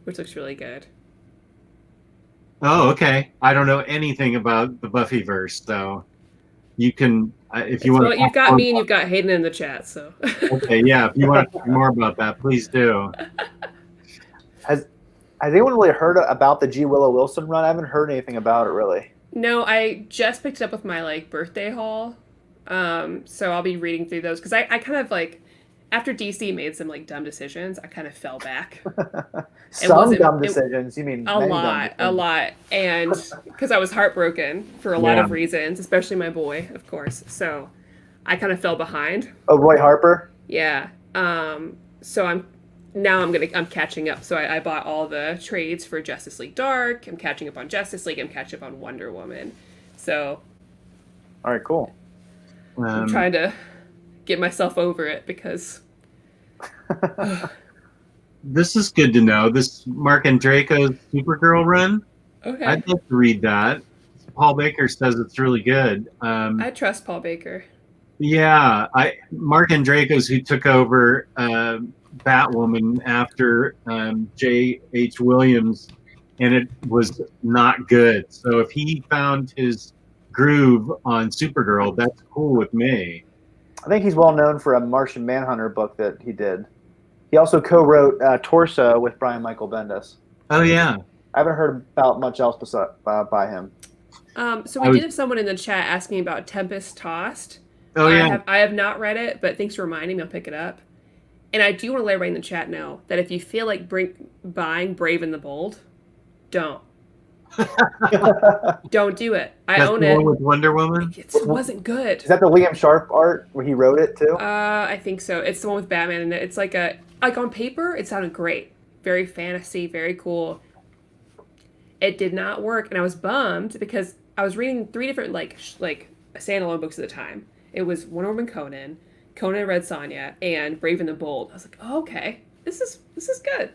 Which looks really good. Oh, okay. I don't know anything about the Buffyverse, so you can, if you want to. Well, you've got me and you've got Hayden in the chat, so. Okay, yeah, if you want to talk more about that, please do. Has anyone really heard about the G. Willow Wilson run? I haven't heard anything about it, really. No, I just picked it up with my birthday haul, so I'll be reading through those because I kind of after DC made some dumb decisions, I kind of fell back. Some dumb decisions. You mean a lot, and because I was heartbroken for a lot of reasons, especially my boy, of course. So I kind of fell behind. Oh, Roy Harper. Yeah. So I'm catching up. So I bought all the trades for Justice League Dark. I'm catching up on Justice League. I'm catching up on Wonder Woman. So. All right, cool. I'm trying to get myself over it because. This is good to know. This Mark Andreyko's Supergirl run. Okay. I'd love to read that. Paul Baker says it's really good. I trust Paul Baker. Yeah, Mark Andreyko's who took over Batwoman after J.H. Williams, and it was not good. So if he found his groove on Supergirl, that's cool with me. I think he's well known for a Martian Manhunter book that he did. He also co-wrote Torso with Brian Michael Bendis. Oh, yeah. I haven't heard about much else by him. So we did have someone in the chat asking about Tempest Tossed. Oh, yeah. I have not read it, but thanks for reminding me. I'll pick it up. And I do want to let everybody in the chat know that if you feel like buying Brave and the Bold, don't. Don't do it. I own the it. one with Wonder Woman? It wasn't good. Is that the Liam Sharp art where he wrote it too? I think so. It's the one with Batman in it. It's like on paper, it sounded great. Very fantasy, very cool. It did not work, and I was bummed because I was reading 3 different like standalone books at the time. It was Wonder Woman Conan Red Sonja, and Brave and the Bold. I was like, oh, okay, this is good.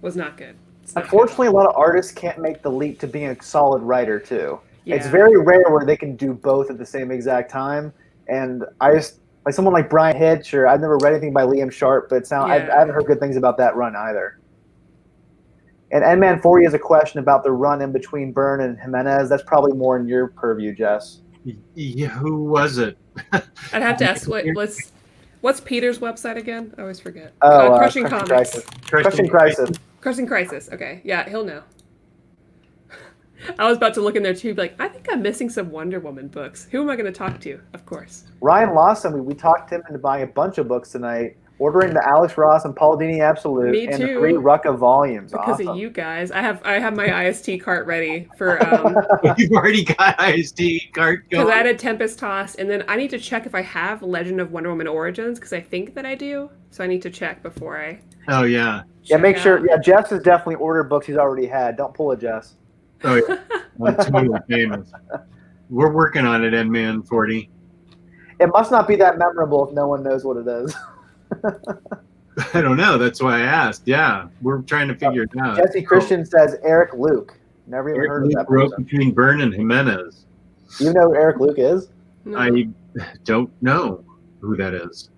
Was not good. Unfortunately, a lot of artists can't make the leap to being a solid writer too. Yeah. It's very rare where they can do both at the same exact time. And I just like someone like Brian Hitch, or I've never read anything by Liam Sharp, but I haven't heard good things about that run either. And N-Man 40 has a question about the run in between Byrne and Jimenez. That's probably more in your purview, Jess. Yeah, who was it? I'd have to ask what's Peter's website again? I always forget. Oh, Crushing Comics. Crisis. Crushing Crisis. Crushing Crisis. Okay, yeah, he'll know. I was about to look in there too, be like, I think I'm missing some Wonder Woman books. Who am I going to talk to? Of course. Ryan Lawson, we talked him into buying a bunch of books tonight, ordering the Alex Ross and Paul Dini Absolute Me and too. the 3 Rucka volumes. Because awesome. of you guys. I have my IST cart ready for You've already got IST cart because going. I had a Tempest Toss, and then I need to check if I have Legend of Wonder Woman Origins because I think that I do. So I need to check before I. Oh yeah. Yeah, make check sure. out. Yeah, Jess has definitely ordered books he's already had. Don't pull a Jess. Oh yeah. One, two, famous. We're working on it, N-Man 40. It must not be that memorable if no one knows what it is. I don't know. That's why I asked. Yeah, we're trying to figure it out. Jesse Christian says Eric Luke. Never even heard of that wrote person. between Byrne and Jimenez. You know who Eric Luke is? No. I don't know who that is.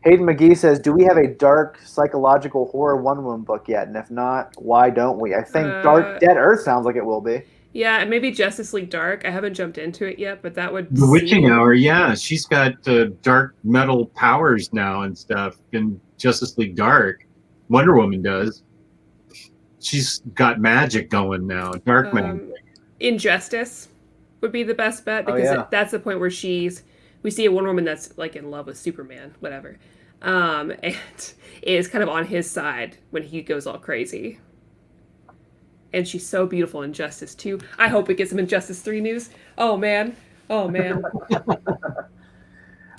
Hayden McGee says, do we have a dark psychological horror Wonder Woman book yet? And if not, why don't we? I think Dark Dead Earth sounds like it will be. Yeah, and maybe Justice League Dark. I haven't jumped into it yet, but that would. The Witching Hour, yeah. She's got dark metal powers now and stuff in Justice League Dark. Wonder Woman does. She's got magic going now. Dark magic. Injustice would be the best bet because that's the point where we see a Wonder Woman that's like in love with Superman, whatever, and is kind of on his side when he goes all crazy. And she's so beautiful in Injustice 2. I hope we get some Injustice 3 news. Oh man.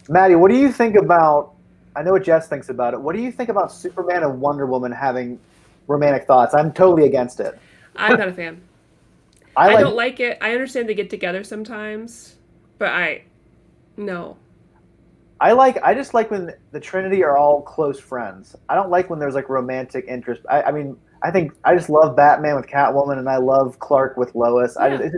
Maddie, what do you think about? I know what Jess thinks about it. What do you think about Superman and Wonder Woman having romantic thoughts? I'm totally against it. I'm not a fan. I don't like it. I understand they get together sometimes, but no. I just like when the Trinity are all close friends. I don't like when there's like romantic interest. I mean, I think I just love Batman with Catwoman, and I love Clark with Lois. Yeah.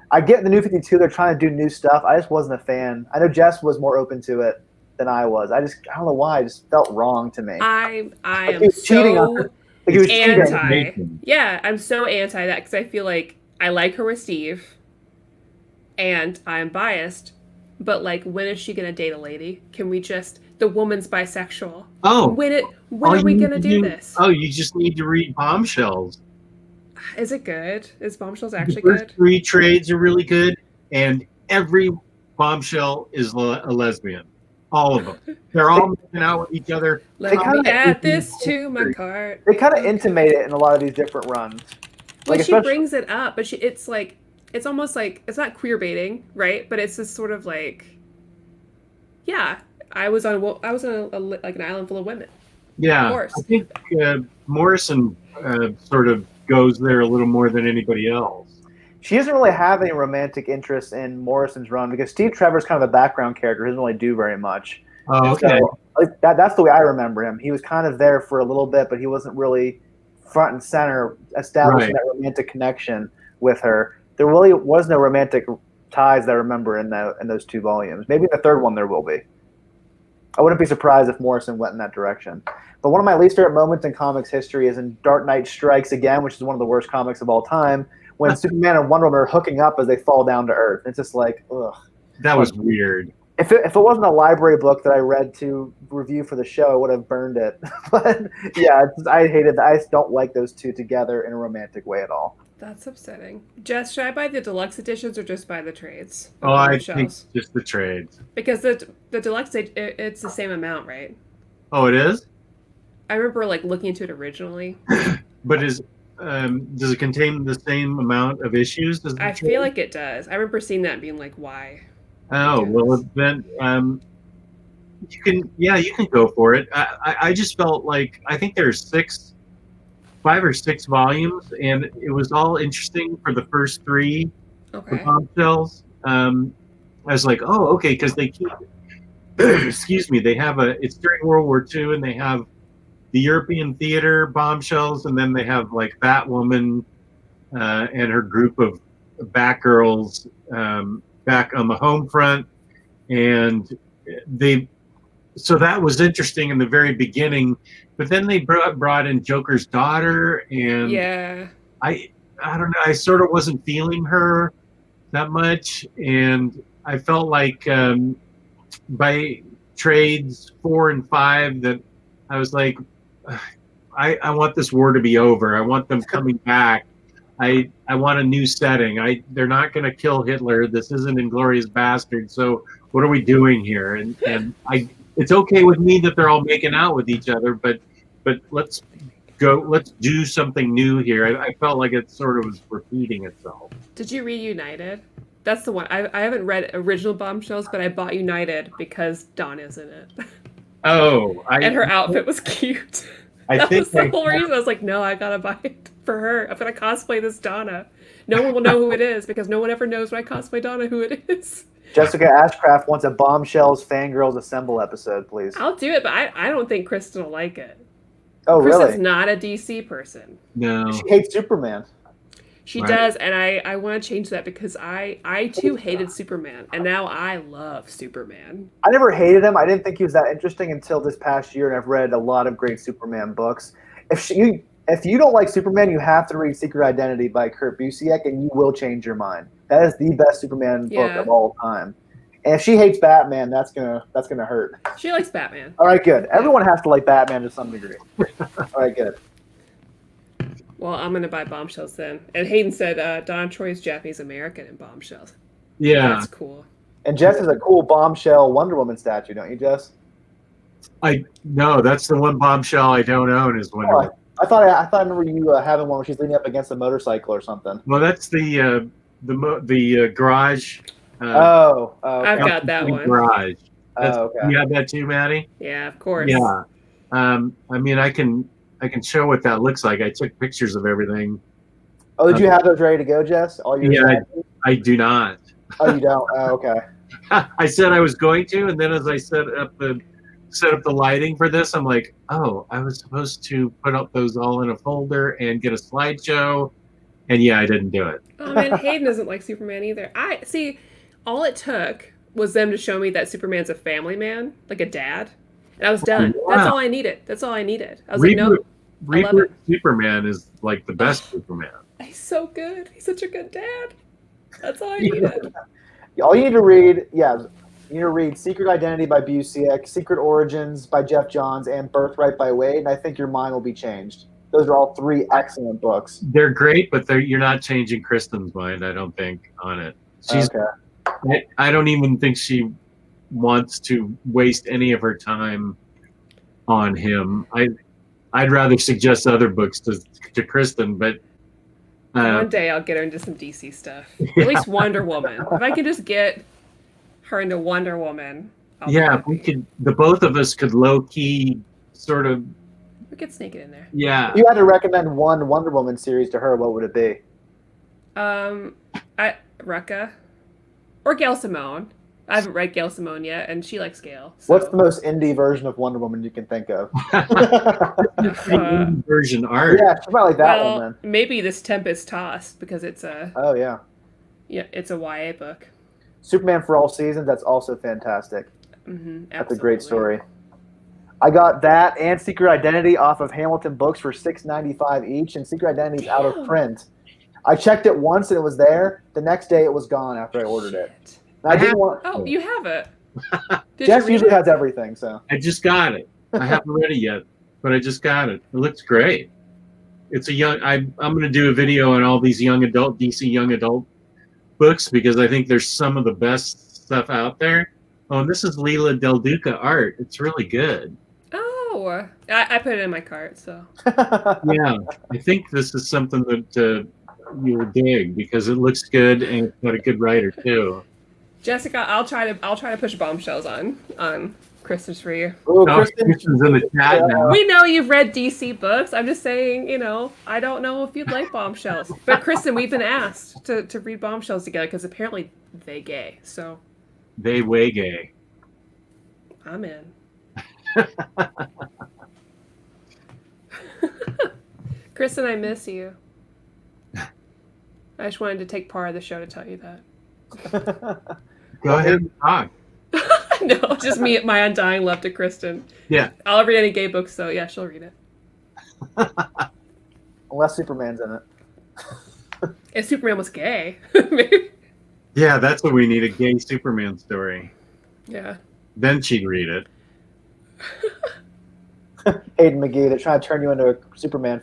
I get the New 52. They're trying to do new stuff. I just wasn't a fan. I know Jess was more open to it than I was. I don't know why. It just felt wrong to me. I Like am he was cheating on her. Like he was anti. cheating. Yeah, I'm so anti that because I feel like I like her with Steve, and I'm biased. But like, when is she gonna date a lady? Can we just? The woman's bisexual. Oh, when are we gonna do this? Oh, you just need to read Bombshells. Is it good? Is Bombshells actually The first good? 3 trades are really good, and every Bombshell is a lesbian. All of them. They're all making out with each other. Let They me kinda- add this to my cart. They kind of intimate it in a lot of these different runs. Well, Like, she especially- brings it up, but it's like it's almost like it's not queer baiting, right? But it's this sort of like, yeah, I was on like an island full of women. Yeah, Of course. I think Morrison sort of goes there a little more than anybody else. She doesn't really have any romantic interest in Morrison's run because Steve Trevor's kind of a background character. He doesn't really do very much. Oh, okay. So, like, that's the way I remember him. He was kind of there for a little bit, but he wasn't really front and center establishing that romantic connection with her. There really was no romantic ties that I remember in those 2 volumes. Maybe in the 3rd one there will be. I wouldn't be surprised if Morrison went in that direction. But one of my least favorite moments in comics history is in Dark Knight Strikes Again, which is one of the worst comics of all time, when Superman and Wonder Woman are hooking up as they fall down to Earth. It's just like, ugh. That was weird. If it wasn't a library book that I read to review for the show, I would have burned it. But yeah, I hated that. I just don't like those 2 together in a romantic way at all. That's upsetting. Jess, should I buy the deluxe editions or just buy the trades? Oh, I think just the trades. Because the deluxe, it's the same amount, right? Oh, it is? I remember like looking into it originally. But does it contain the same amount of issues as the I trade? feel like it does. I remember seeing that and being like, why? Oh, well then you can go for it. I just felt like I think there's 5 or 6 volumes, and it was all interesting for the first 3 Okay. bombshells. I was like, oh, okay, because they keep excuse me, they have it's during World War II, and they have the European theater bombshells, and then they have like Batwoman and her group of Batgirls back on the home front, and so that was interesting in the very beginning, but then they brought in Joker's daughter, and I don't know, I sort of wasn't feeling her that much, and I felt like by trades 4 and 5 that I was like, I want this war to be over. I want them coming back. I want a new setting. They're not going to kill Hitler. This isn't Inglourious Bastard. So what are we doing here? And it's okay with me that they're all making out with each other, but let's do something new here. I felt like it sort of was repeating itself. Did you read United? That's the one. I haven't read original Bombshells, but I bought United because Donna's in it. Oh, and her outfit was cute. That was the whole reason. I was like, no, I gotta buy it for her. I'm gonna cosplay this Donna. No one will know who it is because no one ever knows when I cosplay Donna who it is. Jessica Ashcraft wants a Bombshells Fangirls Assemble episode, please. I'll do it, but I don't think Kristen will like it. Oh, really? Kristen's not a DC person. No. She hates Superman. She does, and I want to change that because I too hated Superman, and now I love Superman. I never hated him. I didn't think he was that interesting until this past year, and I've read a lot of great Superman books. If you don't like Superman, you have to read Secret Identity by Kurt Busiek, and you will change your mind. That is the best Superman book of all time. And if she hates Batman, that's gonna hurt. She likes Batman. All right, good. Everyone has to like Batman to some degree. All right, good. Well, I'm going to buy Bombshells then. And Hayden said Don Troy's Japanese American in Bombshells. Yeah. That's cool. And Jess has a cool Bombshell Wonder Woman statue, don't you, Jess? No, that's the one Bombshell I don't own is Wonder Woman. I thought I remember you having one where she's leaning up against a motorcycle or something. Well, that's the garage. I've got that one. Garage. Okay. You have that too, Maddie? Yeah, of course. Yeah. I mean, I can show what that looks like. I took pictures of everything. Oh, did you have those ready to go, Jess? I do not. Oh, you don't? Oh, okay. I said I was going to, and then as I set up the lighting for this, I'm like, oh, I was supposed to put up those all in a folder and get a slideshow, and I didn't do it. Oh man, Hayden doesn't like Superman either. I see. All it took was them to show me that Superman's a family man, like a dad. And I was done. Wow. That's all I needed. I was like, no, I love it. Superman is like the best Superman. He's so good. He's such a good dad. That's all I needed. All you need to read, you need to read Secret Identity by Busiek, Secret Origins by Jeff Johns, and Birthright by Wade, and I think your mind will be changed. Those are all 3 excellent books. They're great, but you're not changing Kristen's mind, I don't think, on it. I don't even think she wants to waste any of her time on him. I'd rather suggest other books to Kristen, but one day I'll get her into some DC stuff. At least Wonder Woman. If I can just get her into Wonder Woman. If we could, the both of us could low key sort of. We could sneak it in there. Yeah. If you had to recommend one Wonder Woman series to her, what would it be? Rucka. Or Gail Simone. I haven't read Gail Simone yet, and she likes Gail. So. What's the most indie version of Wonder Woman you can think of? Version art. Yeah, she might like that one then. Maybe this Tempest Tossed because it's a. Oh yeah. Yeah, it's a YA book. Superman for All Seasons. That's also fantastic. Mm-hmm, that's a great story. I got that and Secret Identity off of Hamilton Books for $6.95 each, and Secret Identity is out of print. I checked it once and it was there. The next day it was gone after I ordered it. I didn't want. Oh, you have it. Jess usually has everything, so. I just got it. I haven't read it yet, but I just got it. It looks great. it's a young. I'm going to do a video on all these young adult DC young adult books because I think there's some of the best stuff out there. Oh, and this is Leila Del Duca art. It's really good. Oh, I put it in my cart, so. Yeah, I think this is something that you'll dig because it looks good and it's got a good writer too. Jessica, I'll try to push bombshells on Kristen's for you. Ooh, Oh, Kristen's in the chat now. We know you've read DC books. I'm just saying, I don't know if you'd like bombshells. But Kristen, we've been asked to read bombshells together because apparently they gay. So They way gay. I'm in. Kristen, I miss you. I just wanted to take part of the show to tell you that. Go ahead and talk. No, just me, my undying love to Kristen. Yeah. I'll read any gay books, so yeah, she'll read it. Unless Superman's in it. If Superman was gay, maybe. Yeah, that's what we need, a gay Superman story. Yeah. Then she'd read it. Hayden McGee, they're trying to turn you into a Superman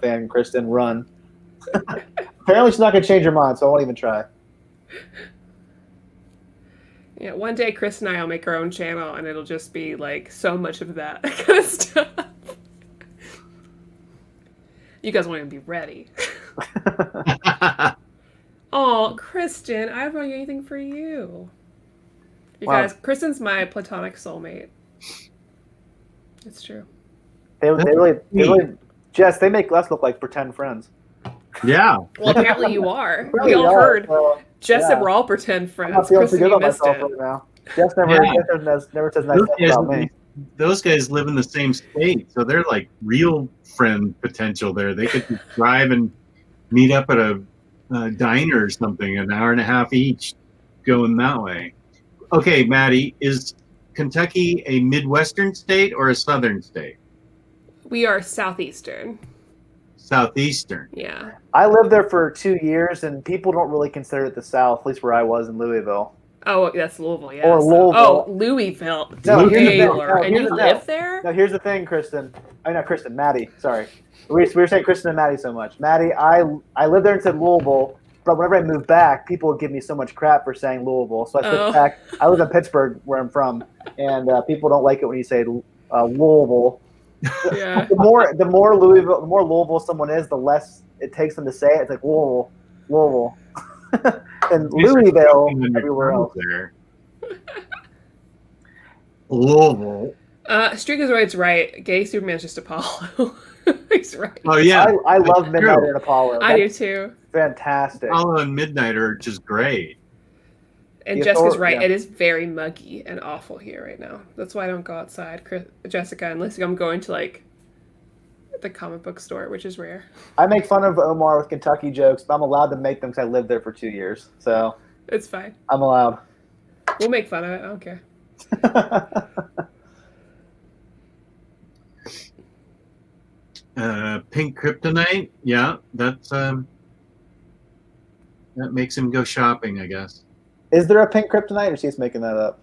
fan, Kristen. Run. Apparently she's not going to change her mind, so I won't even try. Yeah, one day Chris and I will make our own channel, and it'll just be like so much of that kind of stuff. You guys won't even be ready. Oh, Kristen, I haven't done anything for you. You guys, Kristen's my platonic soulmate. It's true. They really, Jess, they make us look like pretend friends. Yeah. Well, apparently you are. Really We all are, heard. so, Jess yeah. said we're all pretend I'm not friends. feeling too Kristen, good you about missed myself it. right now. Jess never says nice things about me. Those guys live in the same state, so they're like real friend potential there. They could just drive and meet up at a diner or something, an hour and a half each, going that way. Okay, Maddie, is Kentucky a Midwestern state or a Southern state? We are Southeastern. Southeastern. Yeah. I lived there for 2 years, and people don't really consider it the South, at least where I was in Louisville. Oh, that's Louisville, yeah. Or Louisville. Oh, Louisville. No, here's the thing. Taylor. No, And here's you the- live there? Now, here's the thing, Kristen. Not Kristen, Maddie. Sorry. We were saying Kristen and Maddie so much. Maddie, I lived there and said Louisville, but whenever I moved back, people would give me so much crap for saying Louisville. So I switched back. I live in Pittsburgh, where I'm from, and people don't like it when you say Louisville. Yeah. The more Louisville someone is, the less it takes them to say it. It's like Louisville, and Louisville everywhere else. There. Louisville. Streakazoid's right. Gay Superman's just Apollo. He's right. Oh yeah, I love Midnight true. and Apollo. I do That's too. fantastic. Apollo and Midnight are just great. And The Jessica's author- right. yeah. It is very muggy and awful here right now. That's why I don't go outside, Jessica, unless I'm going to like the comic book store, which is rare. I make fun of Omar with Kentucky jokes, but I'm allowed to make them because I lived there for 2 years. So It's fine. I'm allowed. We'll make fun of it. I don't care. Pink Kryptonite. Yeah, that's that makes him go shopping, I guess. Is there a pink kryptonite, or she's making that up?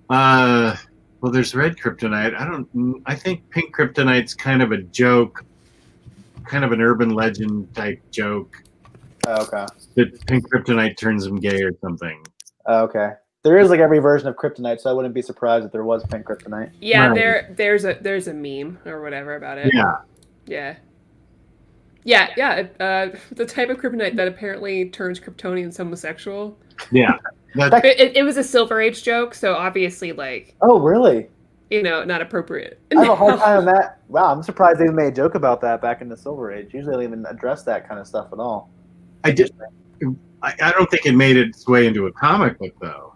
Well, there's red kryptonite. I think pink kryptonite's kind of a joke, kind of an urban legend type joke. Oh, okay. That pink kryptonite turns him gay or something. Oh, okay. There is like every version of kryptonite, so I wouldn't be surprised if there was pink kryptonite. Yeah, Right. there's a meme or whatever about it. Yeah. Yeah. The type of kryptonite that apparently turns Kryptonians homosexual. Yeah. That's, It was a Silver Age joke, so obviously, like, Oh, really? not appropriate. I have a hard time on that. Wow, I'm surprised they even made a joke about that back in the Silver Age. Usually they don't even address that kind of stuff at all. I don't think it made its way into a comic book, though.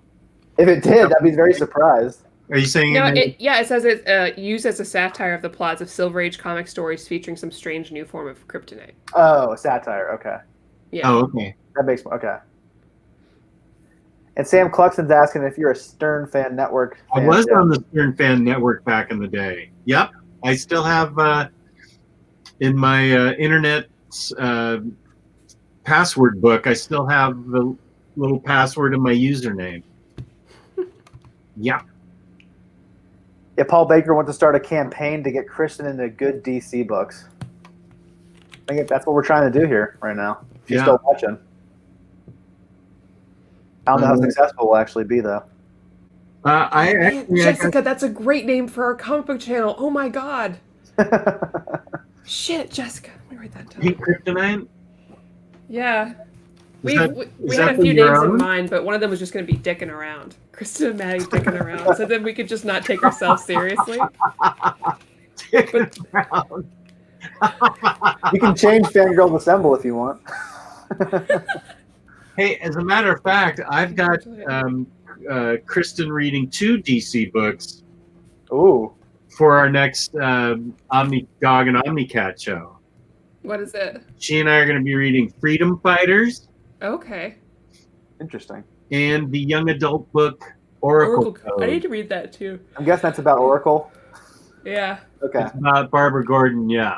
If it did, I'd be very surprised. Are you saying? No, it says it's used as a satire of the plots of Silver Age comic stories featuring some strange new form of kryptonite. Oh, satire. Okay. Yeah. Oh, okay. That makes okay. And Sam Cluxton's asking if you're a Stern Fan Network fan. I was Yeah. on the Stern Fan Network back in the day. Yep, I still have in my internet password book. I still have the little password in my username. Yep. Yeah, Paul Baker wants to start a campaign to get Kristen into good DC books. think that's what we're trying to do here right now. If you're Yeah. still watching. I don't know how successful we'll actually be, though. Jessica, that's a great name for our comic book channel. Oh my god. Shit, Jessica. Let me write that down. Pink Kryptonite? Yeah. We that- we is had that a few for your names in own? mind, but one of them was just going to be dicking around. Kristen and Maddie dicking around. So then we could just not take ourselves seriously. Dicking around. You can change Fangirl Assemble if you want. Hey, as a matter of fact, I've got Kristen reading 2 DC books Ooh. for our next Omni Dog and Omni Cat show. What is it? She and I are going to be reading Freedom Fighters Okay. Interesting. and the young adult book Oracle Code. I need to read that too. I'm guessing that's about Oracle. Yeah. Okay. It's about Barbara Gordon, yeah.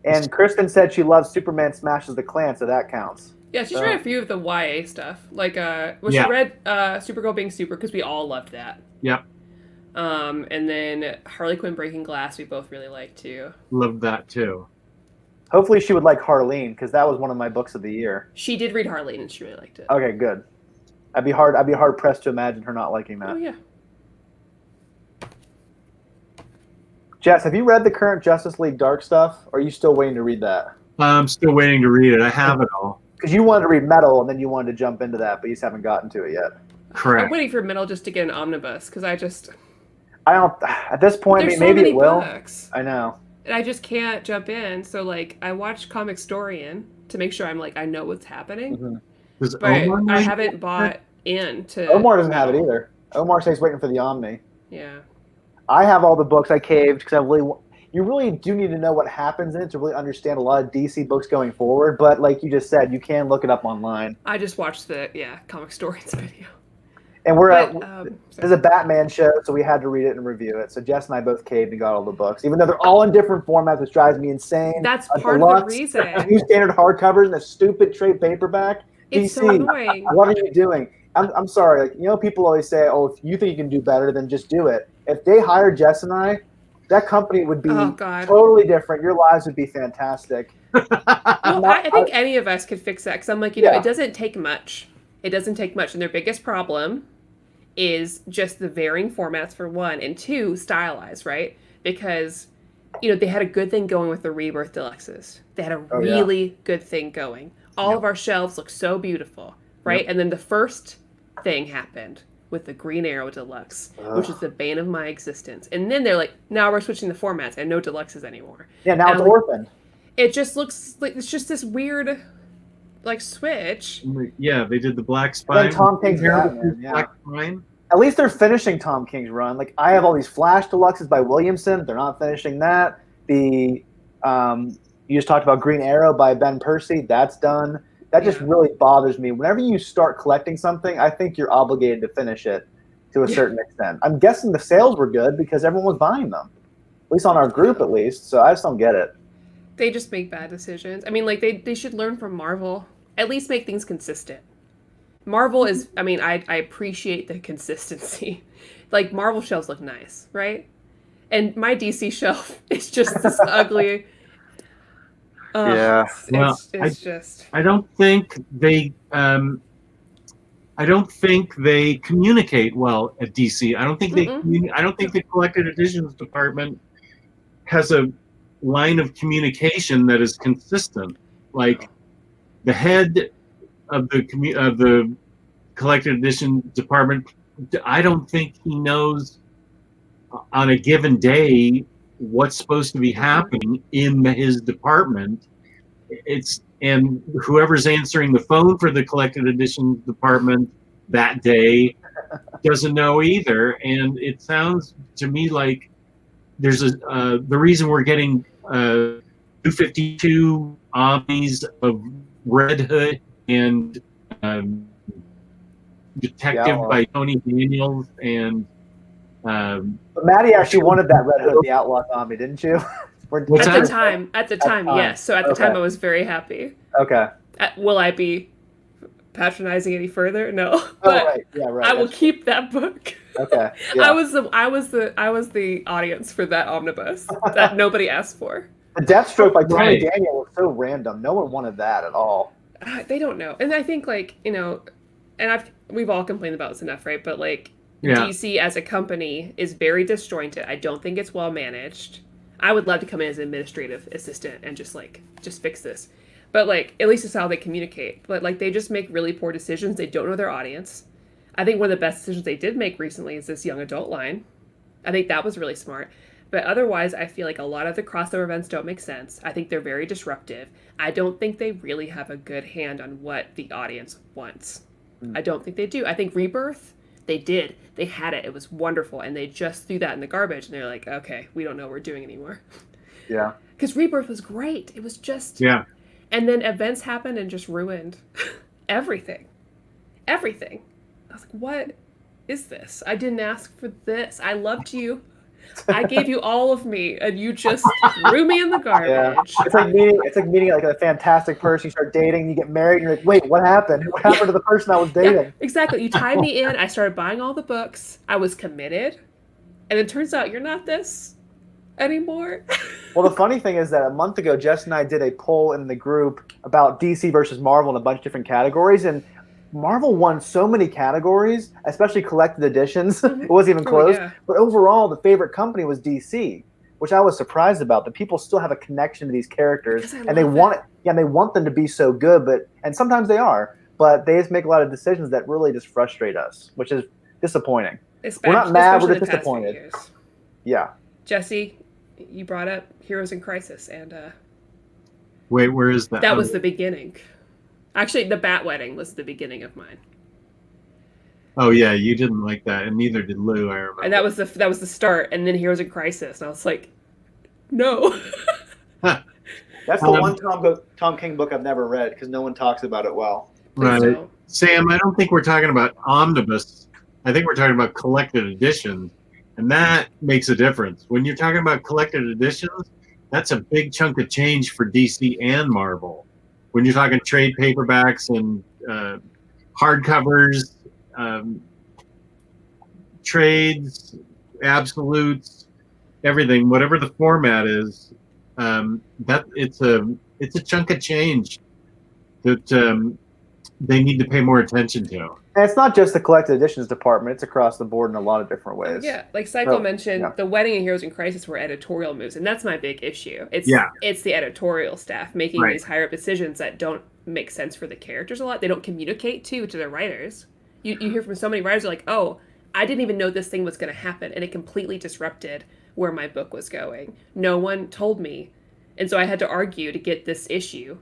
And Kristen said she loves Superman Smashes the Klan, so that counts. Yeah, she's read a few of the YA stuff. Like, she Yeah. read Supergirl Being Super because we all loved that. Yep, And then Harley Quinn Breaking Glass we both really liked too. loved that too. Hopefully she would like Harleen, because that was one of my books of the year. She did read Harley and she really liked it. Okay, good. I'd be hard pressed to imagine her not liking that. Oh yeah. Jess, have you read the current Justice League Dark stuff, or are you still waiting to read that? I'm still waiting to read it. I have it all. Because you wanted to read Metal, and then you wanted to jump into that, but you just haven't gotten to it yet. Correct. I'm waiting for Metal just to get an omnibus because I don't. At this point, there's maybe so many it will. books. I know. And I just can't jump in. So like I watch Comic Storian to make sure I know what's happening. Mm-hmm. Does But Omar I like haven't it? bought into Omar doesn't have it either. Omar says he's waiting for the Omni. Yeah. I have all the books. I caved because you really do need to know what happens in it to really understand a lot of DC books going forward. But like you just said, you can look it up online. I just watched the Comic Storians video. And But, there's a Batman show, so we had to read it and review it. So Jess and I both caved and got all the books, even though they're all in different formats, which drives me insane. That's A part of the deluxe, reason. New standard hardcovers and a stupid trade paperback. It's DC, so annoying. what are you doing? I'm sorry. Like, people always say, "Oh, if you think you can do better, then just do it." If they hired Jess and I, that company would be totally different. Your lives would be fantastic. Well, I think any of us could fix that because I'm like, it doesn't take much. It doesn't take much, and their biggest problem is just the varying formats for one, and two, stylized, right? Because they had a good thing going with the Rebirth Deluxes. They had a really good thing going. All of our shelves look so beautiful, right? Yep. And then the first thing happened with the Green Arrow Deluxe, which is the bane of my existence. And then they're like, now we're switching the formats and no deluxes anymore. Yeah, now it's orphaned. It just looks like it's just this weird, switch. Yeah, they did the Black Spine. Then Tom King's Batman, Black Spine. At least they're finishing Tom King's run. Like, I have all these Flash Deluxes by Williamson. They're not finishing that. You just talked about Green Arrow by Ben Percy. That's done. That just really bothers me. Whenever you start collecting something, I think you're obligated to finish it to a certain extent. I'm guessing the sales were good because everyone was buying them, at least on our group, at least. So I just don't get it. They just make bad decisions. I mean, they should learn from Marvel. At least make things consistent. Marvel is, I appreciate the consistency. Like, Marvel shelves look nice, right? And my DC shelf is just this ugly. It's just. I don't think they communicate well at DC. I don't think I don't think the collected editions department has a line of communication that is consistent. Like, the head of the collected edition department, I don't think he knows on a given day what's supposed to be happening in his department. And whoever's answering the phone for the collected edition department that day doesn't know either. And it sounds to me like there's the reason we're getting 252 Omnis of Red Hood and Detective by Tony Daniels and but Maddie actually wanted that Red Hood the Outlaw Omni, didn't you? At the time, yes. So at the time, I was very happy. Okay. Will I be patronizing any further? No. But right. Yeah, right. I will keep that book. Okay. Yeah. I was the audience for that omnibus that nobody asked for. The Deathstroke by Tony Right. Daniel was so random. No one wanted that at all. They don't know, and I think like and we've all complained about this enough, right? But like Yeah. DC as a company is very disjointed. I don't think it's well managed. I would love to come in as an administrative assistant and just fix this. But like at least it's how they communicate. But like they just make really poor decisions. They don't know their audience. I think one of the best decisions they did make recently is this young adult line. I think that was really smart. But otherwise, I feel like a lot of the crossover events don't make sense. I think they're very disruptive. I don't think they really have a good hand on what the audience wants. I don't think they do. I think Rebirth, they did. They had it. It was wonderful. And they just threw that in the garbage. And they're like, okay, we don't know what we're doing anymore. Yeah. Because Rebirth was great. It was just... Yeah. And then events happened and just ruined everything. Everything. I was like, what is this? I didn't ask for this. I loved you. I gave you all of me, and you just threw me in the garbage. Yeah. It's like meeting like a fantastic person. You start dating, you get married, and you're like, wait, what happened? What happened to the person I was dating? Yeah, exactly. You tied me in. I started buying all the books. I was committed, and it turns out you're not this anymore. Well, the funny thing is that a month ago, Jess and I did a poll in the group about DC versus Marvel in a bunch of different categories, and Marvel won so many categories, especially collected editions. It wasn't even close. Yeah. But overall, the favorite company was DC, which I was surprised about. The people still have a connection to these characters, and they want it. Yeah, they want them to be so good, and sometimes they are. But they just make a lot of decisions that really just frustrate us, which is disappointing. We're not mad. We're just disappointed. Yeah. Jesse, you brought up Heroes in Crisis, and wait, where is that? That was the beginning. Actually, the Bat Wedding was the beginning of mine. Oh yeah, you didn't like that, and neither did Lou. I remember. And that was the start, and then Heroes in Crisis, and I was like, no. That's the one Tom King book I've never read because no one talks about it well. Right, don't. Sam. I don't think we're talking about omnibus. I think we're talking about collected editions, and that makes a difference. When you're talking about collected editions, that's a big chunk of change for DC and Marvel. When you're talking trade paperbacks and hardcovers, trades, absolutes, everything, whatever the format is, that it's a chunk of change that they need to pay more attention to. And it's not just the collected editions department; it's across the board in a lot of different ways. Yeah, like Psycho mentioned, the Wedding and Heroes in Crisis were editorial moves, and that's my big issue. It's the editorial staff making these higher up decisions that don't make sense for the characters a lot. They don't communicate to their writers. You hear from so many writers like, oh, I didn't even know this thing was going to happen, and it completely disrupted where my book was going. No one told me, and so I had to argue to get this issue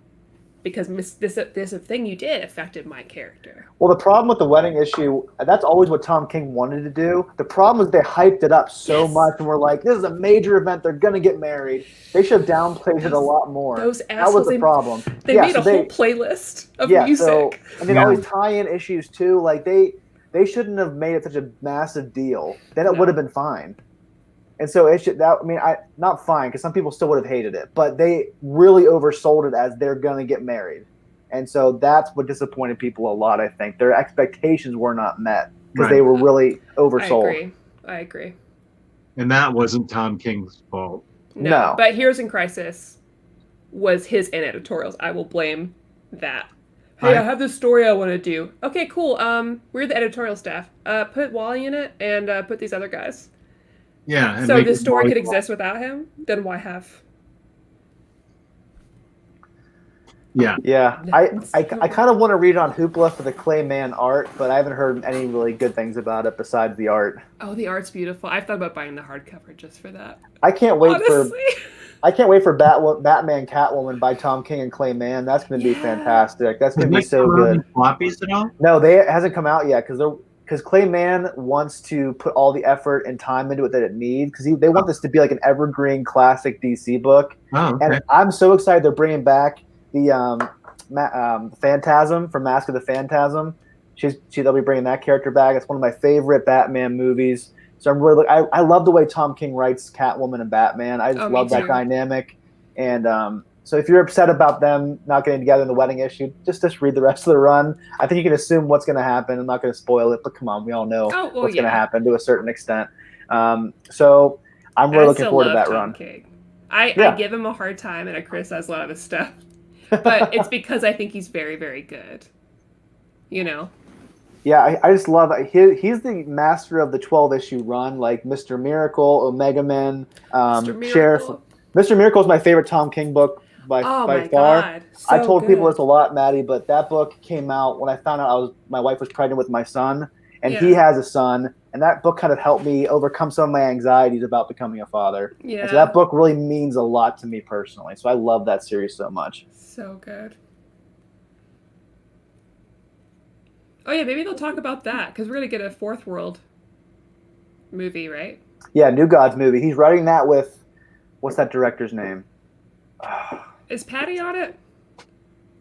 because this thing you did affected my character. Well, the problem with the Wedding issue, that's always what Tom King wanted to do. The problem is they hyped it up so much, and we're like, this is a major event. They're going to get married. They should have downplayed it a lot more. Those assholes, that was the problem. They made a whole playlist of music. And they always tie in issues, too. Like, they shouldn't have made it such a massive deal. Then it would have been fine. And so not fine, because some people still would have hated it, but they really oversold it as they're going to get married. And so that's what disappointed people a lot, I think. Their expectations were not met because they were really oversold. I agree. And that wasn't Tom King's fault. No. But Heroes in Crisis was his and editorials. I will blame that. Hey, I have this story I want to do. Okay, cool. We're the editorial staff. Put Wally in it and put these other guys. Yeah. So this story could exist without him? Then why have? Yeah. Yeah. I kind of want to read on Hoopla for the Clayman art, but I haven't heard any really good things about it besides the art. Oh, the art's beautiful. I've thought about buying the hardcover just for that. I can't wait Honestly. for Batman Catwoman by Tom King and Clayman. That's going to be fantastic. That's going to be so good. Floppies at all? No, it hasn't come out yet because Clayman wants to put all the effort and time into it that it needs because they want this to be like an evergreen classic DC book. Oh, okay. And I'm so excited they're bringing back the Phantasm from Mask of the Phantasm. They'll be bringing that character back. It's one of my favorite Batman movies. So I'm really I love the way Tom King writes Catwoman and Batman. I just love that dynamic. And so if you're upset about them not getting together in the Wedding issue, just read the rest of the run. I think you can assume what's going to happen. I'm not going to spoil it, but come on, we all know what's going to happen to a certain extent. So I'm really looking forward to that run. King. I Yeah. give him a hard time and I criticize a lot of his stuff. But it's because I think he's very, very good. You know? Yeah, I just love he's the master of the 12-issue run, like Mr. Miracle, Omega Men, Mr. Sheriff. Miracle. Mr. Miracle is my favorite Tom King book by Oh by my far. God. I So told people good. this a lot, Maddie, but that book came out when I found out my wife was pregnant with my son, and he Yeah. has a son, and that book kind of helped me overcome some of my anxieties about becoming a father. Yeah. And so that book really means a lot to me personally. So I love that series so much. So good. Oh yeah, maybe they'll talk about that because we're gonna get a Fourth World movie, right? Yeah, New Gods movie. He's writing that with what's that director's name? Is Patty on it?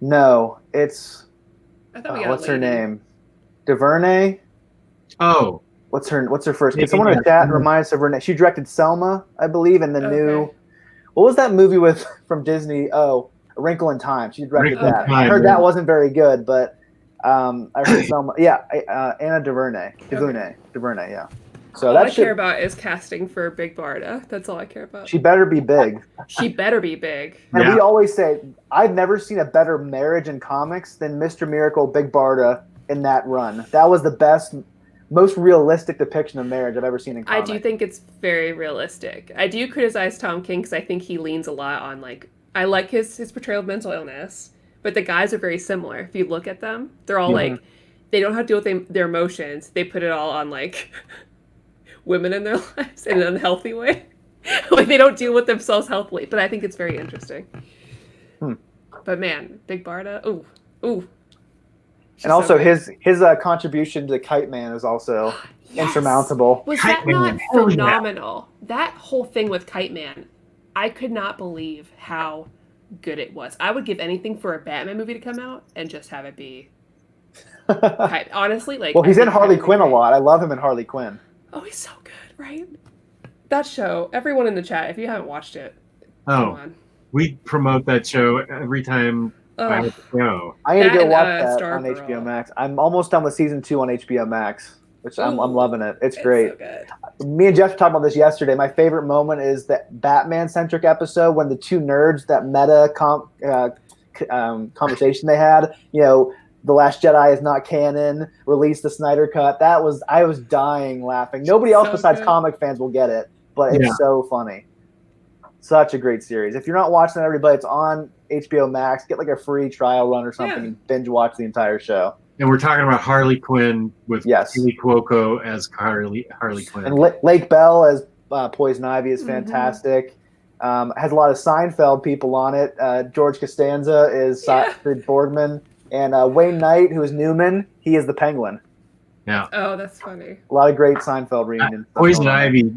No, it's I thought we got what's a her lady. name? DuVernay. Oh, What's her first? Can Maybe someone in the that's- chat remind us of her name? She directed Selma, I believe, and the Okay. new. What was that movie with from Disney? Oh, A Wrinkle in Time. She directed Wrinkle in that. Time, I heard yeah. that wasn't very good, but I heard Selma. Yeah, Anna DuVernay. DuVernay. Yeah. So All that I should. care about is casting for Big Barda. That's all I care about. She better be big. She better be big. And Yeah. we always say, I've never seen a better marriage in comics than Mr. Miracle, Big Barda in that run. That was the best, most realistic depiction of marriage I've ever seen in I comics. do think it's very realistic. I do criticize Tom King because I think he leans a lot on I like his portrayal of mental illness, but the guys are very similar. If you look at them, they're all Mhm. they don't have to deal with their emotions. They put it all on women in their lives in an unhealthy way. They don't deal with themselves healthily. But I think it's very interesting. But man, Big Barda, ooh. She's And also so good. his contribution to Kite Man is also Yes. insurmountable. Was Kite that not Man, hell yeah. phenomenal? That whole thing with Kite Man, I could not believe how good it was. I would give anything for a Batman movie to come out and just have it be Kite. Honestly, Well, he's I in think Harley Kite would be Quinn a great. lot. I love him in Harley Quinn. Oh, he's so good, right? That show, everyone in the chat, if you haven't watched it, come Oh, on. we promote that show every time I Ugh. have a show. I need That to go and, watch that on Stargirl. HBO Max. I'm almost done with season 2 on HBO Max, which I'm Ooh, loving it. It's great. so good. Me and Jeff talked about this yesterday. My favorite moment is that Batman-centric episode when the two nerds, that meta conversation they had, The Last Jedi is not canon, release the Snyder Cut. I was dying laughing. Nobody else So besides good. comic fans will get it, but it's Yeah. so funny. Such a great series. If you're not watching it, everybody, it's on HBO Max. Get a free trial run or something Yeah. and binge watch the entire show. And we're talking about Harley Quinn with Yes. Billy Cuoco as Harley Quinn. And Lake Bell as Poison Ivy is Mhm. fantastic. Has a lot of Seinfeld people on it. George Costanza is Yeah. Sid Borgman. And Wayne Knight, who is Newman, he is the Penguin. Oh, that's funny. A lot of great Seinfeld reunions. Poison Ivy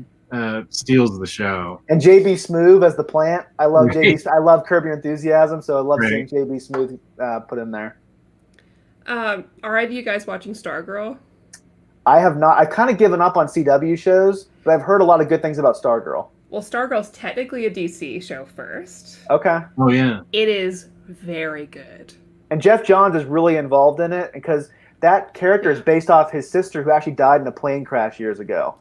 steals the show. And JB Smoove as the plant. I love Right. JB. I love Curb Your Enthusiasm, so I love Right. seeing JB Smoove put in there. Are either of you guys watching Stargirl? I have not. I've kind of given up on CW shows, but I've heard a lot of good things about Stargirl. Well, Stargirl's technically a DC show first. Okay. Oh yeah. It is very good. And Jeff Johns is really involved in it because that character is based off his sister who actually died in a plane crash years ago.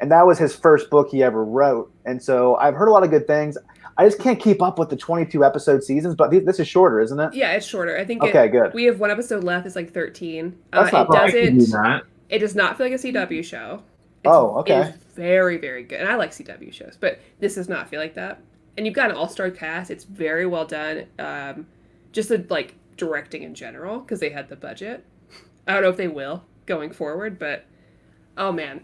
And that was his first book he ever wrote. And so I've heard a lot of good things. I just can't keep up with the 22 episode seasons, but this is shorter, isn't it? Yeah, it's shorter. I think Okay, good. We have one episode left. It's 13. That's not it bad. I can do doesn't. that. It does not feel like a CW show. Oh, okay. It is very, very good. And I like CW shows, but this does not feel like that. And you've got an all-star cast. It's very well done. Just the directing in general, because they had the budget. I don't know if they will going forward, but oh man,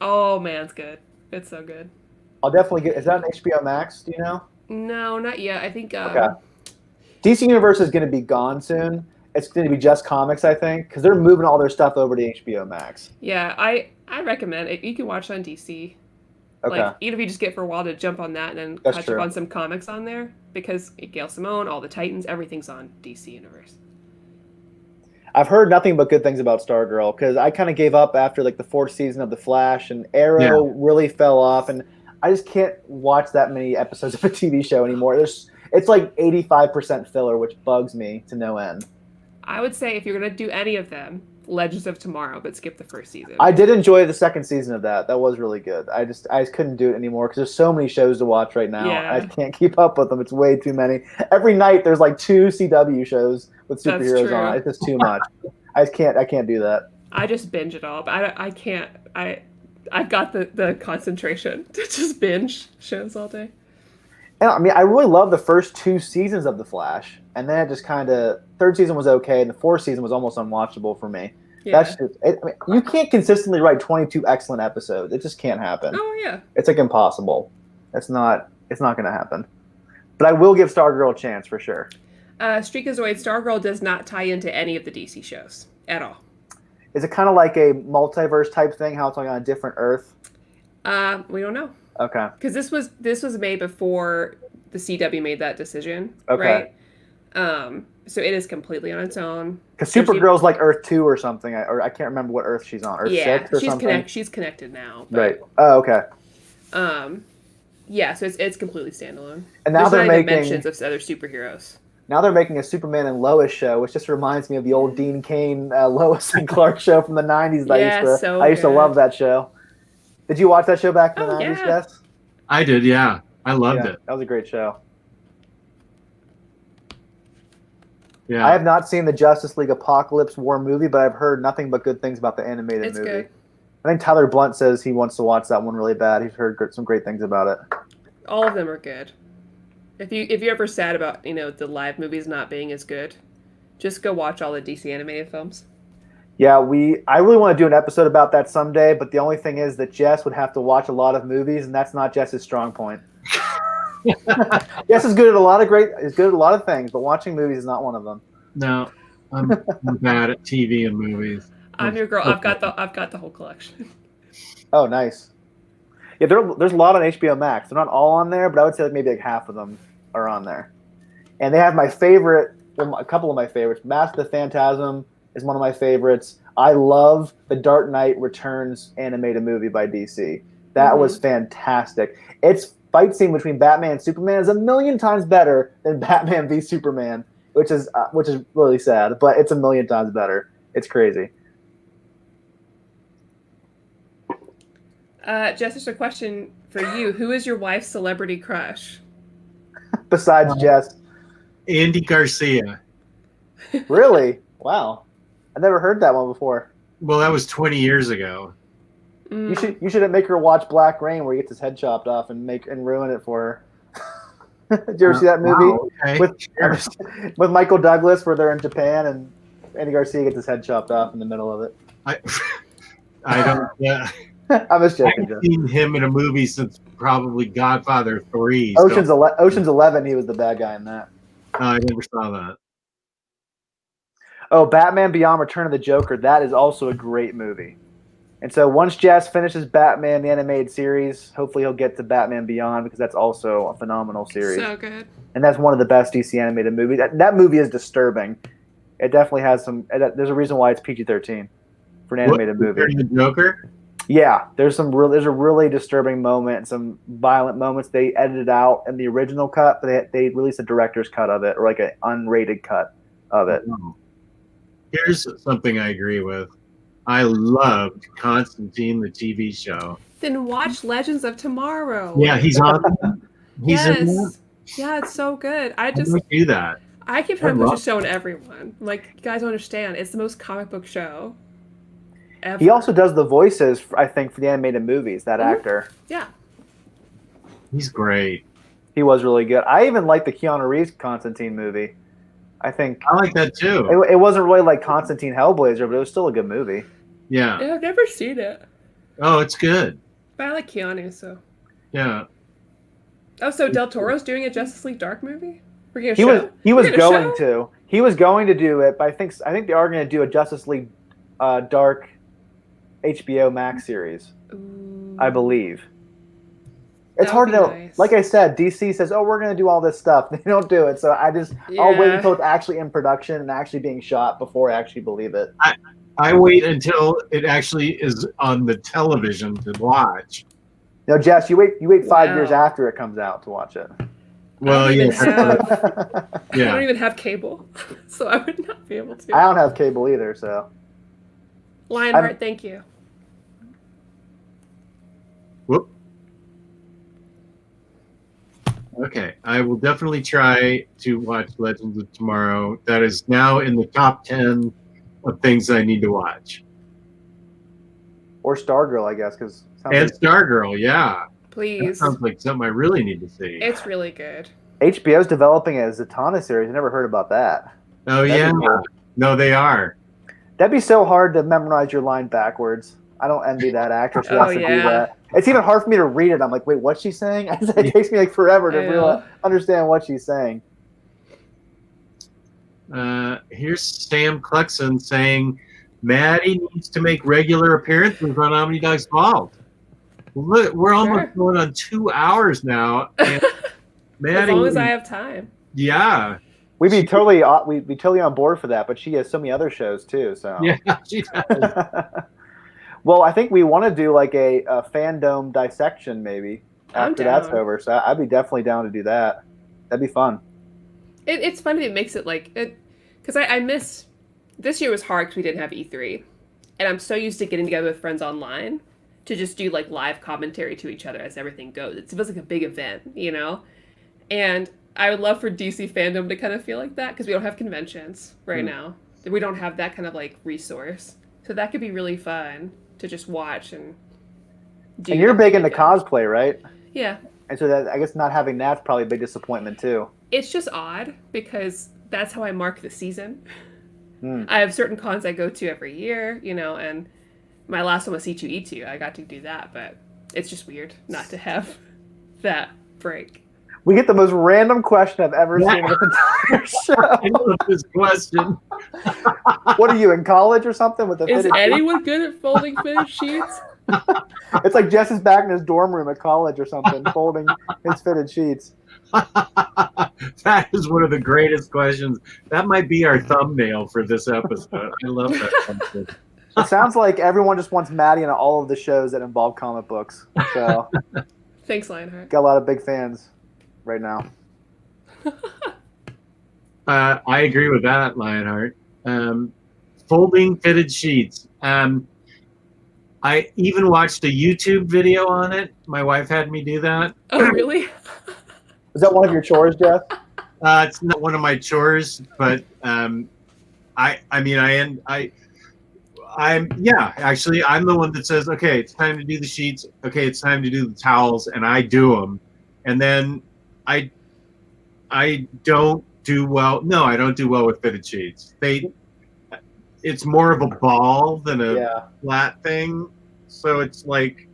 it's good. It's so good. I'll definitely get. Is that an HBO Max? Do you know? No, not yet. I think. Okay. DC Universe is going to be gone soon. It's going to be just comics, I think, because they're moving all their stuff over to HBO Max. Yeah, I recommend it. You can watch it on DC. Okay. Even if you just get for a while to jump on that and then That's catch true. up on some comics on there, because Gail Simone, all the Titans, everything's on DC Universe. I've heard nothing but good things about Stargirl because I kind of gave up after the 4th season of The Flash, and Arrow really fell off, and I just can't watch that many episodes of a TV show anymore. It's 85% filler, which bugs me to no end. I would say if you're going to do any of them, Legends of Tomorrow, but skip the first season. I did enjoy the second season of that. That was really good. I just couldn't do it anymore because there's so many shows to watch right now. Yeah. I can't keep up with them. It's way too many. Every night there's like 2 CW shows with That's superheroes true. on. It's just too much. I can't do that. I just binge it all, but I can't. I've got the concentration to just binge shows all day. And, I mean, I really love the first 2 seasons of The Flash, and then it just kind of third season was okay, and the fourth season was almost unwatchable for me. Yeah. That's just, I mean, you can't consistently write 22 excellent episodes. It just can't happen. Oh yeah. It's like impossible. It's not going to happen. But I will give Stargirl a chance for sure. Streakazoid, Stargirl does not tie into any of the DC shows at all. Is it kind of like a multiverse type thing? How it's like on a different Earth? We don't know. Okay. Because this was made before the CW made that decision. Okay. Right. So it is completely on its own. Because Supergirl's like Earth 2 or something, or I can't remember what Earth she's on. Earth 6 or something? She's connected now. But, right. Oh, okay. Yeah, so it's completely standalone. And now There's they're not even making mentions of other superheroes. Now they're making a Superman and Lois show, which just reminds me of the old Dean Cain Lois and Clark show from the 90s. I used to love that show. Did you watch that show back in the 90s, Jess? I did, yeah. I loved it. That was a great show. Yeah. I have not seen the Justice League Apocalypse War movie, but I've heard nothing but good things about the animated It's movie. good. I think Tyler Blunt says he wants to watch that one really bad. He's heard some great things about it. All of them are good. If you're ever sad about the live movies not being as good, just go watch all the DC animated films. Yeah, I really want to do an episode about that someday, but the only thing is that Jess would have to watch a lot of movies, and that's not Jess's strong point. Jess is good at a lot of things, but watching movies is not one of them. No, I'm bad at TV and movies. I'm your girl. I've got the whole collection. Oh, nice. Yeah, there's a lot on HBO Max. They're not all on there, but I would say maybe like half of them are on there. And they have my favorite, a couple of my favorites. Mask the Phantasm is one of my favorites. I love the Dark Knight Returns animated movie by DC. That was fantastic. Its fight scene between Batman and Superman is 1,000,000 times better than Batman v Superman, which is really sad, but it's 1,000,000 times better. It's crazy. Jess, there's a question for you. Who is your wife's celebrity crush? Besides Jess. Andy Garcia. Really? Wow. I never heard that one before. Well, that was 20 years ago. You should make her watch Black Rain, where he gets his head chopped off and ruin it for her. Did you ever see that movie? Wow, okay. with Michael Douglas, where they're in Japan and Andy Garcia gets his head chopped off in the middle of it? I don't. Yeah. I'm just joking. I've seen him in a movie since probably Godfather 3. Ocean's 11. He was the bad guy in that. I never saw that. Oh, Batman Beyond: Return of the Joker. That is also a great movie. And so once Jess finishes Batman the animated series, hopefully he'll get to Batman Beyond, because that's also a phenomenal series. So good. And that's one of the best DC animated movies. That movie is disturbing. It definitely has some. There's a reason why it's PG-13 for an animated movie. The Joker? Yeah, there's a really disturbing moment and some violent moments. They edited out in the original cut, but they released a director's cut of it, or like an unrated cut of it. Here's something I agree with. I loved Constantine, the TV show. Then watch Legends of Tomorrow. Yeah, he's on. He's in that. Yeah, it's so good. I don't do that. I keep trying to push this show on everyone. Like, you guys don't understand. It's the most comic book show ever. He also does the voices, I think, for the animated movies, that actor. Yeah. He's great. He was really good. I even like the Keanu Reeves Constantine movie. I like that too. It wasn't really like Constantine Hellblazer, but it was still a good movie. Yeah. I've never seen it. Oh, it's good. But I like Keanu, so. Yeah. Oh, so Del Toro's doing a Justice League Dark movie? He was going to do it, but I think they are going to do a Justice League Dark HBO Max series. Ooh. I believe. It's hard to know. Nice. Like I said, DC says, "Oh, we're going to do all this stuff." They don't do it, so I'll wait until it's actually in production and actually being shot before I actually believe it. I wait until it actually is on the television to watch. No, Jess, you wait 5 years after it comes out to watch it. Well, I don't even have cable, so I would not be able to. I don't have cable either, so. Lionheart, thank you. Whoop. Okay, I will definitely try to watch Legends of Tomorrow. That is now in the top 10 of things I need to watch. Or Stargirl, I guess, because And Stargirl, yeah. That Please. sounds like something I really need to see. It's really good. HBO's developing a Zatanna series. I never heard about that. Oh, That'd yeah. be cool. No, they are. That'd be so hard to memorize your line backwards. I don't envy that actress who has to do that. It's even hard for me to read it. I'm like, wait, what's she saying? It takes me like forever to understand what she's saying. Here's Sam Cluxon saying, Maddie needs to make regular appearances on Omnidogs Vault. Look, we're almost going on 2 hours now. And Maddie, as long as I have time. Yeah. We'd be totally on board for that, but she has so many other shows too. So yeah, she does. Well, I think we want to do like a FanDome dissection maybe after that's over. So I'd be definitely down to do that. That'd be fun. It's funny. It makes it like it because I miss this year was hard because we didn't have E3, and I'm so used to getting together with friends online to just do like live commentary to each other as everything goes. It feels like a big event, you know, and I would love for DC FanDome to kind of feel like that because we don't have conventions right now. We don't have that kind of like resource. So that could be really fun to just watch and do. And you're big into cosplay, right? Yeah. And so that I guess not having that's probably a big disappointment too. It's just odd because that's how I mark the season. I have certain cons I go to every year, you know, and my last one was C2E2. I got to do that, but it's just weird not to have that break. We get the most random question I've ever seen in this entire show. I love this question. What are you, in college or something? With a Is anyone good at folding fitted sheets? It's like Jess is back in his dorm room at college or something, folding his fitted sheets. That is one of the greatest questions. That might be our thumbnail for this episode. I love that question. It sounds like everyone just wants Maddie in all of the shows that involve comic books. So thanks, Lionheart. Got a lot of big fans right now. I agree with that, Lionheart. Folding fitted sheets. I even watched a YouTube video on it. My wife had me do that. Oh, really? Is that one of your chores, Jeff? It's not one of my chores, but I'm the one that says, okay, it's time to do the sheets. Okay, it's time to do the towels, and I do them. And then I don't do well. No, I don't do well with fitted sheets. It's more of a ball than a flat thing. So it's like,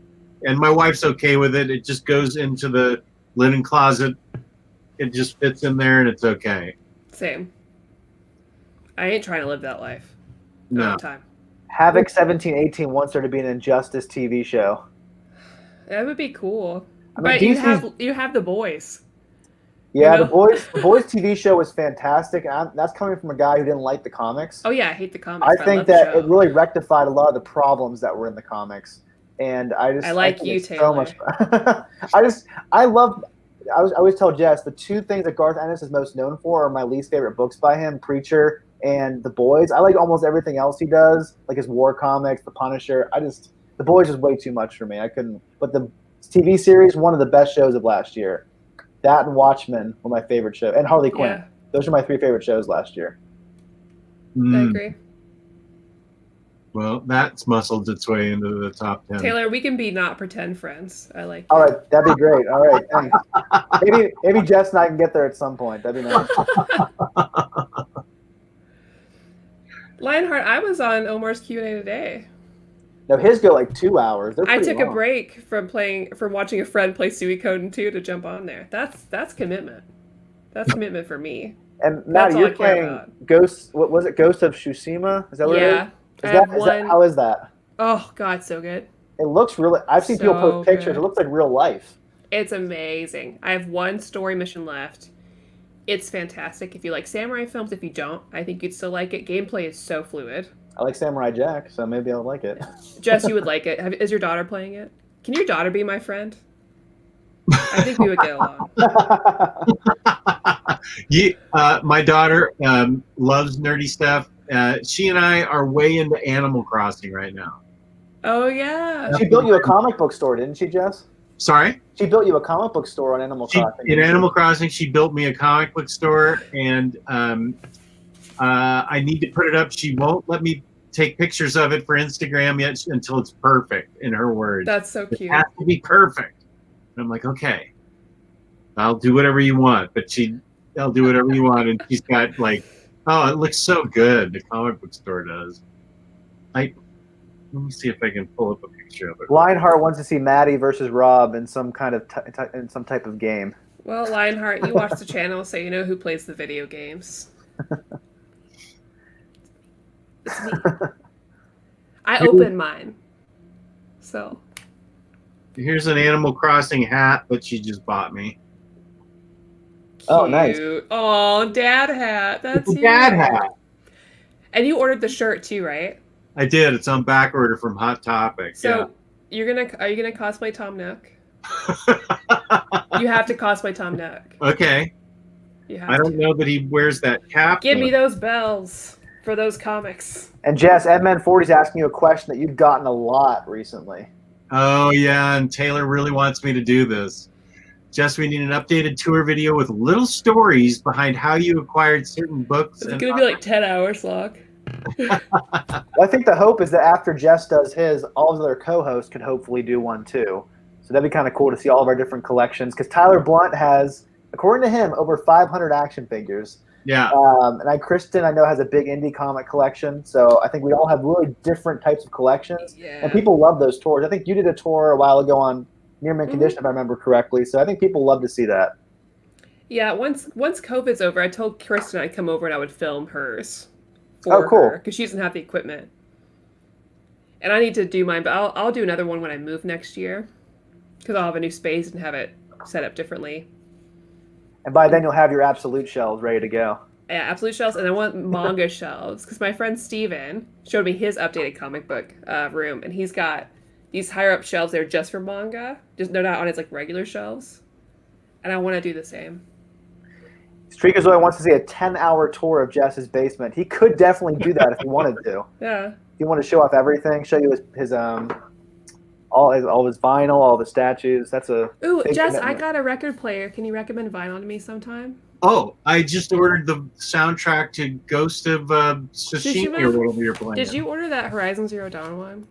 and my wife's okay with it. It just goes into the linen closet. It just fits in there and it's okay. Same. I ain't trying to live that life. No. Time. Havoc 1718 wants there to be an Injustice TV show. That would be cool. I mean, but you have the boys. Yeah, you know? the boys TV show was fantastic. That's coming from a guy who didn't like the comics. Oh yeah, I hate the comics. I think that it really rectified a lot of the problems that were in the comics, and I like you, Taylor. So much. I always tell Jess the two things that Garth Ennis is most known for are my least favorite books by him: Preacher and The Boys. I like almost everything else he does, like his war comics, The Punisher. The Boys is way too much for me. I couldn't. But the TV series, one of the best shows of last year. That and Watchmen were my favorite show, and Harley Quinn. Yeah. Those are my three favorite shows last year. I agree. Well, that's muscled its way into the top 10. Taylor, we can be not pretend friends. I like. All right, that'd be great. All right, thanks. Maybe Jess and I can get there at some point. That'd be nice. Lionheart, I was on Omar's Q&A today. No, his go like 2 hours. I took a break from watching a friend play Suikoden 2 to jump on there. That's commitment. That's commitment for me. And Maddie, you're playing Ghost. What was it? Ghost of Tsushima? Is that what it is? How is that? Oh God, so good. It looks really. I've seen people post pictures. Good. It looks like real life. It's amazing. I have one story mission left. It's fantastic. If you like samurai films, if you don't, I think you'd still like it. Gameplay is so fluid. I like Samurai Jack, so maybe I'll like it. Jess, you would like it. Is your daughter playing it? Can your daughter be my friend? I think we would get along. My daughter loves nerdy stuff. she and I are way into Animal Crossing right now. Oh yeah. She built you a comic book store, didn't she, Jess? Sorry? She built you a comic book store on Animal Crossing. In Animal Crossing, she built me a comic book store, and I need to put it up. She won't let me take pictures of it for Instagram yet until it's perfect, in her words. That's so cute. It has to be perfect. And I'm like, okay, I'll do whatever you want. But I'll do whatever you want. And she's got like, oh, it looks so good. The comic book store does. Let me see if I can pull up a picture of it. Lionheart wants to see Maddie versus Rob in some kind of in some type of game. Well, Lionheart, you watch the channel, so you know who plays the video games. It's me. I opened mine. So. Here's an Animal Crossing hat that she just bought me. Oh, nice. Oh, dad hat. That's It's a dad hat. And you ordered the shirt too, right? I did. It's on back order from Hot Topic. So yeah. are you gonna cosplay Tom Nook? You have to cosplay Tom Nook. Okay. I don't know that he wears that cap. Give me those bells for those comics. And Jess, Edman40 is asking you a question that you've gotten a lot recently. Oh yeah, and Taylor really wants me to do this. Jess, we need an updated tour video with little stories behind how you acquired certain books. It's gonna be like 10 hours long. Well, I think the hope is that after Jess does his, all of the other co-hosts could hopefully do one too. So that'd be kind of cool to see all of our different collections. Because Tyler Blunt has, according to him, over 500 action figures. Yeah. And Kristen, I know, has a big indie comic collection. So I think we all have really different types of collections. Yeah. And people love those tours. I think you did a tour a while ago on Near Mint Condition, if I remember correctly. So I think people love to see that. Yeah, once COVID's over, I told Kristen I'd come over and I would film hers. Oh, cool. Because she doesn't have the equipment. And I need to do mine, but I'll do another one when I move next year. Because I'll have a new space and have it set up differently. And by then you'll have your Absolute shelves ready to go. Yeah, Absolute shelves, and I want manga shelves. Because my friend Steven showed me his updated comic book room, and he's got these higher up shelves that are just for manga. They're not on his like regular shelves. And I want to do the same. Streakazoid wants to see a 10-hour tour of Jess's basement. He could definitely do that if he wanted to. Yeah. If you want to show off everything, show you his all his vinyl, all the statues. That's a Ooh, Jess, commitment. I got a record player. Can you recommend vinyl to me sometime? Oh, I just ordered the soundtrack to Ghost of Tsushima or whatever you're playing. Did you order that Horizon Zero Dawn one?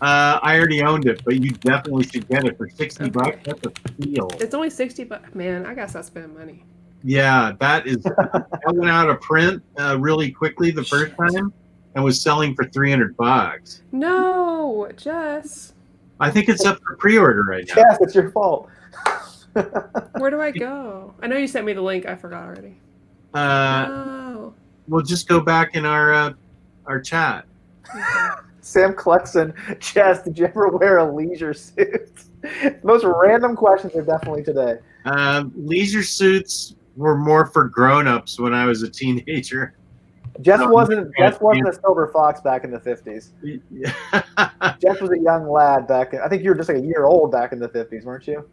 I already owned it, but you definitely should get it for $60. Okay. That's a steal. It's only $60. Man, I gotta stop spending money. Yeah, that went out of print really quickly the first time and was selling for $300. No, Jess. I think it's up for pre-order right now. Jess, it's your fault. Where do I go? I know you sent me the link. I forgot already. Oh. We'll just go back in our chat. Okay. Sam Kleckson, Jess, did you ever wear a leisure suit? The most random questions are definitely today. Leisure suits were more for grown-ups when I was a teenager. Jess wasn't a silver fox back in the 50s. Jess was a young lad back in, I think you were just like a year old back in the 50s, weren't you?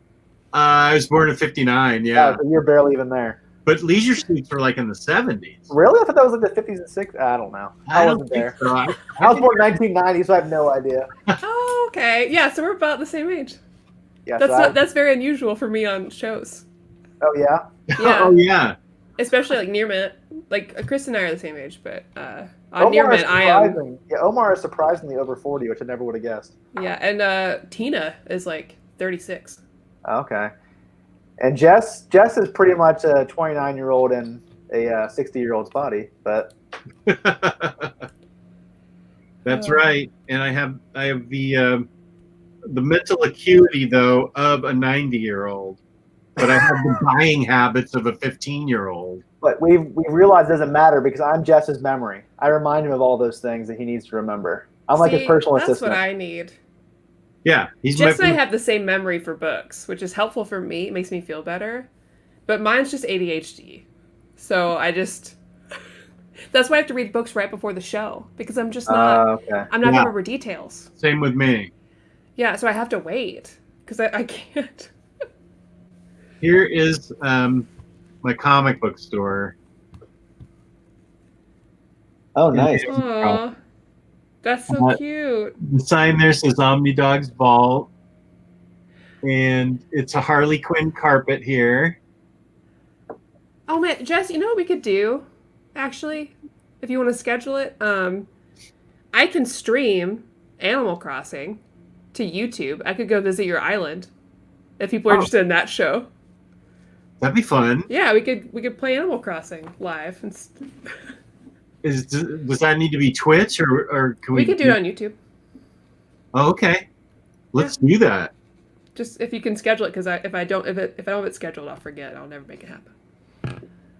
I was born in '59, yeah. So you're barely even there. But leisure suits were like in the 70s. Really? I thought that was like the 50s and 60s. I don't know. I wasn't there. So. I was born in 1990, so I have no idea. Oh, okay. Yeah, so we're about the same age. Yeah, That's very unusual for me on shows. Oh, yeah? Yeah. Oh, yeah. Especially like Near Mint. Like Chris and I are the same age, but on Omar Near is Mint I am. Yeah, Omar is surprisingly over 40, which I never would have guessed. Yeah, and Tina is like 36. Okay. And Jess is pretty much a 29-year-old in a 60-year-old's body, but That's right. And I have the mental acuity though of a 90-year-old, but I have the buying habits of a 15-year-old. But we've realized it doesn't matter because I'm Jess's memory. I remind him of all those things that he needs to remember. I'm like his personal assistant. That's what I need. Yeah, Jess and I have the same memory for books, which is helpful for me. It makes me feel better. But mine's just ADHD. So that's why I have to read books right before the show because I'm just not gonna remember details. Same with me. Yeah, so I have to wait because I can't. Here is my comic book store. Oh, nice. Aw, that's so cute. The sign there says OmniDogs Vault. And it's a Harley Quinn carpet here. Oh man, Jess, you know what we could do? Actually, if you want to schedule it, I can stream Animal Crossing to YouTube. I could go visit your island if people are interested in that show. That'd be fun. Yeah, we could play Animal Crossing live. Does that need to be Twitch or can we could do it on YouTube? Oh, okay. Let's do that. Just if you can schedule it, because if I don't have it scheduled, I'll forget. I'll never make it happen.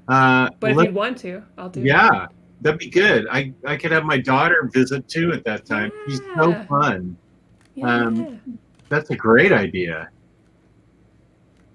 But if you'd want to, I'll do it. Yeah, that'd be good. I could have my daughter visit too at that time. Yeah. She's so fun. Yeah. That's a great idea.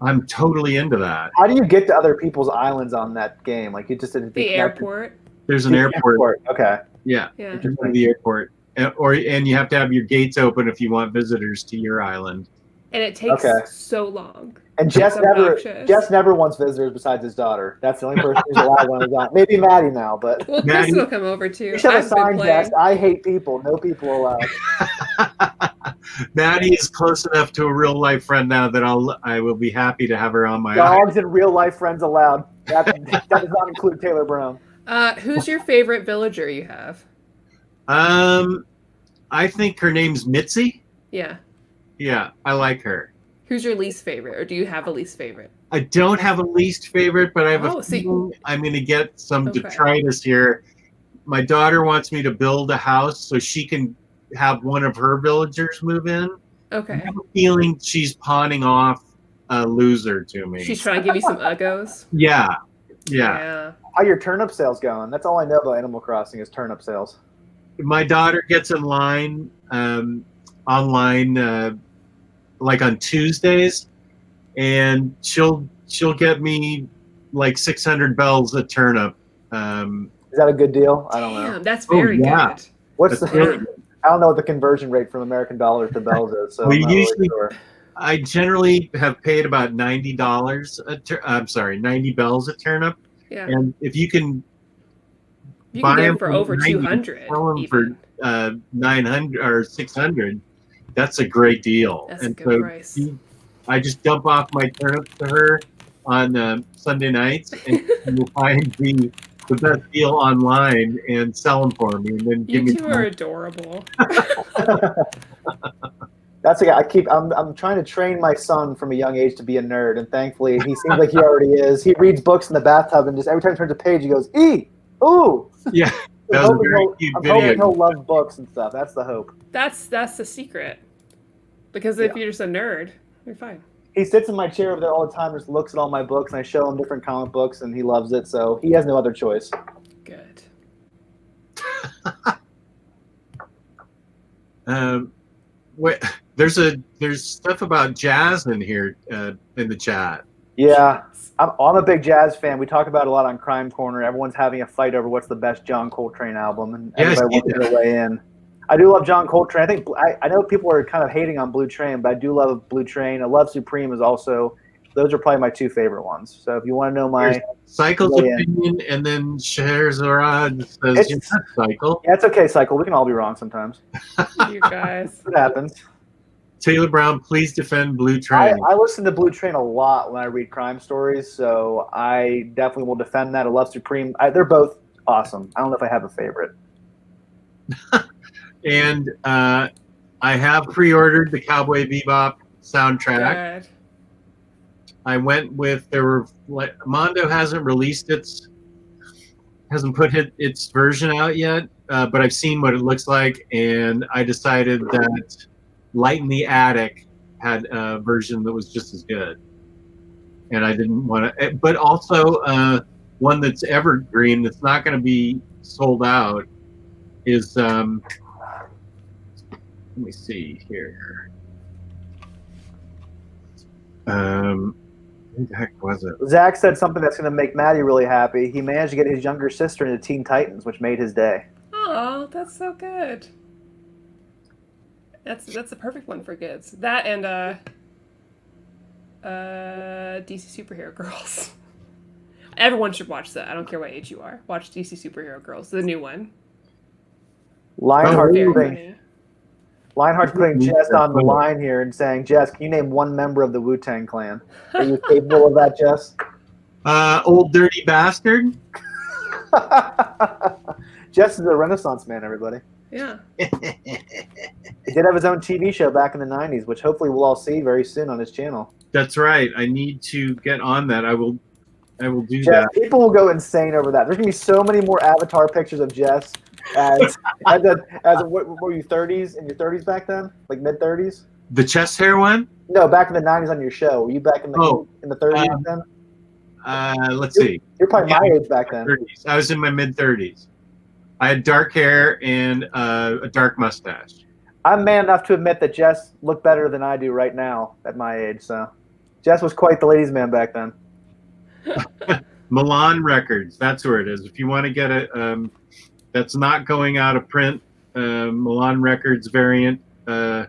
I'm totally into that. How do you get to other people's islands on that game? Like you just didn't The airport. There's an airport. Okay. Yeah. Yeah. Just go to the airport, and you have to have your gates open if you want visitors to your island. And it takes so long. And Jess never wants visitors besides his daughter. That's the only person who's allowed on his island. Maybe Maddie now, but well, Kristen will come over too. You should have a sign, Jess. I hate people. No people allowed. Maddie is close enough to a real life friend now that I will be happy to have her on my dogs and real life friends allowed. That does not include Taylor Brown. Who's your favorite villager you have? I think her name's Mitzi. Yeah. Yeah, I like her. Who's your least favorite, or do you have a least favorite? I don't have a least favorite, but I have a feeling I'm going to get some detritus here. My daughter wants me to build a house so she can have one of her villagers move in. Okay. I have a feeling she's pawning off a loser to me. She's trying to give you some uggos. Yeah. How your turnip sales going? That's all I know about Animal Crossing is turnip sales. My daughter gets in line online like on Tuesdays, and she'll get me like 600 bells a turnip. Is that a good deal? I don't know. That's very good. What's I don't know what the conversion rate from American dollars to bells is. So I generally have paid about $90 90 bells a turnip. Yeah. And if you can buy them for over 200, sell them for 900 or 600, that's a great deal. That's a good price. I just dump off my turnips to her on Sunday nights, and you'll find the best deal online and sell them for me, and then give me. You two are adorable. That's I'm trying to train my son from a young age to be a nerd, and thankfully he seems like he already is. He reads books in the bathtub, and just every time he turns a page, he goes, "Ee, ooh." Yeah, that was a very cute video. I'm hoping he'll love books and stuff. That's the hope. That's the secret. Because if you're just a nerd, you're fine. He sits in my chair over there all the time, just looks at all my books, and I show him different comic books, and he loves it. So he has no other choice. Good. Wait, there's stuff about jazz in here in the chat. Yeah, I'm a big jazz fan. We talk about it a lot on Crime Corner. Everyone's having a fight over what's the best John Coltrane album, and everybody wants to weigh in. I do love John Coltrane. I think I know people are kind of hating on Blue Train, but I do love Blue Train. I love Supreme is also. Those are probably my two favorite ones. So if you want to know my Cycle's opinion, and then Scheherazade says Cycle. Yeah, it's okay, Cycle. We can all be wrong sometimes. You guys. It happens. Taylor Brown, please defend Blue Train. I listen to Blue Train a lot when I read crime stories, so I definitely will defend that. I love Supreme. They're both awesome. I don't know if I have a favorite. And I have pre-ordered the Cowboy Bebop soundtrack. Good. I went with Mondo hasn't put its version out yet, but I've seen what it looks like, and I decided that Light in the Attic had a version that was just as good, and I didn't want to. But also one that's evergreen that's not going to be sold out is. Let me see here. Who the heck was it? Zach said something that's going to make Maddie really happy. He managed to get his younger sister into Teen Titans, which made his day. Oh, that's so good. That's a perfect one for kids. That and DC Superhero Girls. Everyone should watch that. I don't care what age you are. Watch DC Superhero Girls, the new one. Lionheart Very putting funny. Lionheart's putting Jess on the line here and saying, Jess, can you name one member of the Wu-Tang Clan? Are you capable of that, Jess? Old dirty bastard. Jess is a Renaissance man, everybody. Yeah. He did have his own TV show back in the 90s, which hopefully we'll all see very soon on his channel. That's right. I need to get on that. I will do Jess, that. people will go insane over that. There's going to be so many more avatar pictures of Jess as what were you, 30s? In your 30s back then? Like mid-30s? The chest hair one? No, back in the 90s on your show. Were you back in the 30s then? Let's see. You're probably my age back then. 30s. I was in my mid-30s. I had dark hair and a dark mustache. I'm man enough to admit that Jess looked better than I do right now at my age. So Jess was quite the ladies' man back then. Milan Records. That's where it is. If you want to get a that's not going out of print, Milan Records variant for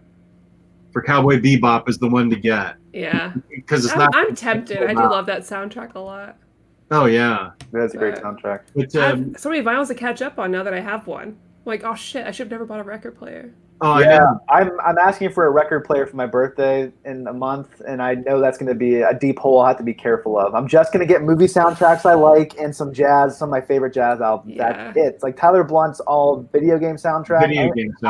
Cowboy Bebop is the one to get. Yeah. Because it's not. I'm tempted. I do love that soundtrack a lot. Oh yeah, that's a great soundtrack. But, I have so many vinyls to catch up on now that I have one. I'm like, oh shit, I should have never bought a record player. Oh yeah, I'm asking for a record player for my birthday in a month, and I know that's going to be a deep hole I'll have to be careful of. I'm just going to get movie soundtracks I like and some jazz, some of my favorite jazz albums. Yeah. That's it. It's like Tyler Blunt's all video game soundtrack. I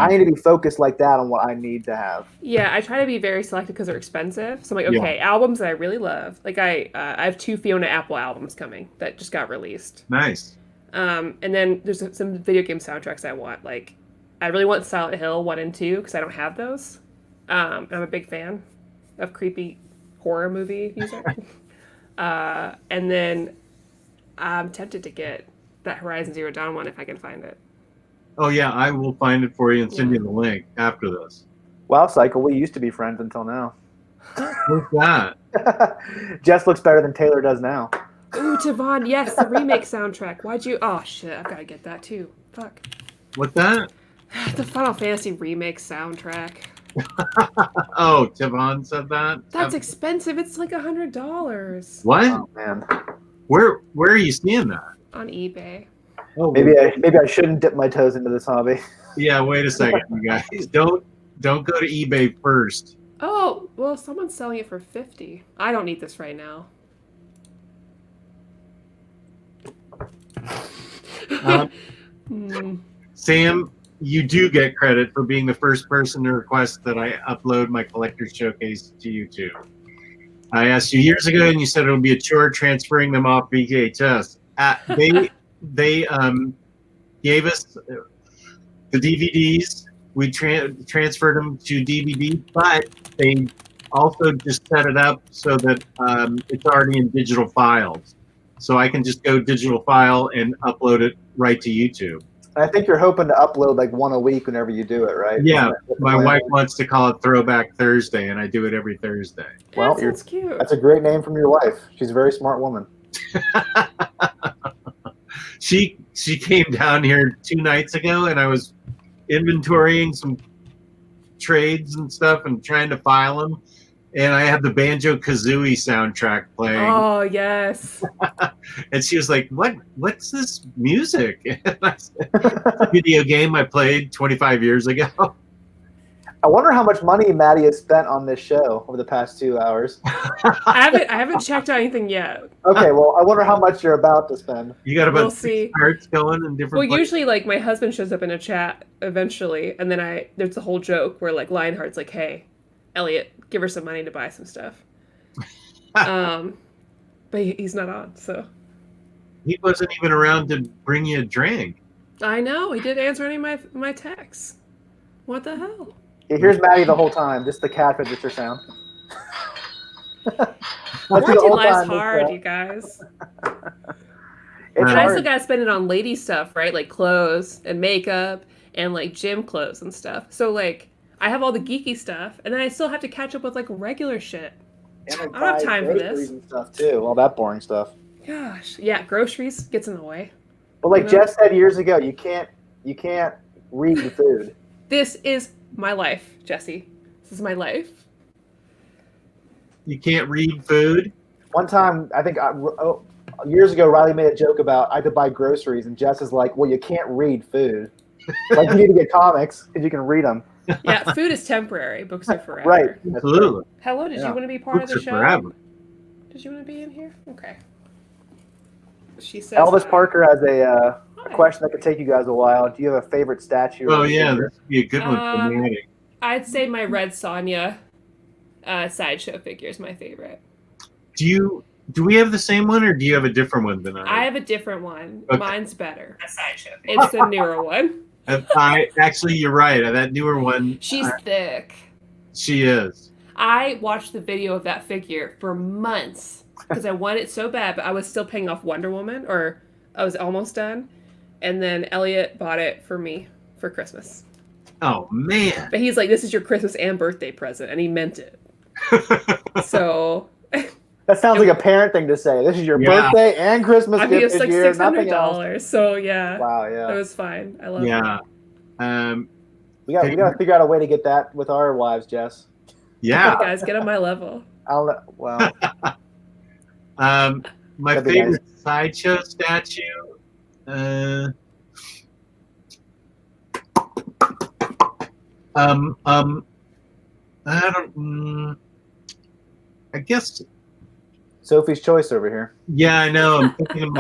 need to be focused like that on what I need to have. Yeah, I try to be very selective because they're expensive. So I'm like, okay, albums that I really love. Like I have 2 Fiona Apple albums coming that just got released. Nice. And then there's some video game soundtracks I want. Like, I really want Silent Hill 1 and 2 because I don't have those. I'm a big fan of creepy horror movie music. And then I'm tempted to get that Horizon Zero Dawn one if I can find it. Oh yeah, I will find it for you and send you the link after this. Wow, Cycle, we used to be friends until now. What's that? Jess looks better than Taylor does now. Ooh, Tavon, yes, the remake soundtrack. Why'd you? Oh shit, I've got to get that too. Fuck. What's that? The Final Fantasy remake soundtrack. Oh, Tavon said that? That's expensive. It's like $100. What? Oh, man. Where are you seeing that? On eBay. Oh, maybe I shouldn't dip my toes into this hobby. Yeah, wait a second, you guys. Don't go to eBay first. Oh, well, someone's selling it for $50. I don't need this right now. Sam, you do get credit for being the first person to request that I upload my collector's showcase to YouTube. I asked you years ago, and you said it would be a chore transferring them off VHS. They gave us the DVDs. We transferred them to DVD, but they also just set it up so that it's already in digital files. So I can just go digital file and upload it right to YouTube. I think you're hoping to upload like one a week whenever you do it, right? Yeah, my wife wants to call it Throwback Thursday, and I do it every Thursday. Well, that's cute. That's a great name from your wife. She's a very smart woman. She came down here 2 nights ago, and I was inventorying some trades and stuff and trying to file them. And I had the Banjo-Kazooie soundtrack playing. Oh, yes. And she was like, what's this music? And I said, it's a video game I played 25 years ago. I wonder how much money Maddie has spent on this show over the past 2 hours. I haven't checked out anything yet. Okay, well, I wonder how much you're about to spend. You got about We'll 6 see. cards going in different places. Usually, like, my husband shows up in a chat eventually, and then there's a whole joke where, like, Lionheart's like, hey, Elliot, give her some money to buy some stuff. But he's not on, so. He wasn't even around to bring you a drink. I know. He didn't answer any of my texts. What the hell? Yeah, here's Maddie the whole time, just the cat register sound. Quarantine life's hard, you guys. And I still gotta spend it on lady stuff, right? Like clothes and makeup and like gym clothes and stuff. So like I have all the geeky stuff, and then I still have to catch up with like regular shit. And I don't have time for this. And stuff too, all that boring stuff. Gosh, yeah, groceries gets in the way. But like Jess said years ago, you can't read the food. This is my life, Jesse. This is my life. You can't read food? One time, I think years ago, Riley made a joke about I had to buy groceries, and Jess is like, well, you can't read food. Like you need to get comics because you can read them. Yeah, food is temporary. Books are forever. Right. Absolutely. Hello, did you Yeah. want to be part Books of are the show? forever. Did you want to be in here? Okay. She says. Elvis Parker has a Hi. question that could take you guys a while. Do you have a favorite statue? Oh or yeah, figure? this would be a good one for Maddie. I'd say my Red Sonja sideshow figure is my favorite. Do we have the same one, or do you have a different one than I have a different one. Okay. Mine's better. A sideshow. It's the newer one. Actually, you're right. That newer one. She's thick. She is. I watched the video of that figure for months because I wanted it so bad, but I was still paying off Wonder Woman, or I was almost done. And then Elliot bought it for me for Christmas. Oh man! But he's like, "This is your Christmas and birthday present," and he meant it. So. That sounds like a parent thing to say. This is your birthday and Christmas I mean, gift it's like this year, nothing else. $600. So yeah. Wow, yeah. It was fine. I love it. Yeah. We got to figure out a way to get that with our wives, Jess. Yeah. Guys, get on my level. Well, my That'd be favorite sideshow statue. I don't. I guess. Sophie's choice over here. Yeah, I know. I'm thinking in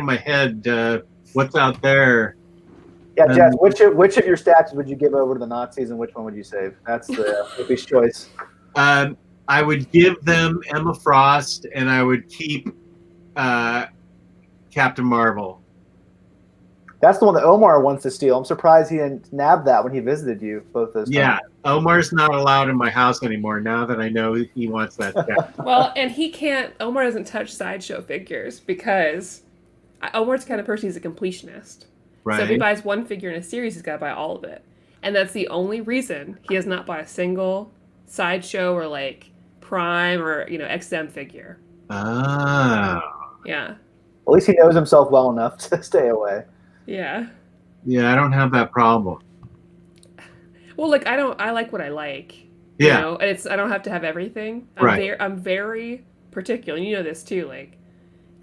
my head. What's out there? Yeah, Jess. Which of your statues would you give over to the Nazis, and which one would you save? That's the Sophie's choice. I would give them Emma Frost, and I would keep Captain Marvel. That's the one that Omar wants to steal. I'm surprised he didn't nab that when he visited you both those times. Yeah, Omar's not allowed in my house anymore now that I know he wants that statue. Well, and he can't. Omar doesn't touch sideshow figures because Omar's the kind of person he's a completionist. Right. So if he buys one figure in a series, he's got to buy all of it, and that's the only reason he has not bought a single sideshow or like Prime or XM figure. Ah. Yeah. At least he knows himself well enough to stay away. Yeah. Yeah, I don't have that problem. Well, like I like what I like. Yeah. You know? And I don't have to have everything. I'm very particular. And you know this too. Like,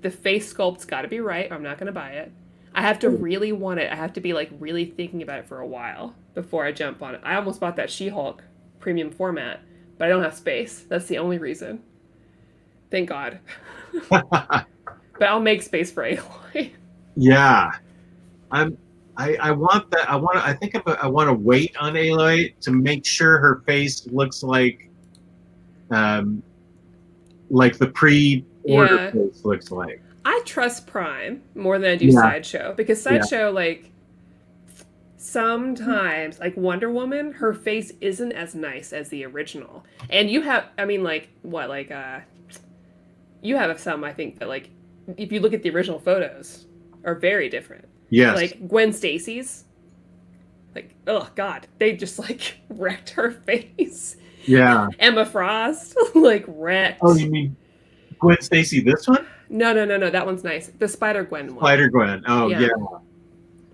the face sculpt's got to be right. Or I'm not going to buy it. I have to really want it. I have to be like really thinking about it for a while before I jump on it. I almost bought that She-Hulk premium format, but I don't have space. That's the only reason. Thank God. But I'll make space for Aloy. Yeah. I want that. I want to wait on Aloy to make sure her face looks like the pre-order face looks like. I trust Prime more than I do Sideshow, because Sideshow, like, sometimes, like Wonder Woman, her face isn't as nice as the original. And you have, you have some, I think, that, like, if you look at the original photos, are very different. Yes. Like Gwen Stacy's, like, oh God, they just like wrecked her face. Yeah. Emma Frost, like wrecked. Oh, you mean Gwen Stacy? This one? No, that one's nice. The Spider Gwen one. Spider Gwen. Oh yeah.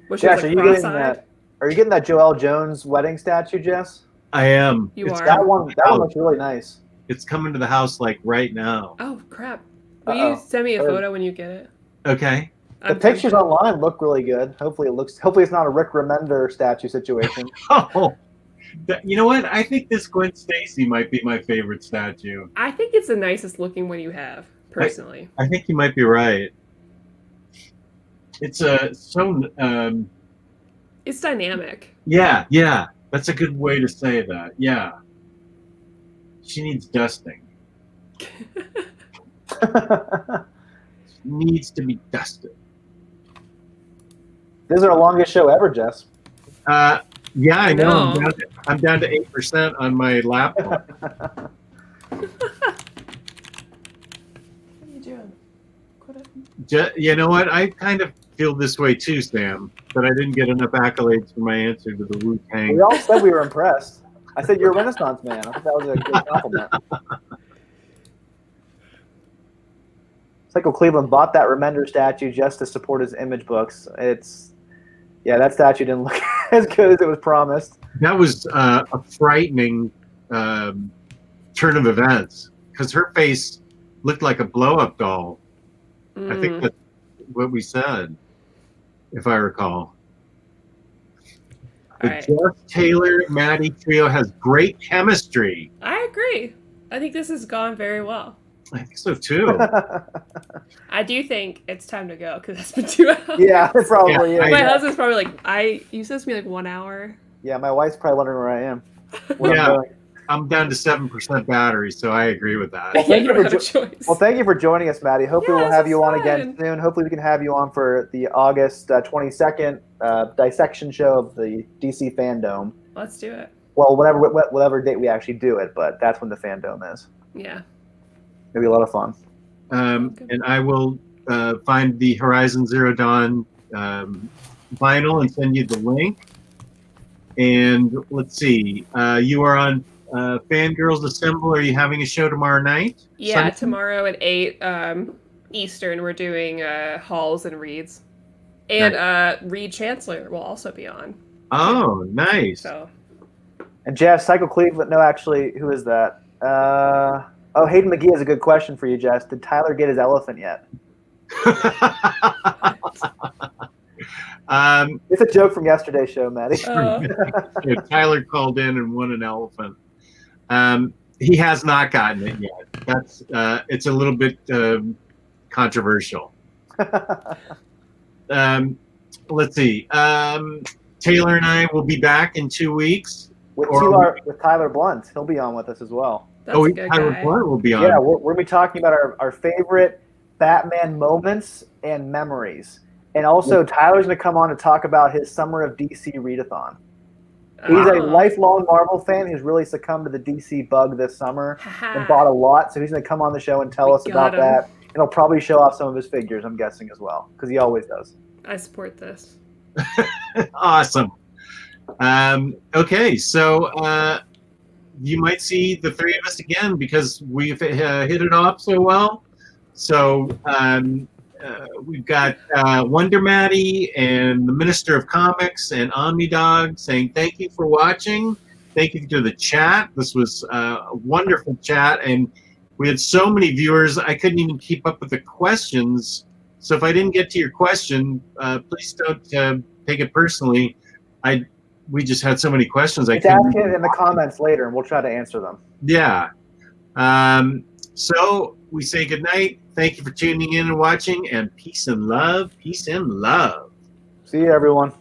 Which Jess, was, like, are you getting that Joelle Jones wedding statue, Jess? I am. You are. That one looks really nice. It's coming to the house like right now. Oh crap! Will you send me a photo when you get it? Okay. The pictures online look really good. Hopefully it's not a Rick Remender statue situation. Oh, you know what? I think this Gwen Stacy might be my favorite statue. I think it's the nicest looking one you have, personally. I think you might be right. It's it's dynamic. Yeah. That's a good way to say that. Yeah. She needs dusting. Needs to be dusted. This is our longest show ever, Jess. Yeah, I know. I'm down to 8% on my laptop. What are you doing? Quit it. You know what? I kind of feel this way too, Sam, but I didn't get enough accolades for my answer to the Wu-Tang. We all said we were impressed. I said you're a Renaissance man. I thought that was a good compliment. Psycho Cleveland bought that Remender statue just to support his image books. That statue didn't look as good as it was promised. That was a frightening turn of events because her face looked like a blow-up doll. I think that's what we said, if I recall. The right. Jeff Taylor Maddie trio has great chemistry. I agree. I think this has gone very well. I think so too. I do think it's time to go because it's been 2 hours. Yeah, it probably Yeah, is. My husband's probably like, you said to me like 1 hour. Yeah, my wife's probably wondering where I am. What I'm Yeah. doing. I'm down to 7% battery, so I agree with that. Well, Yeah, thank you you don't for have a choice. Well, thank you for joining us, Maddie. Hopefully, Yeah, we'll have this you was on again fun. soon. Hopefully, we can have you on for the August 22nd dissection show of the DC FanDome. Let's do it. Well, whatever date we actually do it, but that's when the FanDome is. Yeah. It'll be a lot of fun. And I will find the Horizon Zero Dawn vinyl and send you the link. And let's see, you are on Fangirls Assemble. Are you having a show tomorrow night? Yeah, Sunday? tomorrow at 8 Eastern, we're doing Halls and Reads. And Reed Chancellor will also be on. Oh, nice. So And Jess, Psycho Cleveland. No, actually, who is that? Hayden McGee has a good question for you, Jess. Did Tyler get his elephant yet? It's a joke from yesterday's show, Maddie. Tyler called in and won an elephant. He has not gotten it yet. That's it's a little bit controversial. Let's see. Taylor and I will be back in 2 weeks. With Tyler Blunt. He'll be on with us as well. that's a good Tyler guy. Blunt will be on. Yeah, we're going to be talking about our favorite Batman moments and memories. And also, Tyler's going to come on to talk about his Summer of DC readathon. He's a lifelong Marvel fan who's really succumbed to the DC bug this summer and bought a lot. So he's going to come on the show and tell us about that. And he'll probably show off some of his figures, I'm guessing, as well, because he always does. I support this. Awesome. Okay, so you might see the three of us again because we've hit it off so well. So we've got Wonder Maddie and the Minister of Comics and OmniDog saying thank you for watching. Thank you to the chat. This was a wonderful chat, and we had so many viewers I couldn't even keep up with the questions. So if I didn't get to your question, please don't take it personally. We just had so many questions. Just ask it in the comments later, and we'll try to answer them. Yeah. So we say good night. Thank you for tuning in and watching, and peace and love. Peace and love. See you, everyone.